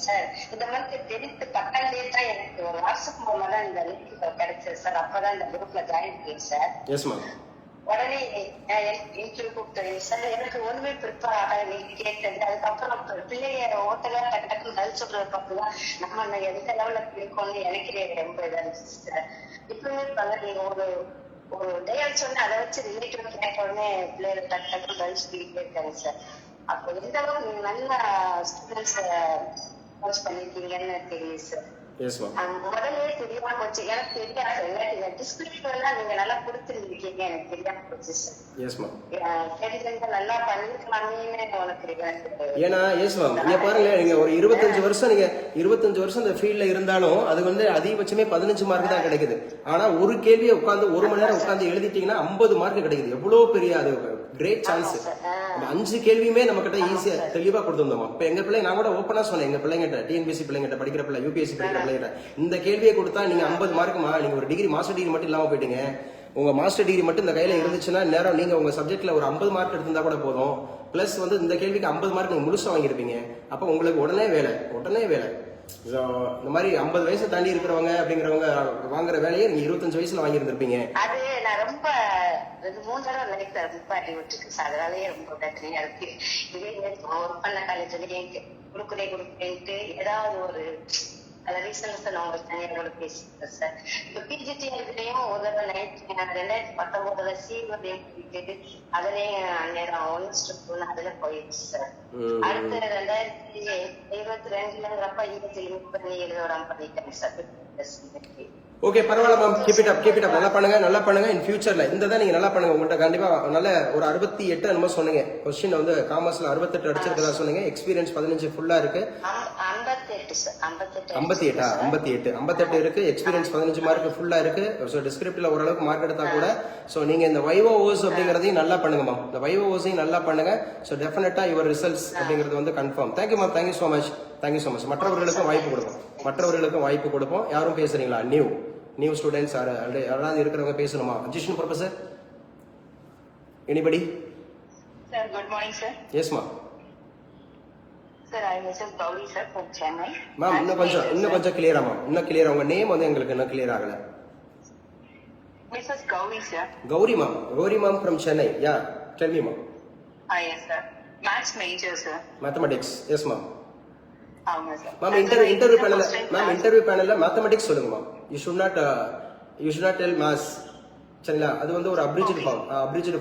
Sir இந்த மாதிரி 10th 10ஆம் தேதி தான் எனக்கு ஒரு வாட்ஸ்அப் மூலமா தான் இந்த லிங்க் கிடைச்சது சார். அப்பதான் இந்த குரூப்ல ஜாயின் பண்ணேன் சார். Yes ma'am. உடனே இன்டர்வியூ கூப்பிட்டு சார் எனக்கு ஒண்ணுமே ப்ரிப்பேர் ஆகாது நீங்க கேட்டது. அதுக்கப்புறம் பிள்ளைய ஓட்டலா டக்கு டக்குன்னு பதில் சொல்றது பார்த்துதான் நம்ம எந்த லெவல்ல இருக்கோம்னு எனக்கு ரொம்ப இதா இருந்துச்சு சார். இப்பவுமே பாருங்க, நீங்க ஒரு டேல் சொன்னா அதை வச்சு ரிலேட்டிவ் கேட்ட உடனே பிள்ளைகளை டக்கு டக்குன்னு பதில் சொல்லிட்டே இருக்காங்க சார். அப்போ எந்த அளவுக்கு நீங்க நல்ல ஸ்டூடெண்ட்ஸ் கோச் பண்ணிருக்கீங்கன்னு தெரியுது சார். Yes ma'am. முதல்ல தெரியாம போச்சு, எனக்கு தெரியாது. டிஸ்கிரிப்ஷன் எல்லாம் நீங்க நல்லா கொடுத்துருக்கீங்க, எனக்கு தெரியாம போச்சு சார். Yes ma'am. தெரிஞ்சவங்க நல்லா பண்ணிருக்கலாமேன்னு உனக்கு. ஏன்னா எஸ் மேம், நீங்க பாருங்க, நீங்க ஒரு 25 வருஷம் இந்த ஃபீல்ட்ல இருந்தாலும் அது வந்து அதிகபட்சமே 15 மார்க் தான் கிடைக்குது. ஆனா ஒரு கேள்வியை உட்காந்து 1 மணி நேரம் உட்காந்து எழுதிட்டீங்கன்னா 50 மார்க் கிடைக்குது. எவ்வளவு பெரிய அது கிரேட் சான்ஸ். 5 கேள்வியுமே நம்ம கிட்ட ஈஸியா தெளிவா கொடுத்துருந்தோம். இப்ப எங்க பிள்ளை, நான் கூட ஓப்பனா சொன்னேன், எங்க பிள்ளைங்கிட்ட டிஎன்பிஎஸ்சி பிள்ளைங்கிட்ட படிக்கிற பிள்ளை, யூபிஎஸ்சி படிக்கிற பிள்ளைங்கிட்ட இந்த கேள்வியை கொடுத்தா நீங்க 50 மார்க்குமா, நீங்க ஒரு டிகிரி மாஸ்டர் டிகிரி மட்டும் இல்லாம போயிட்டீங்க. உங்க மாஸ்டர் டிகிரி மட்டும் இந்த கையில இருந்துச்சுன்னா நேரம் நீங்க உங்க சப்ஜெக்ட்ல ஒரு 50 மார்க் எடுத்திருந்தா கூட போதும். பிளஸ் வந்து இந்த கேள்விக்கு 50 மார்க் நீங்க முழுசா வாங்கியிருப்பீங்க. அப்ப உங்களுக்கு உடனே வேலை. இந்த மாதிரி 50 வயசு தாண்டி இருக்கிறவங்க அப்படிங்கிறவங்க வாங்குற வேலையை நீங்க 25 வயசுல வாங்கி இருந்திருப்பீங்க. அது நான் ரொம்ப 2-3 தடவை நினைக்கிறேன் ரொம்ப அடி விட்டுருக்கு சார். அதனாலயே ரொம்ப பிரச்சனையா இருக்கு. இதே ஒர்க் பண்ண காலேஜ்ல கொடுக்குறேன்ட்டு ஏதாவது ஒரு ரீசன்ஸ் நான் உங்களுக்கு தனியாக பேசிக்கிறேன் சார். இப்ப பிஜிடிலையும் ஒரு தடவை 2019 சீவரையும் போயிட்டு அதுலயும் நேரம் 1:1 அதுல போயிடுச்சு சார். அடுத்து 2022ங்கிறப்ப 20 எழுதோடாம பண்ணிட்டேன் சார். ஓகே, பரவாயில்ல மேம். Keep it up. நல்லா பண்ணுங்க. இன் ஃபியூச்சர்ல இந்த தான் நீங்க நல்லா பண்ணுங்க. உங்கள்கிட்ட கண்டிப்பா நல்ல ஒரு 68 என்னமோ சொன்னீங்க. கொஸ்டின் வந்து காமர்ஸ்ல 68 அடிச்சிருக்கதா சொன்னீங்க. எக்ஸ்பீரியன்ஸ் 15 ஃபுல்லா இருக்கு. 58 இருக்கு. எக்ஸ்பீரியன்ஸ் 15 மார்க் ஃபுல்லா இருக்கு. ஸோ டிஸ்கிரிப்டிவ்ல ஓரளவுக்கு மார்க் எடுத்தா கூட ஸோ நீங்க இந்த வைவோ ஓஸ் அப்படிங்கறதையும் நல்லா பண்ணுங்க மேம். இந்த வைவோ ஓஸையும் நல்லா பண்ணுங்க. ஸோ டெஃபினட்டா யுவர் ரிசல்ட்ஸ் அப்படிங்கிறது வந்து confirm. Thank you ma'am. Thank you so much. மற்றவர்களுக்கும் வாய்ப்பு கொடுப்போம். யாரும் பேசுறீங்களா? நியூ ஸ்டூடெண்ட்ஸ் யாராவது இருக்கிறவங்க பேசணுமா? Assistant professor anybody? Sir good morning sir. Yes ma'am. Sir I Mrs Gowri sir from Chennai. Ma'am இன்னும் கொஞ்சம் கிளியரா மேம். இன்னும் கிளியரா உங்க நேம் வந்து எங்களுக்கு இன்னும் கிளியர் ஆகல. Mrs Gowri sir. Gowri ma'am from Chennai. Yeah, tell me ma'am. Yes sir. Maths major sir. Mathematics. Yes ma'am. ஆமா சார். மேம் இன்டர்வியூ பேனல்ல மேத்தமெட்டிக்ஸ் சொல்லுங்க ma'am. You should not tell maths. சரிங்களா? அது வந்து ஒரு அப்ரிஜ்டு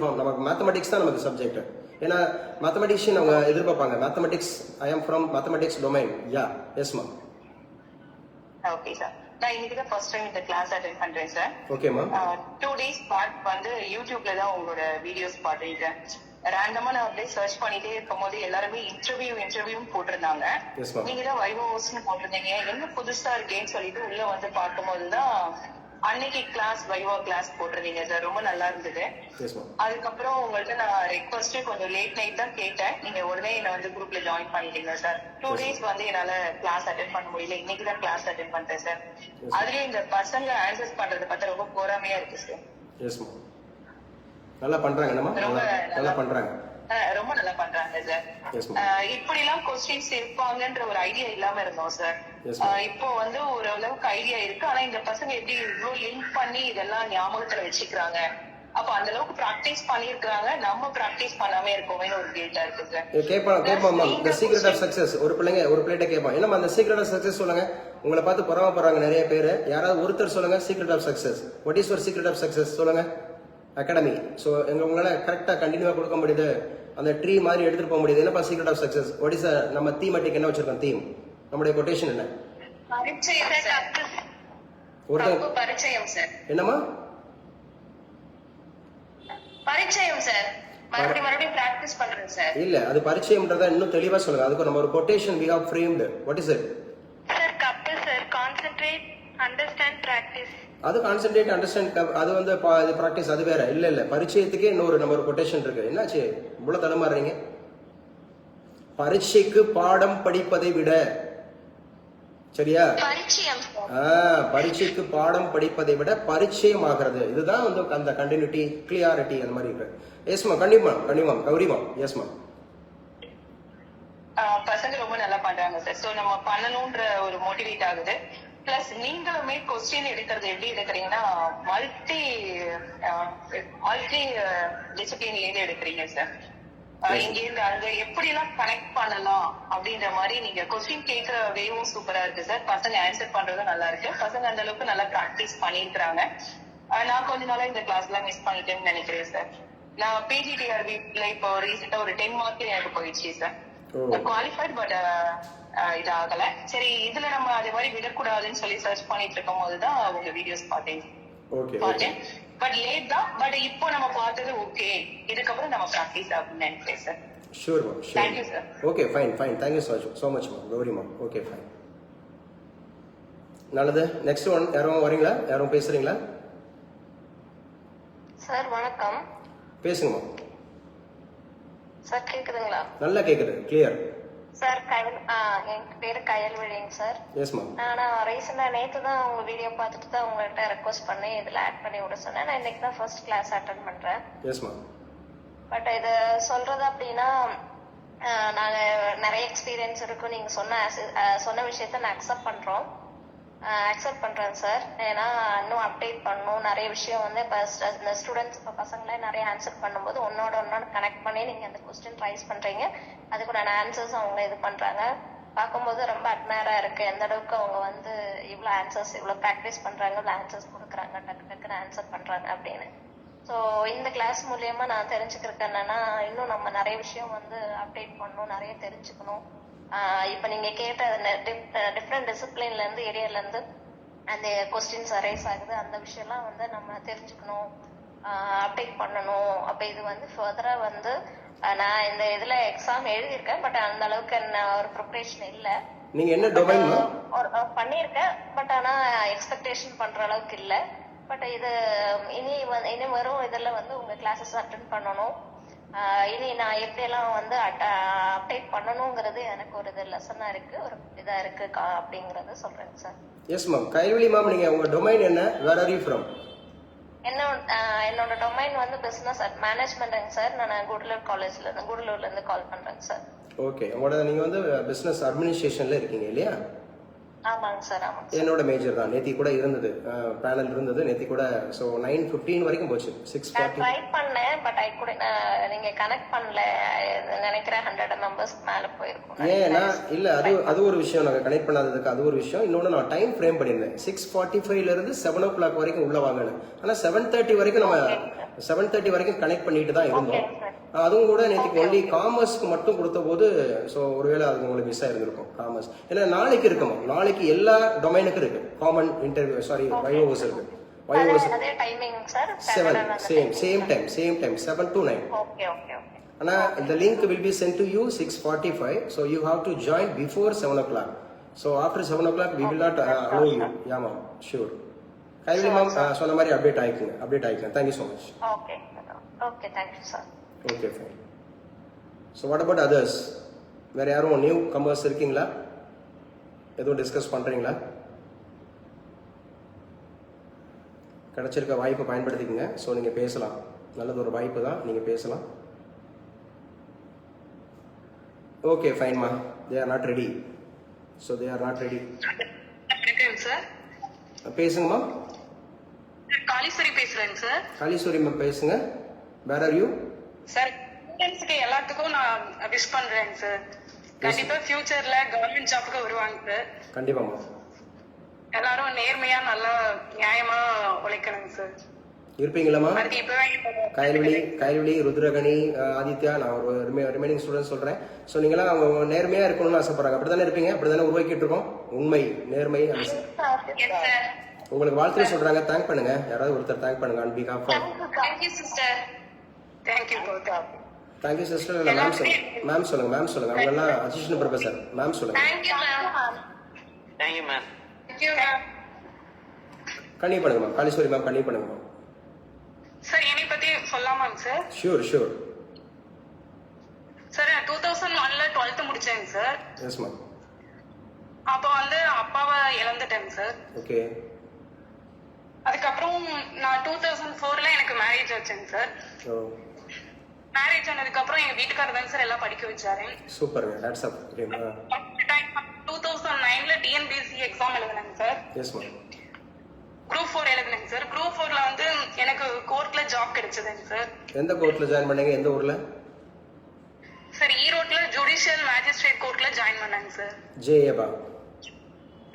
ஃபார்ம். நமக்கு மேத்தமெட்டிக்ஸ் தான் நமக்கு சப்ஜெக்ட். ஏன்னா மேத்தமெட்டிஷியன் அவங்க எதிர்பார்ப்பாங்க. Mathematics, I am from mathematics domain. Yeah, yes ma'am. Okay sir. நான் இன்னைக்கு தான் ஃபர்ஸ்ட் டைம் இந்த கிளாஸ் அட்டெண்ட் பண்றேன் sir. Okay ma'am. 2 days back வந்து யூடியூப்ல தான் உங்களோட வீடியோஸ் பாத்துட்டேன். ரேண்டமா நான் அப்படியே சர்ச் பண்ணிட்டே இருக்கும் போது எல்லாருமே இன்டர்வியூ போட்டிருந்தாங்க. நீங்க தான் வைவோஸ்னு போட்டிருந்தீங்க. என்ன புதுசா இருக்கேன்னு சொல்லிட்டு உள்ள வந்து பார்க்கும்போது தான் அன்னைக்கு வைவோ கிளாஸ் போட்டிருந்தீங்க சார். ரொம்ப நல்லா இருந்தது. அதுக்கப்புறம் உங்கள்ட்ட நான் ரெக்வஸ்ட் கொஞ்சம் லேட் நைட் தான் கேட்டேன். நீங்க உடனே என்ன வந்து குரூப்ல ஜாயின் பண்ணிட்டீங்க சார். 2 days வந்து என்னால கிளாஸ் அட்டெண்ட் பண்ண முடியல. இன்னைக்கு தான் கிளாஸ் அட்டெண்ட் பண்றேன் சார். அதுலயும் இந்த பசங்க ஆன்சர்ஸ் பண்றதை பார்த்தா ரொம்ப பொறாமையா இருக்கு சார். நல்லா பண்றாங்க. நல்லா பண்றாங்க. ரொம்ப நல்லா பண்றாங்க சார். இப்படி எல்லாம் கொஸ்டின்ஸ் இருப்பாங்கன்ற ஒரு ஐடியா இல்லாம இருந்தோம் சார். இப்போ வந்து ஓரளவுக்கு ஐடியா இருக்கு. ஆனா இந்த பசங்க எப்படி இவ்வளவு லிங்க் பண்ணி இதெல்லாம் ஞாபகத்துல வச்சுக்கிறாங்க? அப்ப அந்த அளவுக்கு பிராக்டிஸ் பண்ணிருக்காங்க, நம்ம பிராக்டிஸ் பண்ணாம இருக்கோமே ஒரு கில்ட்டா இருக்கு சார். கேட்பான் ma'am. The secret of success ஒரு பிள்ளைகிட்ட கேட்பான். என்னமா அந்த சீக்ரெட் ஆஃப் சக்சஸ் சொல்லுங்க. உங்களை பார்த்து பொறாமப்படுறாங்க நிறைய பேர். யாராவது ஒருத்தர் சொல்லுங்க secret of success. What is your secret of success சொல்லுங்க. அகாடமி. ஸோ உங்களால கரெக்டா கண்டினியூவா கொடுக்க முடியுது. அந்த ட்ரீ மாதிரி எடுத்துட்டு போக முடியுது. என்னப்பா secret of success? What is நம்ம தீமேட்டிக் என்ன வச்சிருக்கோம்? தீம் நம்முடைய கொட்டேஷன் என்ன? பரிச்சயம் சார். என்னமா? பரிச்சயம் சார். மறுபடியும் பிராக்டிஸ் பண்றேன் சார். இல்ல அது பரிச்சயம்ன்றதா இன்னும் தெளிவா சொல்லுங்க. அதுக்கு நம்ம ஒரு quotation we have framed. What is it? Sir cup sir, concentrate, understand, practice. அது கான்சென்ட்ரேட் அண்டர்ஸ்டாண்ட் அது வந்து இது ப்ராக்டிஸ் அது வேற. இல்ல பரிச்சயத்துக்கே இன்னொரு நம்ம ஒரு கொட்டேஷன் இருக்கு. என்னாச்சு இவ்வளவு தடமாறுறீங்க? பரீட்சைக்கு பாடம் படிப்பதை விட, சரியா? பரிச்சயம். பரீட்சைக்கு பாடம் படிப்பதை விட பரிச்சயம் ஆகிறது. இதுதான் வந்து அந்த கண்டினியூட்டி, கிளியாரிட்டி அந்த மாதிரி இருக்கு. எஸ்மா, கண்டிப்பா கௌரிமா. எஸ்மா. பசங்க ரொம்ப நல்லா பண்றாங்க சார். சோ நம்ம பண்ணணும்ன்ற ஒரு மோட்டிவேட் ஆகுது. பிளஸ் நீங்களுமே கொஸ்டின் எடுக்கிறது எப்படி எடுக்கிறீங்கன்னா மல்டி டிசிப்ளின்ல இருந்து எடுக்கிறீங்க சார். இங்க இருந்து அங்க எப்படி எல்லாம் கனெக்ட் பண்ணலாம் அப்படின்ற மாதிரி நீங்க கொஸ்டின் கேட்கிற வேவும் சூப்பரா இருக்கு சார். பசங்க ஆன்சர் பண்றதும் நல்லா இருக்கு. பசங்க அந்த அளவுக்கு நல்லா பிராக்டிஸ் பண்ணிருக்காங்க. நான் கொஞ்ச நாளா இந்த கிளாஸ் எல்லாம் மிஸ் பண்ணிட்டேன்னு நினைக்கிறேன் சார். நான் பிஜிடிஆர்பில இப்போ ரீசெண்டா ஒரு 10 மார்க் எனக்கு போயிடுச்சு சார். குவாலிஃபைட் பட் இது ஆகல. சரி இதுல நம்ம அதே மாதிரி விடக்கூடாதுன்னு சொல்லி சர்ச் பண்ணிட்டு இருக்கும் போதுதான் உங்க வீடியோஸ் பார்த்தேன். பட் லேட் தான். பட் இப்போ நம்ம பார்த்தது ஓகே. இதுக்கப்புறம் நம்ம பிராக்டிஸ் ஆகும்னு நினைக்கிறேன் sir. Sure ma'am. Thank you sir. Okay fine. Thank you so much ma'am. Gowri ma'am. Okay fine. நல்லது. நெக்ஸ்ட் ஒன் யாரும் வரீங்களா? யாரும் பேசுறீங்களா? சார் வணக்கம். பேசுங்க மேம். சார் கேக்குதுங்களா? நல்லா கேக்குது, கிளியர். சார் என் பேரு கயல்விழிங்க சார். Yes ma'am. நான் ரீசெண்டா நேத்து தான் உங்க வீடியோ பார்த்துட்டு தான் உங்கள்கிட்ட ரெக்வஸ்ட் பண்ணி இதுல ஆட் பண்ணி விட சொன்னேன். நான் இன்னைக்கு தான் ஃபர்ஸ்ட் கிளாஸ் அட்டென்ட் பண்றேன். Yes ma'am. பட் இது சொல்றது அப்படின்னா நாங்க நிறைய எக்ஸ்பீரியன்ஸ் இருக்கும். நீங்க சொன்ன விஷயத்த நான் அக்செப்ட் பண்றேன் சார். ஏன்னா இன்னும் அப்டேட் பண்ணணும் நிறைய விஷயம் வந்து இப்ப இந்த ஸ்டூடெண்ட்ஸ் இப்ப பசங்களே நிறைய ஆன்சர் பண்ணும்போது ஒன்னோட கனெக்ட் பண்ணி நீங்க அந்த கொஸ்டின் ரைஸ் பண்றீங்க. அதுக்குண்டான ஆன்சர்ஸ் அவங்க இது பண்றாங்க. பார்க்கும்போது ரொம்ப அட்மையரா இருக்கு. எந்த அளவுக்கு அவங்க வந்து இவ்வளவு ஆன்சர்ஸ் இவ்வளவு ப்ராக்டிஸ் பண்றாங்க, இவ்வளவு ஆன்சர்ஸ் கொடுக்குறாங்க, டக்குன்னு ஆன்சர் பண்றாங்க அப்படின்னு. ஸோ இந்த கிளாஸ் மூலியமா நான் தெரிஞ்சுக்கிறேன் என்னன்னா இன்னும் நம்ம நிறைய விஷயம் வந்து அப்டேட் பண்ணணும், நிறைய தெரிஞ்சுக்கணும். இப்ப நீங்க கேட்ட டிஃப்ரெண்ட் டிசிப்ளின்ல இருந்து ஏரியால இருந்து அந்த கொஸ்டின்ஸ் அரைஸ் ஆகுது. அந்த விஷயம்லாம் வந்து நம்ம தெரிஞ்சுக்கணும், அப்டேட் பண்ணணும். அப்ப இது வந்து ஃபர்தரா வந்து நான் இந்த இதுல எக்ஸாம் எழுதியிருக்கேன். பட் அந்த அளவுக்கு என்ன ஒரு ப்ரிப்பரேஷன் இல்ல. நீங்க என்ன டொமைன் பண்ணிருக்கேன். பட் ஆனா எக்ஸ்பெக்டேஷன் பண்ற அளவுக்கு இல்ல. பட் இது இனி வரும் இதுல வந்து உங்க கிளாஸஸ் அட்டென்ட் பண்ணணும். இனி நான் எப்படியெல்லாம் வந்து அப்டேட் பண்ணணுங்கிறது எனக்கு ஒரு இது லெசனா இருக்கு, ஒரு இதா இருக்கு அப்படிங்கறத சொல்றேன் சார். Yes ma'am. கைவழி மேம், நீங்க உங்க டொமைன் என்ன? Where are you from? என்னோட டொமைன் வந்து பிசினஸ் மேனேஜ்மெண்ட்ங்க சார். நான் கூடலூர்ல இருந்து கால் பண்றேன் சார். ஓகே. உங்களோட நீங்க வந்து பிசினஸ் அட்மினிஸ்ட்ரேஷன்ல இருக்கீங்க இல்லையா? ஆமாங்க சார். ஆமாங்க. என்னோட மேஜர் தான். நேத்தி கூட இருந்தது, பேனல் இருந்தது நேத்தி கூட. சோ 9:15 வரைக்கும் போச்சு. 6:40 ட்ரை பண்ணேன். பட் நீங்க கனெக்ட் பண்ணல நினைக்கிறேன். 100 மெம்பர்ஸ் மேல போயிருக்கும். ஏன்னா இல்ல அது ஒரு விஷயம். நாங்க கனெக்ட் பண்ணாததுக்கு அது ஒரு விஷயம். இன்னொன்னு நான் டைம் ஃப்ரேம் பண்ணியிருந்தேன். 6:45ல இருந்து 7 o'clock வரைக்கும் உள்ள வாங்கணும். ஆனா 7:30 வரைக்கும் நம்ம 7:30 வரைக்கும் கனெக்ட் பண்ணிட்டு தான் இருந்தோம். அதுவும் கூட நேற்றுக்கு ஒன்லி காமர்ஸ்க்கு மட்டும் கொடுத்த போது ஸோ ஒருவேளை அது உங்களுக்கு மிஸ் ஆயிருந்திருக்கும் காமர்ஸ். ஏன்னா நாளைக்கு இருக்குமா, நாளைக்கு எல்லா டொமைனுக்கும் இருக்கு காமன் இன்டர்வியூ, சாரி வைவோஸ் இருக்கு. வைவோஸ் சேம் டைம் 7 to 9. ஆனா the link will be sent to you 6:45, so you have to join before 7 o'clock. So after 7 o'clock we will not allow you. Yeah ma'am, sure. கைவிலி ma'am சொன்ன மாதிரி update ஆயிக்குங்க. Thank you so much. Okay, thank you sir. Okay, fine. So what about others? வேற யாரும் new commerce இருக்கீங்களா? எதுவும் discuss பண்றீங்களா? கிடைச்சிருக்க வாய்ப்பை பயன்படுத்திக்கங்க. ஸோ நீங்க பேசலாம். நல்லது ஒரு வாய்ப்பு தான், நீங்க பேசலாம். ஓகே ஃபைன்மா. They are not ready. So they are not ready. Sir பேசுங்கம்மா. காளீஸ்வரி பேசுறேங்க சார். காளீஸ்வரி மேம் பேசுங்க. வேர் ஆர் யூ? சார் ஸ்டூடெண்ட்ஸ்க்கு எல்லாத்துக்கும் நான் விஷ் பண்றேன் சார். கண்டிப்பா ஃபியூச்சர்ல கவர்மெண்ட் ஜாப்க்கு வருவாங்க சார். கண்டிப்பாமா. எல்லாரும் நேர்மையா நல்லா நியாயமா உழைக்கணுங்க சார். இருப்பீங்களாமா? கைல்வெளி, ருத்ரகணி, ஆதித்யா, நான் ஒரு ரிமைனிங் ஸ்டூடெண்ட் சொல்றேன். ஸோ நீங்களாம் அவங்க நேர்மையா இருக்கணும்னு ஆசைப்படுறாங்க. அப்படித்தானே இருப்பீங்க? அப்படித்தானே உருவாக்கிட்டு இருக்கோம். உண்மை, நேர்மை. உங்களுக்கு வாழ்த்து சொல்றாங்க. தேங்க் பண்ணுங்க. யாராவது ஒருத்தர் தேங்க் பண்ணுங்க. On behalf of. Thank you sister. Thank you both. Thank you sister. இல்லை மேம் சொல்லுங்க, மேம் சொல்லுங்க, மேம் சொல்லுங்க. அவங்க எல்லாம் அசிஸ்டன்ட் ப்ரொஃபசர். மேம் சொல்லுங்க. Thank you ma'am. Thank you ma'am. Thank you ma'am. கண்டிப்பாக பண்ணுங்க மேம். காளீஸ்வரி மேம் கண்டிப்பாக பண்ணுங்க மேம். சார் என்னை பத்தி சொல்லாமாங்க சார்? Sure sure. சார் 2001ல 12th முடிச்சேங்க சார். Yes ma'am. அப்போ வந்து அப்பாவை இழந்துட்டேங்க சார். ஓகே. அதுக்கப்புறம் நான் 2004ல எனக்கு மேரேஜ் ஆச்சுங்க சார். ஓ மேரேஜ் ஆனதுக்கு அப்புறம் எங்க வீட்டுக்காரர் தாங்க சார் எல்லாம் படிக்க வச்சாரு. சூப்பருங்க. Hats off. ஓகேமா. 2009ல டிஎன்பிஎஸ்சி எக்ஸாம் எழுதினேங்க சார். Yes ma'am. குரூப் 4 எழுதினேங்க சார். குரூப் 4ல வந்து எனக்கு கோர்ட்ல ஜாப் கிடைச்சதுங்க சார். எந்த கோர்ட்ல ஜாயின் பண்ணீங்க? எந்த ஊர்ல? சார் ஈரோட்ல ஜுடிஷியல் மேஜிஸ்ட்ரேட் கோர்ட்ல ஜாயின் பண்ணேங்க சார். ஜேஏபா?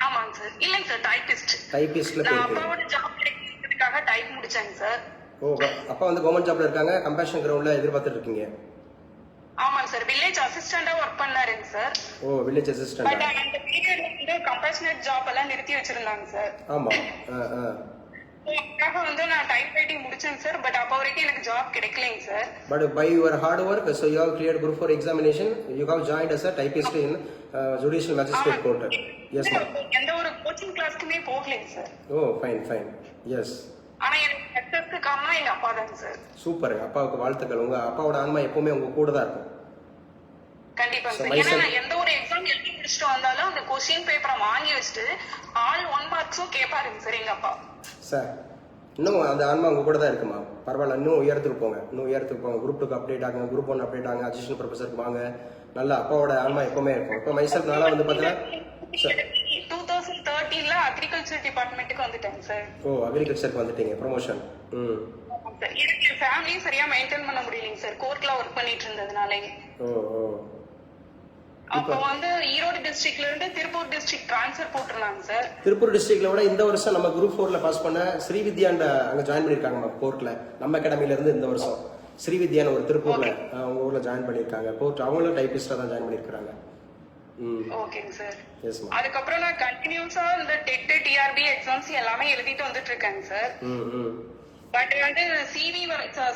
ஆமாங்க சார். இல்லைங்க சார், டைபிஸ்ட். டைபிஸ்ட்ல நான் போயிருக்கீங்க. அப்பாவோட ஜாப் கிடைக்கிறதுக்காக டைப் முடிச்சேங்க சார். ஓ அப்பா வந்து கவர்மெண்ட் ஜாப்ல இருக்காங்க, கம்பேஷன் கிரவுண்ட்ல எதிர்பார்த்துட்டு இருக்கீங்க. ஆமாங்க சார். வில்லேஜ் அசிஸ்டண்டா ஒர்க் பண்ணாருங்க sir. Oh village but assistant. அந்த பீரியட்ல வந்து கம்பேஷனேட் ஜாப் எல்லாம் நிறுத்தி வச்சிருந்தாங்க சார். ஆமா. அதுக்காக வந்து நான் டைப் ரைட்டிங் முடிச்சேங்க சார். பட் அப்ப வரைக்கும் எனக்கு ஜாப் கிடைக்கலைங்க sir. But by your hard work, so you have cleared group 4 examination. You have joined as a typist in judicial magistrate court. Yes ma'am. எந்த ஒரு கோச்சிங் கிளாஸ்க்குமே போகலைங்க sir. Oh fine fine. Yes. ஆனா எனக்கு சக்சஸ்க்கு காரணம் எங்க அப்பா தாங்க சார். சூப்பர். அப்பாவுக்கு வாழ்த்துக்கள். உங்க அப்பாவோட ஆன்மா எப்பவுமே உங்க கூட தான் இருக்கும். கண்டிப்பா சார். ஏன்னா நான் எந்த ஒரு எக்ஸாம் எழுதி முடிச்சுட்டு வந்தாலும் அந்த கொஸ்டின் பேப்பரை வாங்கி வச்சுட்டு ஆல் 1 மார்க்ஸும் கேட்பாருங்க சார் எங்க அப்பா. சார் இன்னும் அந்த ஆன்மா உங்க கூட தான் இருக்குமா? பரவாயில்ல, இன்னும் உயரத்துக்கு போங்க, இன்னும் உயரத்துக்கு போங்க. குரூப் 2 அப்டேட் ஆகுங்க, குரூப் 1 அப்டேட் ஆகுங்க, அசிஸ்டன்ட் ப்ரொஃபஸருக்கு வாங்க. நல்லா அப்பாவோட ஆன்மா எப்பவுமே இருக்கும். இப்போ மைசெல்ஃப் நாளா வந்து பார்த்தீங்கன்னா 2013ல அக்ரிகல்ச்சர் டிபார்ட்மெண்ட்டுக்கு வந்துட்டேங்க சார். ஓ அக்ரிகல்ச்சருக்கு வந்துட்டீங்க, ப்ரொமோஷன். எனக்கு ஃபேமிலியும் சரியா மெயின்டைன் பண்ண முடியலைங்க சார், கோர்ட்ல ஒர்க் பண்ணிட்டு இருந்ததுனாலே. ஓ ஓ. அப்போ வந்து ஈரோடு டிஸ்ட்ரிக்ட்ல இருந்து திருப்பூர் டிஸ்ட்ரிக்ட் ட்ரான்ஸ்ஃபர் போட்டுருந்தாங்க சார். திருப்பூர் டிஸ்ட்ரிக்ட்ல விட இந்த வருஷம் நம்ம குரூப் 4ல பாஸ் பண்ண ஸ்ரீவித்யாண்ட அங்க ஜாயின் பண்ணிருக்காங்க கோர்ட்ல. நம்ம அகாடமில இருந்து இந்த வருஷம் ஸ்ரீவித்யான்னு ஒரு திருப்பூர்ல அவங்க ஊர்ல ஜாயின் பண்ணிருக்காங்க கோர்ட். அவங்களும் டைபிஸ்டா தான் ஜாயின் பண்ணிருக்காங்க. ஓகேங்க சார். Yes ma'am. அதுக்கப்புறம் நான் கண்டினியூஸா இந்த டெட் டிஆர்பி எக்ஸாம்ஸ் எல்லாமே எழுதிட்டு வந்துட்டு இருக்கேங்க சார். பட் வந்து சிவி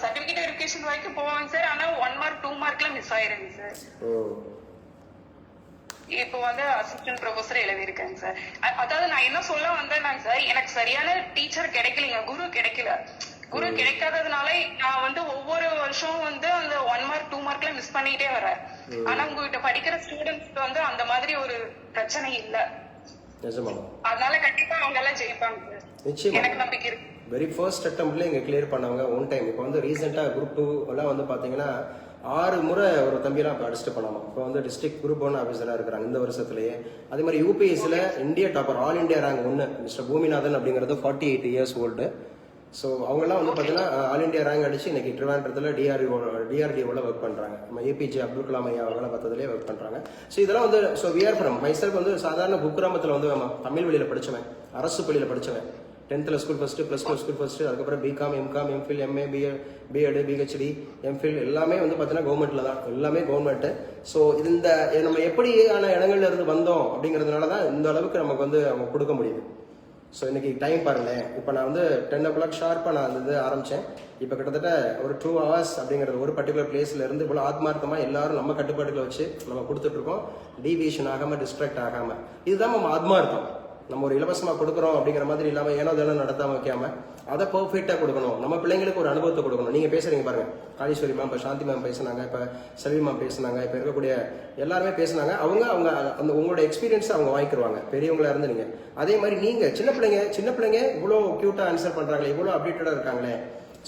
சர்டிபிகேட் வெரிஃபிகேஷன் வரைக்கும் போவாங்க சார். ஆனா 1 மார்க் 2 மார்க்ல மிஸ் ஆயிருங்க சார். இப்போ வந்து அசிஸ்டன்ட் ப்ரொஃபசர் எழுதியிருக்கேங்க சார். அதாவது நான் என்ன சொல்ல வந்தேன்னாங்க சார், எனக்கு சரியான டீச்சர் கிடைக்கலைங்க, குரு கிடைக்கல. குரு கிடைக்காததுனால நான் வந்து ஒவ்வொரு வருஷமும் வந்து அந்த 1 மார்க் 2 மார்க்ல மிஸ் பண்ணிட்டே வரேன். ஆனா உங்ககிட்ட படிக்கிற ஸ்டூடெண்ட்ஸ்க்கு வந்து அந்த மாதிரி ஒரு பிரச்சனை இல்ல. அதனால கண்டிப்பா அவங்க எல்லாம் ஜெயிப்பாங்க சார். நிச்சயமா எனக்கு நம்பிக்கை இருக்கு. வெரி ஃபர்ஸ்ட் அட்டெம்ப்ட்ல இங்க கிளியர் பண்ணவங்க ஒன் டைம். இப்போ வந்து ரீசெண்டா குரூப் 2 எல்லாம் வந்து பாத்தீங்கன்னா 6 முறை ஒரு தம்பியெல்லாம் இப்போ அடிச்சுட்டு பண்ணாமா. இப்போ வந்து டிஸ்ட்ரிக்ட் குரூப் 1 ஆஃபீஸராக இருக்கிறாங்க இந்த வருஷத்துலேயே. அதே மாதிரி யூபிஎஸ்சியில் India topper, all India rank 1 mister Bhuminathan அப்படிங்கிறது 48 இயர்ஸ் ஓல்டு. ஸோ அவங்கெல்லாம் வந்து பார்த்தீங்கன்னா ஆல் இந்தியா ரேங்க் அடிச்சு இன்னைக்கு ட்ரிவாண்ட்ரத்தில் டிஆர்டிஓவில் ஒர்க் பண்ணுறாங்க. நம்ம ஏபிஜே அப்துல் கலாம் ஐயா அவங்கள பார்த்ததுலேயே ஒர்க் பண்ணுறாங்க. ஸோ இதெல்லாம் வந்து ஸோ விஆர் ஃப்ரம் மைசெல்ஃப் வந்து சாதாரண குக்கிராமத்தில் வந்து தமிழ் வழியில் படித்தவன், அரசு பள்ளியில் படித்தவன். 10th school first, +2 school first, அதுக்கப்புறம் BCom, MCom, MPhil, MA, BEd, PhD, MPhil எல்லாமே வந்து பார்த்தீங்கன்னா கவர்மெண்ட்ல தான், எல்லாமே கவர்மெண்ட். ஸோ இந்த நம்ம எப்படியான இடங்கள்ல இருந்து வந்தோம் அப்படிங்கிறதுனால தான் இந்த அளவுக்கு நமக்கு வந்து அவங்க கொடுக்க முடியுது. ஸோ இன்னைக்கு டைம் பாருங்களேன். இப்போ நான் வந்து 10 o'clock ஷார்ப்பாக நான் வந்து ஆரம்பித்தேன். இப்போ கிட்டத்தட்ட ஒரு 2 hours அப்படிங்கிறது ஒரு பர்டிகுலர் பிளேஸ்ல இருந்து இவ்வளோ ஆத்மார்த்தமாக எல்லாரும் நம்ம கட்டுப்பாட்டுகளை வச்சு நம்ம கொடுத்துட்ருக்கோம். டீவியேஷன் ஆகாமல், டிஸ்ட்ராக்ட் ஆகாமல். இதுதான் நம்ம ஆத்மார்த்தம். நம்ம ஒரு இலவசமாக கொடுக்குறோம் அப்படிங்கிற மாதிரி இல்லாமல் ஏனோ இதெல்லாம் நடத்தாம வைக்காம அதை பர்ஃபெக்டாக கொடுக்கணும். நம்ம பிள்ளைங்களுக்கு ஒரு அனுபவத்தை கொடுக்கணும். நீங்கள் பேசுறீங்க பாருங்க, காளீஸ்வரி மேம், இப்போ சாந்தி மேம் பேசுனாங்க, இப்போ செல்வி மேம் பேசுனாங்க, இப்போ இருக்கக்கூடிய எல்லாருமே பேசுனாங்க. அவங்க அந்த உங்களோட எக்ஸ்பீரியன்ஸை அவங்க வாங்கிக்குவாங்க, பெரியவங்களா இருந்து நீங்கள். அதே மாதிரி நீங்கள் சின்ன பிள்ளைங்க இவ்வளோ க்யூட்டாக ஆன்சர் பண்ணுறாங்களே, இவ்வளோ அப்டேட்டடாக இருக்காங்களே,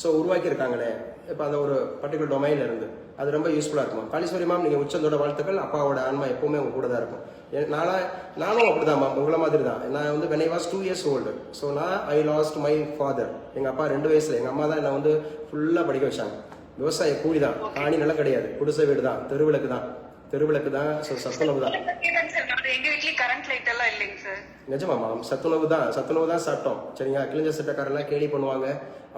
ஸோ உருவாக்கி இருக்காங்களே இப்போ அந்த ஒரு பர்டிகுலர் டொமைன்ல இருந்து, அது ரொம்ப யூஸ்ஃபுல்லாக இருக்கும். காளீஸ்வரி மேம், நீங்கள் உச்சந்தோட வாழ்த்துக்கள். அப்பாவோட ஆன்மா எப்பவுமே உங்க கூட தான் இருக்கும். நானும் அப்படிதான் மேம், உங்களை மாதிரி தான். நான் வந்து when I was 2 years old, so I last my father. எங்கள் அப்பா 2 வயசுல, எங்கள் அம்மா தான் என்னை வந்து ஃபுல்லாக படிக்க வச்சாங்க. விவசாய கூலி தான், காணி நிலம் கிடையாது, குடிசை வீடு தான், தெருவிளக்கு தான், ஸோ சத்துணவு தான். நிஜமா மேம், சத்துணவு தான் சாப்பிட்டோம். சரிங்களா? கிழிஞ்ச சட்டக்காரெல்லாம் கேலி பண்ணுவாங்க.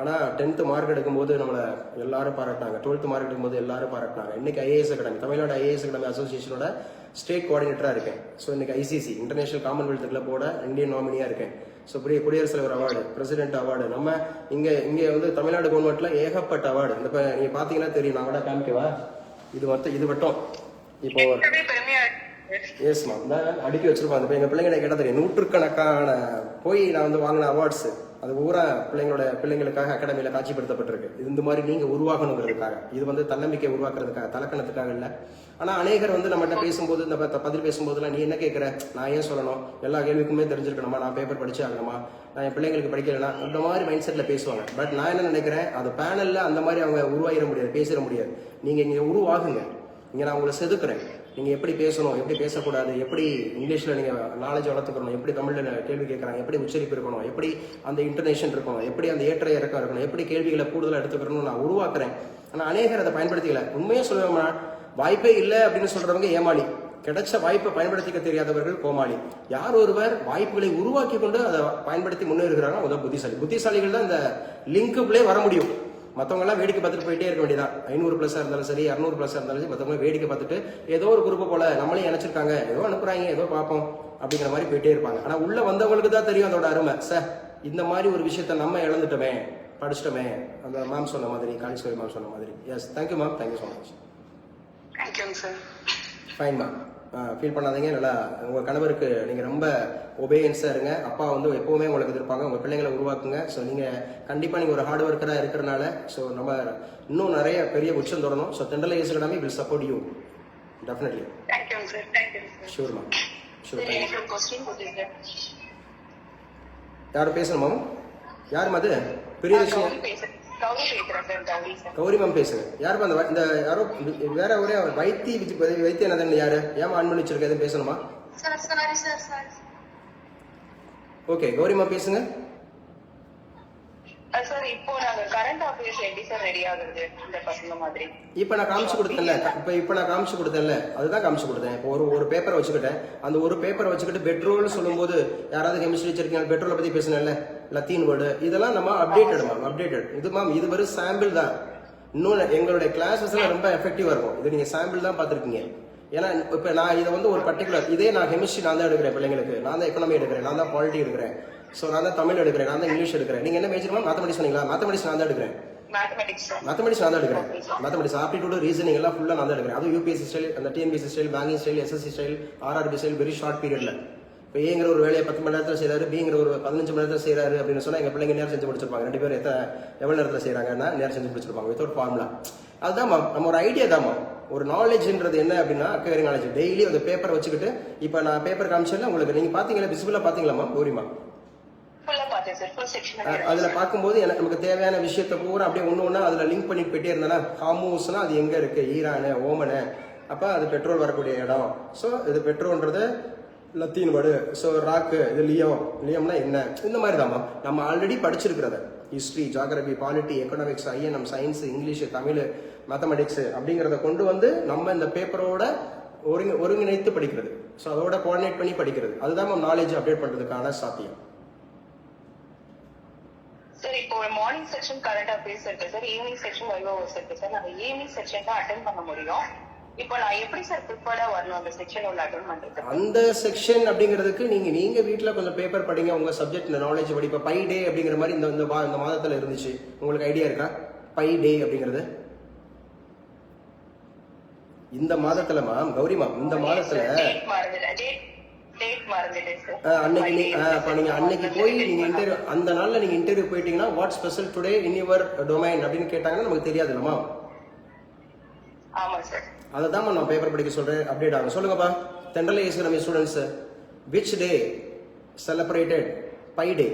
ஆனால் 10th மார்க் எடுக்கும்போது நம்மளை எல்லாரும் பாராட்டினாங்க, 12th மார்க் எடுக்கும்போது எல்லாரும் பாராட்டினாங்க. இன்னைக்கு IAS academy, Tamil Nadu IAS academy அசோசியேஷனோட ஸ்டேட் கோஆர்டினேட்டராக இருக்கேன். ஸோ இன்னைக்கு ஐசிசி இன்டர்நேஷனல் காமன்வெல்த் கிளப்போட இந்தியன் நாமினியாக இருக்கேன். ஸோ குடியரசுத் தலைவர் அவார்டு, பிரசிடென்ட் அவார்டு, நம்ம இங்கே வந்து தமிழ்நாடு கவர்மெண்ட்ல ஏகப்பட்ட அவார்டு. இந்த இப்போ நீங்கள் பார்த்தீங்கன்னா தெரியும், நான் கூட காமிக்கவா? இது மட்டும் இப்போ பெருமையா எஸ் மேம் நான் அடுக்கி வச்சிருப்பாங்க. இப்போ எங்கள் பிள்ளைங்க கேட்டால் தெரியும், நூற்றுக்கணக்கான போய் நான் வந்து வாங்கின அவார்ட்ஸ் அது பூரா பிள்ளைங்களுக்காக அகாடமியில் காட்சிப்படுத்தப்பட்டிருக்கு. இந்த மாதிரி நீங்கள் உருவாகணுங்கிறதுக்காக, இது வந்து தன்னம்பிக்கை உருவாக்குறதுக்காக, தலக்கணத்துக்காக இல்லை. ஆனால் அநேகர் வந்து நம்மகிட்ட பேசும்போது, இந்த பதில் பேசும்போதுலாம் நீ என்ன கேட்குற, நான் ஏன் சொல்லணும், எல்லா கேள்விக்குமே தெரிஞ்சிருக்கணுமா, நான் பேப்பர் படிச்சு ஆகணுமா, நான் என் பிள்ளைங்களுக்கு படிக்கலைன்னா, அந்த மாதிரி மைண்ட் செட்டில் பேசுவாங்க. பட் நான் என்ன நினைக்கிறேன், அது பேனலில் அந்த மாதிரி அவங்க உருவாகிட முடியாது, பேசிட முடியாது. நீங்கள் இங்கே உருவாகுங்க, இங்கே நான் உங்களை செதுக்குறேன். நீங்கள் எப்படி பேசணும், எப்படி பேசக்கூடாது, எப்படி இங்கிலீஷில் நீங்கள் நாலேஜ் வளர்த்துக்கணும், எப்படி தமிழில் கேள்வி கேட்குறாங்க, எப்படி உச்சரிப்பு இருக்கணும், எப்படி அந்த இன்டர்நேஷன் இருக்கணும், எப்படி அந்த ஏற்ற இறக்கம் இருக்கணும், எப்படி கேள்விகளை கூடுதலாக எடுத்துக்கணும்னு நான் உருவாக்குறேன். ஆனால் அநேகர் அதை பயன்படுத்திக்கல. உண்மையே சொல்லுவேன்னா, வாய்ப்பே இல்லை அப்படின்னு சொல்கிறவங்க ஏமாளி, கிடைச்ச வாய்ப்பை பயன்படுத்திக்க தெரியாதவர்கள் கோமாளி. யார் ஒருவர் வாய்ப்புகளை உருவாக்கி கொண்டு அதை பயன்படுத்தி முன்னேறுகிறாங்க முதல் புத்திசாலி. புத்திசாலிகள் தான் இந்த லிங்க்குள்ளே வர முடியும். மற்றவங்களாம் வேடிக்கை பார்த்துட்டு போயிட்டே இருக்க வேண்டியதான். 500+ இருந்தாலும் சரி, 200+ இருந்தாலும் சரி, மற்றவங்க வேடிக்கை பார்த்துட்டு ஏதோ ஒரு குரூப்பை போல நம்மளே நினைச்சிருக்காங்க, ஏதோ அனுப்புறாங்க, ஏதோ பார்ப்போம் அப்படிங்கிற மாதிரி போயிட்டே இருப்பாங்க. ஆனால் உள்ள வந்தவங்களுக்கு தான் தெரியும் அதோட அருமை. சார் இந்த மாதிரி ஒரு விஷயத்த நம்ம இழந்துட்டோமே, படிச்சிட்டோமே, அந்த மேம் சொன்ன மாதிரி, காளீஸ்வரி மேம் சொன்ன மாதிரி. Yes, thank you ma'am, thank you so much. தேங்க்யூங்க சார். ஃபைன் மேம், ஃபீல் பண்ணாதீங்க. நல்லா உங்கள் கணவருக்கு நீங்கள் ரொம்ப ஒபேயன்ஸாக இருங்க. அப்பா வந்து எப்போவுமே உங்களுக்கு எதிர்ப்பாங்க. உங்கள் பிள்ளைங்களை உருவாக்குங்க. ஸோ நீங்கள் கண்டிப்பாக நீங்கள் ஒரு ஹார்ட் ஒர்க்கராக இருக்கிறனால ஸோ நம்ம இன்னும் நிறைய பெரிய உச்சம் தொடரணும். So Thendral IAS academy will support you definitely. தேங்க்யூங்க sir. Thank you sir. Sure ma'am, sure. எனக்கு ஒரு கொஸ்டின் கொடுங்க. யாரும் பேசணுமா? யாரும் அது பெரிய விஷயம். கௌரி மேம் பேசுங்க. யாருப்பா இந்த யாரோ வேற ஒரே வைத்தியநாதன் யாரு? ஏமா ஆன் பண்ணி வச்சிருக்க, எதுவும் பேசணுமா? ஓகே, கௌரி மேம் பேசுங்க. சார் இப்போ நாங்க கரண்ட் அஃபேர்ஸ் எப்படி சார் ரெடி ஆகுறது இந்த பசங்க மாதிரி? இப்போ நான் காமிச்சு கொடுத்தேன்ல, அதுதான் காமிச்சு கொடுத்தேன். இப்போ ஒரு பேப்பரை வச்சுக்கிட்டேன். அந்த ஒரு பேப்பரை வச்சுக்கிட்டு பெட்ரோல்னு சொல்லும்போது யாராவது கெமிஸ்ட்ரி வச்சிருக்கீங்க, பெட்ரோலை பத்தி பேசினேன்ல, லத்தீன் வேர்டு, இதெல்லாம் நம்ம அப்டேட்டட் மேம், அப்டேட்டட். இது வெறும் சாம்பிள் தான். இன்னும் எங்களுடைய கிளாஸஸ்ல ரொம்ப எஃபெக்டிவா இருக்கும். இது நீங்க சாம்பிள் தான் பார்த்துருக்கீங்க. ஏன்னா இப்போ நான் இதை வந்து ஒரு பர்டிகுலர் இதே நான் கெமிஸ்ட்ரி நான் தான் எடுக்கிறேன் பிள்ளைங்களுக்கு, நான் தான் எக்கனாமி எடுக்கிறேன், நான் தான் பாலிட்டி எடுக்கிறேன், ஸோ நான் தான் தமிழ் எடுக்கிறேன், நான் தான் இங்கிலீஷ் எடுக்கிறேன். நீங்க என்ன மேஜர் மேத்தமெட்டிக்ஸ் சொன்னீங்களா? மேத்தமெட்டிக்ஸ் நான் தான் எடுக்கிறேன். மேத்தமெட்டிக்ஸ் நான் தான் எடுக்கிறேன். மேத்தமெட்டிக்ஸ் ஆப்டிடியூட் ரீசனிங் எல்லாம் ஃபுல்லாக நான் தான் எடுக்கிறேன். அதுவும் யூபிஎஸ்சி ஸ்டைல், அந்த TNPSC style, banking style, SSC style, RRB style, very short பீரியட்ல. இப்போ ஏங்கிற ஒரு வேலையை 10 மணி நேரத்தில் செய்யறாரு, பிங்கிற ஒரு 15 மணி நேரத்தில் செய்யறாரு அப்படின்னு சொன்னா எங்க பிள்ளைங்க நேரம் செஞ்சு முடிச்சிருப்பாங்க. 2 பேரும் எவ்வளவு நேரத்தில் செய்யறாங்கன்னா நேரம் செஞ்சு முடிச்சிருப்பாங்க வித்தவுட் ஃபார்முலா. அதுதான் நம்ம ஒரு ஐடியா தான். ஒரு நாலேஜ்ன்றது என்ன அப்படின்னா அக்வயரிங் நாலேஜ். டெய்லி அந்த பேப்பர் வச்சுக்கிட்டு, இப்போ நான் பேப்பர் காமிச்சேன்ல உங்களுக்கு, நீங்க பாத்தீங்களா, விசிபிளா பாத்தீங்களா மேம்? கௌரிமா அதுல பார்க்கும்போது நமக்கு தேவையான விஷயத்த பூரா அப்படியே ஒண்ணு அதுல லிங்க் பண்ணி போயிட்டே இருந்தா, ஹாமூஸ்னா அது எங்க இருக்கு, ஈரானு, ஓமனு, அப்ப அது பெட்ரோல் வரக்கூடிய இடம். ஸோ இது பெட்ரோல்ன்றது லத்தீன் வேர்டு. ஸோ ராக்கு இது லியம்னா என்ன, இந்த மாதிரி தான் நம்ம ஆல்ரெடி படிச்சிருக்கிறத. History, geography, polity, economics, INM, science, English, Tamil, mathematics அப்படிங்கிறத கொண்டு வந்து நம்ம இந்த பேப்பரோட ஒருங்கிணைத்து படிக்கிறது. ஸோ அதோட கோஆர்டினேட் பண்ணி படிக்கிறது. அதுதான் நம்ம நாலேஜ் அப்டேட் பண்றதுக்கான சாத்தியம். சார் இப்போ மார்னிங் செக்ஷன் கரண்ட் அஃபேர்ஸ் இருக்கு சார், ஈவினிங் செக்ஷன் வைவோஸ் இருக்கு சார். நாங்க ஈவினிங் செக்ஷன் தான் அட்டென்ட் பண்ண முடியும். இப்போ நான் எப்படி சார் ப்ரிப்பேர்டா வரணும் அந்த செக்ஷன் உள்ள அட்டென்ட் பண்றது? அந்த செக்ஷன் அப்படிங்கிறதுக்கு நீங்க வீட்டுல கொஞ்சம் பேப்பர் படிங்க, உங்க சப்ஜெக்ட் நாலேஜ் படி. இப்போ பை டே அப்படிங்கிற மாதிரி இந்த மாதத்துல இருந்துச்சு, உங்களுக்கு ஐடியா இருக்கா? பை டே அப்படிங்கிறது இந்த மாதத்துல மேம், கௌரி மேம், இந்த மாதத்துல அன்னைக்கு போய் நீங்க இன்டர்வியூ, அந்த நாள்ல நீங்க இன்டர்வியூ போயிட்டீங்கன்னா what special today in your domain அப்படின்னு கேட்டாங்கன்னா நமக்கு தெரியாது இல்லமா? ஆமா சார். அதான் நான் பேப்பர் படிக்க சொல்றேன், அப்டேட் ஆகும். சொல்லுங்கப்பா, Thendral IAS academy students, which day celebrated Pi Day?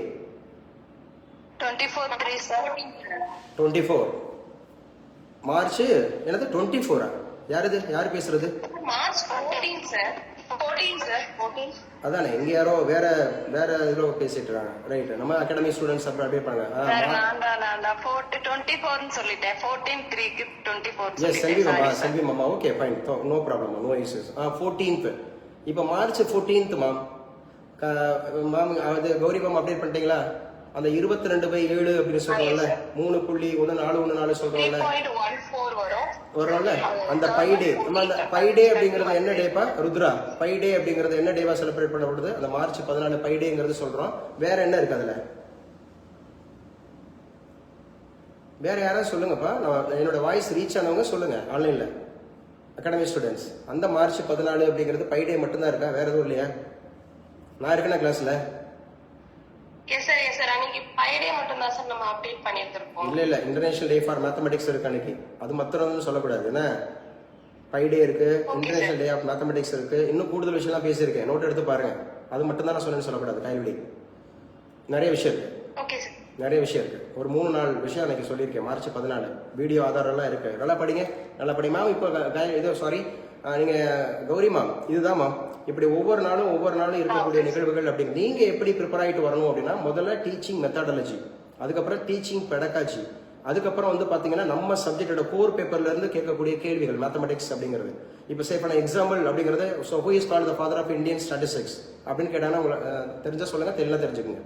24 sir. 24 March என்னது 24? யாரு பேசுறது? March 14 sir. 14 சார். 14 அதானே, இங்க யாரோ வேற இதுல பேசிட்டு இருக்காங்க. ரைட், நம்ம அகாடமி ஸ்டூடண்ட்ஸ் அப்படி அப்டேட் பண்ணுங்க. நான் 24 ன்னு சொல்லிட்டேன். 14 3 24. எஸ், செல்வி மாமா. Okay fine, no problem, no issues. 14th. இப்போ மார்ச் 14th மேம். அது கௌரி மேம் அப்டேட் பண்ணிட்டீங்களா? அந்த 22/7 அப்படின்னு சொல்றோம்ல, 3.1414 சொல்றோம்ல, வரும்ல அந்த பை டே. அந்த பை டே அப்படிங்கிறது என்ன டேப்பா ருத்ரா? பை டே அப்படிங்கிறது என்ன டேவா செலிப்ரேட் பண்ணப்படுது? அந்த மார்ச் 14 பை டேங்கிறது சொல்றோம். வேற என்ன இருக்கு அதுல? வேற யாராவது சொல்லுங்கப்பா, என்னோட வாய்ஸ் ரீச் ஆனவங்க சொல்லுங்க ஆன்லைன்ல. Academic students. அந்த மார்ச் 14 அப்படிங்கிறது பை டே மட்டும்தான் இருக்கா, வேற எதுவும் இல்லையா? நான் இருக்கேன்னா கிளாஸ்ல? எஸ் சார் அன்னைக்கு பைடே மட்டும் தான் சார் நம்ம அப்டேட் பண்ணியிருந்திருப்போம். இல்ல இன்டர்நேஷனல் டே ஃபார் மேத்தமெட்டிக்ஸ் இருக்கு அன்னைக்கு. அது மாத்திரம் சொல்லக்கூடாது என்ன, பை டே இருக்கு, இன்டர்நேஷனல் டே ஆஃப் மேத்தமெட்டிக்ஸ் இருக்கு, இன்னும் கூடுதல் விஷயம்லாம் பேசியிருக்கேன், நோட் எடுத்து பாருங்க. அது மட்டும் தான் நான் சொன்னேன்னு சொல்லக்கூடாது. கைவிடி நிறைய விஷயம் இருக்கு. Okay sir. நிறைய விஷயம் இருக்கு. ஒரு 3-4 விஷயம் அன்னைக்கு சொல்லியிருக்கேன். மார்ச் 14 வீடியோ ஆதாரம் எல்லாம் இருக்கு. நல்லா படிங்க, நல்லா படி மேம். இப்போ இது சாரி நீங்க கௌரி மேம், இதுதான் மேம். இப்படி ஒவ்வொரு நாளும் இருக்கக்கூடிய நிகழ்வுகள் அப்படிங்க நீங்க எப்படி ப்ரிப்பேர் ஆகிட்டு வரணும் அப்படின்னா, முதல்ல டீச்சிங் மெத்தடாலஜி, அதுக்கப்புறம் டீச்சிங் பெடகாஜி, அதுக்கப்புறம் வந்து பாத்தீங்கன்னா நம்ம சப்ஜெக்டோட கோர் பேப்பர்ல இருந்து கேட்கக்கூடிய கேள்விகள் மேத்தமெட்டிக்ஸ் அப்படிங்கிறது. இப்போ சே பண்ண எக்ஸாம்பிள் அப்படிங்கிறது, so who is called the father of Indian statistics அப்படின்னு கேட்டாங்கன்னா உங்களுக்கு தெரிஞ்சா சொல்லுங்க, தெரியல தெரிஞ்சுக்குங்க.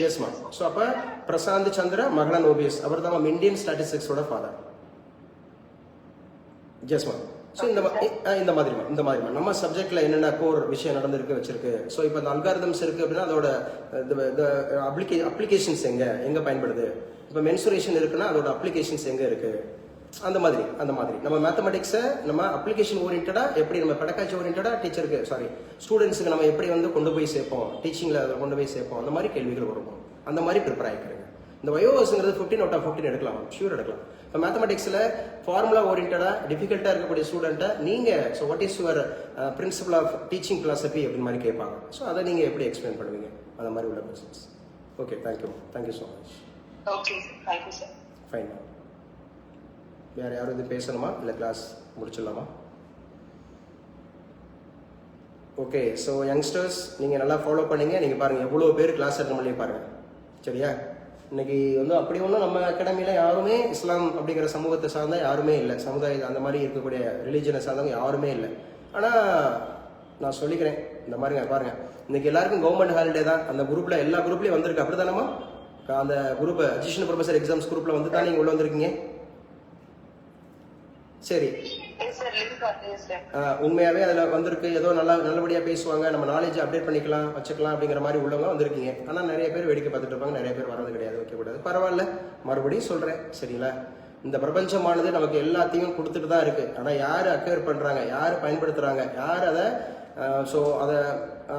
S ma'am. ஸோ அப்ப பிரசாந்த் சந்திர மகளன் ஓபிஎஸ் அவர் தான் மேம் இந்தியன் ஸ்டாட்டிஸ்டிக்ஸோட ஃபாதர். Yes ma'am. ஸோ இந்த மாதிரி மேம் நம்ம சப்ஜெக்ட்ல என்னென்ன கோர் விஷயம் நடந்திருக்கு வச்சிருக்கு. ஸோ இப்போ இந்த அல்காரிதம்ஸ் இருக்கு அப்படின்னா அதோட அப்ளிகேஷன்ஸ் எங்க பயன்படுது. இப்போ மென்சுரேஷன் இருக்குன்னா அதோட அப்ளிகேஷன்ஸ் எங்க இருக்கு. அந்த மாதிரி நம்ம மேத்தமெட்டிக்ஸை நம்ம அப்ளிகேஷன் ஓரியன்டா எப்படி, நம்ம பெடகாஜி ஓரியன்டா டீச்சருக்கு ஸ்டூடெண்ட்ஸுக்கு நம்ம எப்படி வந்து கொண்டு போய் சேர்ப்போம், டீச்சிங்ல கொண்டு போய் சேர்ப்போம், அந்த மாதிரி கேள்விகள் வரும். அந்த மாதிரி ப்ரிப்பேர் ஆகிக்கிறேங்க. இந்த வயோவர்ஸ்ங்கிறது 15 out of 15 எடுக்கலாம், ஷூர் எடுக்கலாம். இப்போ மேத்தமெட்டிக்ஸ்ல ஃபார்முலா ஓரியன்டா டிஃபிகல்ட்டா இருக்கக்கூடிய ஸ்டூடெண்ட்டை நீங்க so what is your principle of teaching philosophy அப்படின்னு மாதிரி கேட்பாங்க. ஸோ அதை நீங்க எப்படி எக்ஸ்பிளைன் பண்ணுவீங்க, அந்த மாதிரி உள்ள questions. Okay, thank you so much. Okay thank you sir. Fine. வேற யாரும் இது பேசணுமா, இல்லை கிளாஸ் முடிச்சிடலாமா? ஓகே. ஸோ யங்ஸ்டர்ஸ் நீங்கள் நல்லா ஃபாலோ பண்ணீங்க. நீங்கள் பாருங்கள் எவ்வளோ பேர் கிளாஸ் அட்டன் பண்ணி பாருங்க. சரியா? இன்னைக்கு வந்து அப்படி ஒன்றும் நம்ம அகாடமியில் யாருமே இஸ்லாம் அப்படிங்கிற சமூகத்தை சார்ந்த யாருமே இல்லை, சமுதாயம் அந்த மாதிரி இருக்கக்கூடிய ரிலீஜனை சார்ந்தவங்க யாருமே இல்லை. ஆனால் நான் சொல்லிக்கிறேன், இந்த மாதிரிங்க பாருங்க, இன்னைக்கு எல்லாருக்கும் கவர்மெண்ட் ஹாலிடே தான். அந்த குரூப்ல எல்லா குரூப்லேயும் வந்திருக்கு, அப்படி தானேம்மா? அந்த குரூப் அசிஸ்டன்ட் ப்ரொஃபஸர் எக்ஸாம்ஸ் குரூப்ல வந்து தான் நீங்கள் உள்ள வந்திருக்கீங்க. சரி, உண்மையாவே அதுல வந்திருக்கு, ஏதோ நல்லபடியா பேசுவாங்க, நம்ம நாலேஜ் அப்டேட் பண்ணிக்கலாம் வச்சுக்கலாம் அப்படிங்கிற மாதிரி உள்ளவங்க வந்திருக்கீங்க. ஆனா நிறைய பேர் வேடிக்கை பார்த்துட்டு இருப்பாங்க, நிறைய பேர் வர்றது கிடையாது. வைக்க கூடாது, பரவாயில்ல, மறுபடியும் சொல்றேன் சரிங்களா? இந்த பிரபஞ்சமானது நமக்கு எல்லாத்தையும் கொடுத்துட்டு தான் இருக்கு. ஆனா யாரு அக்வேர் பண்றாங்க, யாரு பயன்படுத்துறாங்க, யார் அதை அதை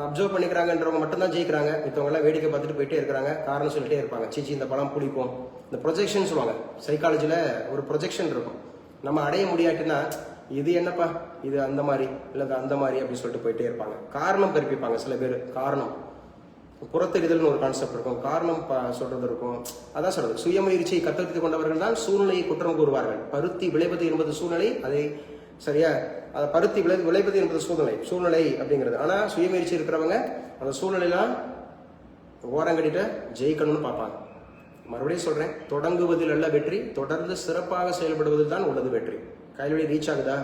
அப்சர்வ் பண்ணிக்கிறாங்கன்றவங்க மட்டும்தான் ஜெயிக்கிறாங்க. மித்தவங்க எல்லாம் வேடிக்கை பார்த்துட்டு போயிட்டே இருக்கிறாங்க, காரணம் சொல்லிட்டே இருப்பாங்க. சீச்சி இந்த படம் பிடிக்கும், இந்த ப்ரொஜெக்ஷன் சொல்லுவாங்க. சைக்காலஜில ஒரு ப்ரொஜெக்ஷன் இருக்கும். நம்ம அடைய முடியாட்டினா இது என்னப்பா, இது அந்த மாதிரி இல்லை அந்த மாதிரி அப்படின்னு சொல்லிட்டு போயிட்டே இருப்பாங்க. காரணம் கற்பிப்பாங்க சில பேர். காரணம் புறத்தெரிதல்னு ஒரு கான்செப்ட் இருக்கும், காரணம் சொல்றது இருக்கும். அதான் சொல்றது, சுயமுயற்சியை கத்தெடுத்துக் கொண்டவர்கள் தான் சூழ்நிலையை குற்றம் கூறுவார்கள். பருத்தி விளைவது என்பது சூழ்நிலை, அதை சரியா, அதை பருத்தி விளைவது என்பது சூழ்நிலை அப்படிங்கிறது. ஆனா சுயமுயற்சி இருக்கிறவங்க அந்த சூழ்நிலையெல்லாம் ஓரங்கடிட்டு ஜெயிக்கணும்னு பார்ப்பாங்க. மறுபடியும் சொல்றேன், தொடங்குவதில் அல்ல வெற்றி, தொடர்ந்து சிறப்பாக செயல்படுவதில் தான் உள்ளது வெற்றி. கையில ரீச் ஆகுதா?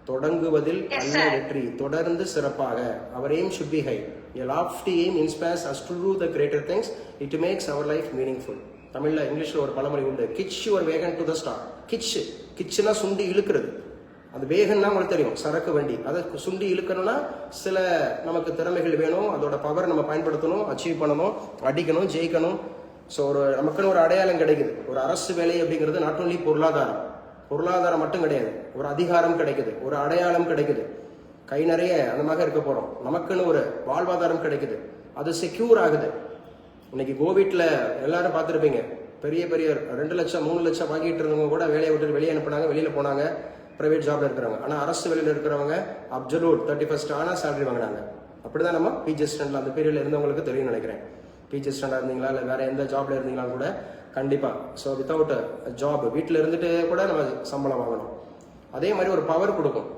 தொடங்குவதில் அல்ல வெற்றி, தொடர்ந்து சிறப்பாக. Our aim should be high. A lofty aim inspires us to do the greater things. It makes our life meaningful. தமிழ்ல இங்கிலீஷ்ல ஒரு பழமொழி உண்டு, கிட்ச் your wagon to the star. கிட்ச்னா சுண்டி இழுக்கிறது. அது வேகன்னா உங்களுக்கு தெரியும், சரக்கு வண்டி. அதை சுண்டி இழுக்கணும்னா சில நமக்கு திறமைகள் வேணும், அதோட பவர் நம்ம பயன்படுத்தணும், அச்சீவ் பண்ணணும், அடிக்கணும், ஜெயிக்கணும். ஸோ நமக்குன்னு ஒரு அடையாளம் கிடைக்குது. ஒரு அரசு வேலை அப்படிங்கிறது நாட் ஓன்லி பொருளாதாரம் மட்டும் கிடையாது, ஒரு அதிகாரம் கிடைக்குது, ஒரு அடையாளம் கிடைக்குது, கை நிறைய அந்த மாதிரி இருக்க போறோம், நமக்குன்னு ஒரு வாழ்வாதாரம் கிடைக்குது, அது செக்யூர் ஆகுது. இன்னைக்கு கோவிட்ல எல்லாரும் பார்த்துருப்பீங்க, பெரிய 2 லட்சம் 3 லட்சம் வாங்கிட்டு இருந்தவங்க கூட வேலையை விட்டு வெளியே அனுப்புனாங்க, வெளியில போனாங்க, பிரைவேட் ஜாப்ல இருக்கிறவங்க. ஆனா அரசு வேலையில இருக்கிறவங்க அப்சல்யூட் 31st ஆனா சேலரி வாங்கினாங்க. அப்படிதான் நம்ம பிஜி ஸ்டாண்ட்ல அந்த பீரியட்ல இருந்தவங்களுக்கு தெரியும் நினைக்கிறேன். பிஜி ஸ்டாண்டா இருந்தீங்களா இல்லை வேற எந்த ஜாப்ல இருந்தீங்களான்னு கூட கண்டிப்பா. ஸோ வித்தவுட் ஜாப் வீட்டில் இருந்துட்டு கூட நம்ம சம்பளம் வாங்கணும். அதே மாதிரி ஒரு பவர் கொடுக்கும்.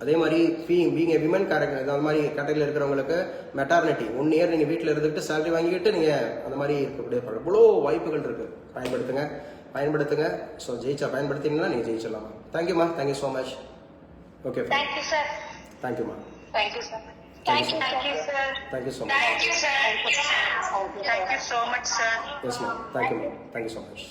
அதே மாதிரி பீயிங் ஏ விமன் கேரக்டர், அந்த மாதிரி கேட்டகரியில் இருக்கிறவங்களுக்கு மெட்டர்னிட்டி 1 இயர் நீங்கள் வீட்டில் இருந்துட்டு சேலரி வாங்கிட்டு நீங்கள் அந்த மாதிரி இருக்கக்கூடிய இவ்வளோ வாய்ப்புகள் இருக்கு. பயன்படுத்துங்க. ஸோ ஜெயிச்சா பயன்படுத்தினீங்கன்னா நீங்கள் ஜெயிச்சிடலாம். தேங்க்யூமா, தேங்க்யூ ஸோ மச். ஓகே, தேங்க்யூமா. Thank you, sir. Thank you so much. Thank you so much, sir. Yes, ma'am. Thank you so much.